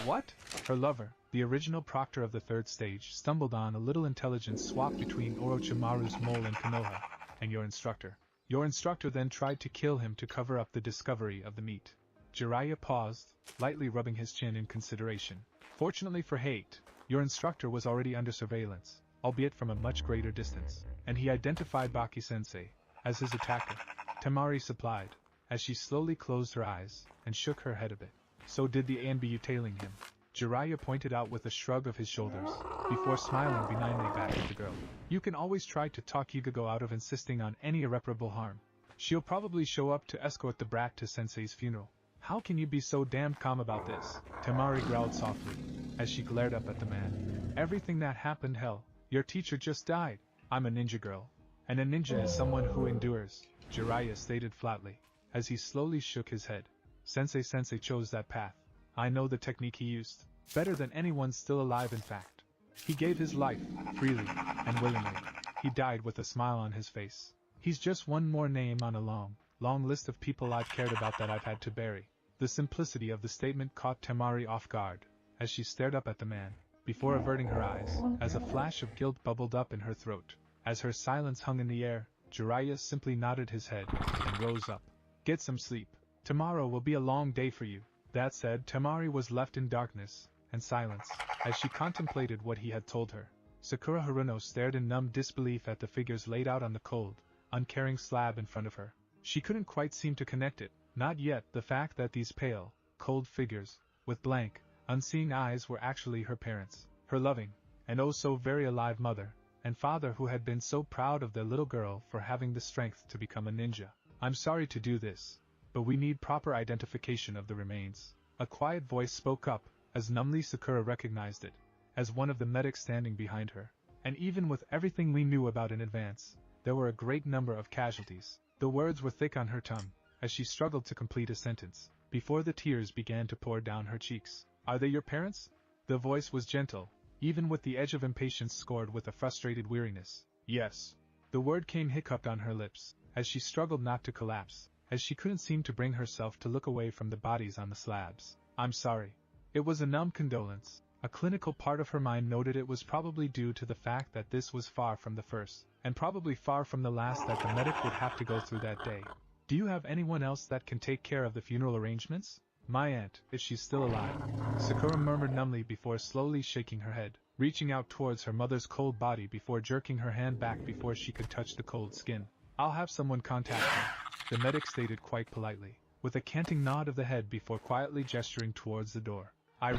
Speaker 1: What? Her lover, the original proctor of the third stage, stumbled on a little intelligence swap between Orochimaru's mole and Konoha, and your instructor. Your instructor then tried to kill him to cover up the discovery of the meat. Jiraiya paused, lightly rubbing his chin in consideration. Fortunately for Hate, your instructor was already under surveillance, albeit from a much greater distance, and he identified Baki-sensei as his attacker. Temari supplied, as she slowly closed her eyes and shook her head a bit. So did the ANBU tailing him. Jiraiya pointed out with a shrug of his shoulders, before smiling benignly back at the girl. You can always try to talk Yugago out of insisting on any irreparable harm. She'll probably show up to escort the brat to Sensei's funeral. How can you be so damned calm about this? Temari growled softly, as she glared up at the man. Everything that happened, hell, your teacher just died. I'm a ninja girl. And a ninja is someone who endures, Jiraiya stated flatly, as he slowly shook his head. Sensei chose that path. I know the technique he used, better than anyone still alive in fact. He gave his life, freely, and willingly. He died with a smile on his face. He's just one more name on a long list of people I've cared about that I've had to bury. The simplicity of the statement caught Temari off guard, as she stared up at the man, before averting her eyes, as a flash of guilt bubbled up in her throat. As her silence hung in the air, Jiraiya simply nodded his head, and rose up. Get some sleep. Tomorrow will be a long day for you. That said, Temari was left in darkness and silence, as she contemplated what he had told her. Sakura Haruno stared in numb disbelief at the figures laid out on the cold, uncaring slab in front of her. She couldn't quite seem to connect it, not yet the fact that these pale, cold figures, with blank, unseeing eyes were actually her parents, her loving, and oh so very alive mother, and father who had been so proud of their little girl for having the strength to become a ninja. I'm sorry to do this, but we need proper identification of the remains. A quiet voice spoke up, as numbly Sakura recognized it, as one of the medics standing behind her. And even with everything we knew about in advance, there were a great number of casualties. The words were thick on her tongue, as she struggled to complete a sentence, before the tears began to pour down her cheeks. Are they your parents? The voice was gentle, even with the edge of impatience scored with a frustrated weariness. Yes. The word came hiccuped on her lips, as she struggled not to collapse, as she couldn't seem to bring herself to look away from the bodies on the slabs. I'm sorry. It was a numb condolence. A clinical part of her mind noted it was probably due to the fact that this was far from the first, and probably far from the last that the medic would have to go through that day. Do you have anyone else that can take care of the funeral arrangements? My aunt, if she's still alive. Sakura murmured numbly before slowly shaking her head, reaching out towards her mother's cold body before jerking her hand back before she could touch the cold skin. I'll have someone contact her, the medic stated quite politely, with a canting nod of the head before quietly gesturing towards the door. I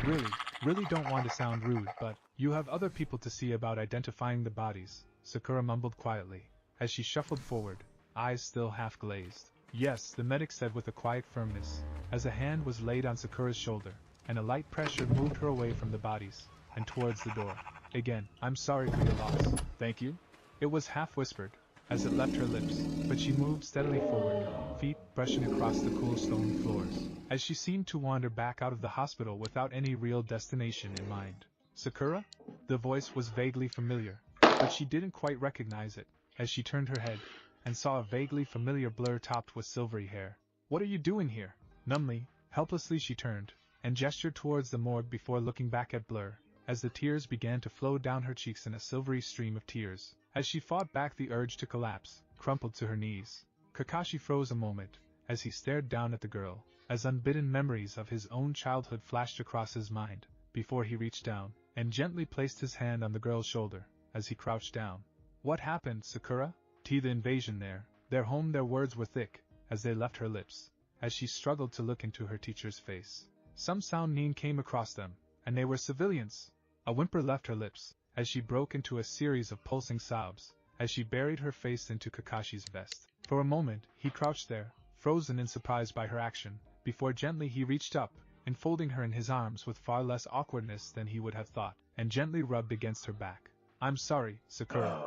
Speaker 1: really don't want to sound rude, but you have other people to see about identifying the bodies, Sakura mumbled quietly, as she shuffled forward, eyes still half glazed. Yes, the medic said with a quiet firmness, as a hand was laid on Sakura's shoulder, and a light pressure moved her away from the bodies, and towards the door. Again, I'm sorry for your loss. Thank you? It was half whispered, as it left her lips, but she moved steadily forward, feet brushing across the cool stone floors, as she seemed to wander back out of the hospital without any real destination in mind. Sakura? The voice was vaguely familiar, but she didn't quite recognize it, as she turned her head, and saw a vaguely familiar blur topped with silvery hair. What are you doing here? Numbly, helplessly she turned, and gestured towards the morgue before looking back at Blur, as the tears began to flow down her cheeks in a silvery stream of tears. As she fought back the urge to collapse, crumpled to her knees, Kakashi froze a moment, as he stared down at the girl, as unbidden memories of his own childhood flashed across his mind, before he reached down, and gently placed his hand on the girl's shoulder, as he crouched down. What happened, Sakura? The invasion there, their home. Their words were thick, as they left her lips, as she struggled to look into her teacher's face. Some sound came across them, and they were civilians. A whimper left her lips, as she broke into a series of pulsing sobs, as she buried her face into Kakashi's vest. For a moment, he crouched there, frozen in surprise by her action, before gently he reached up, enfolding her in his arms with far less awkwardness than he would have thought, and gently rubbed against her back. I'm sorry, Sakura.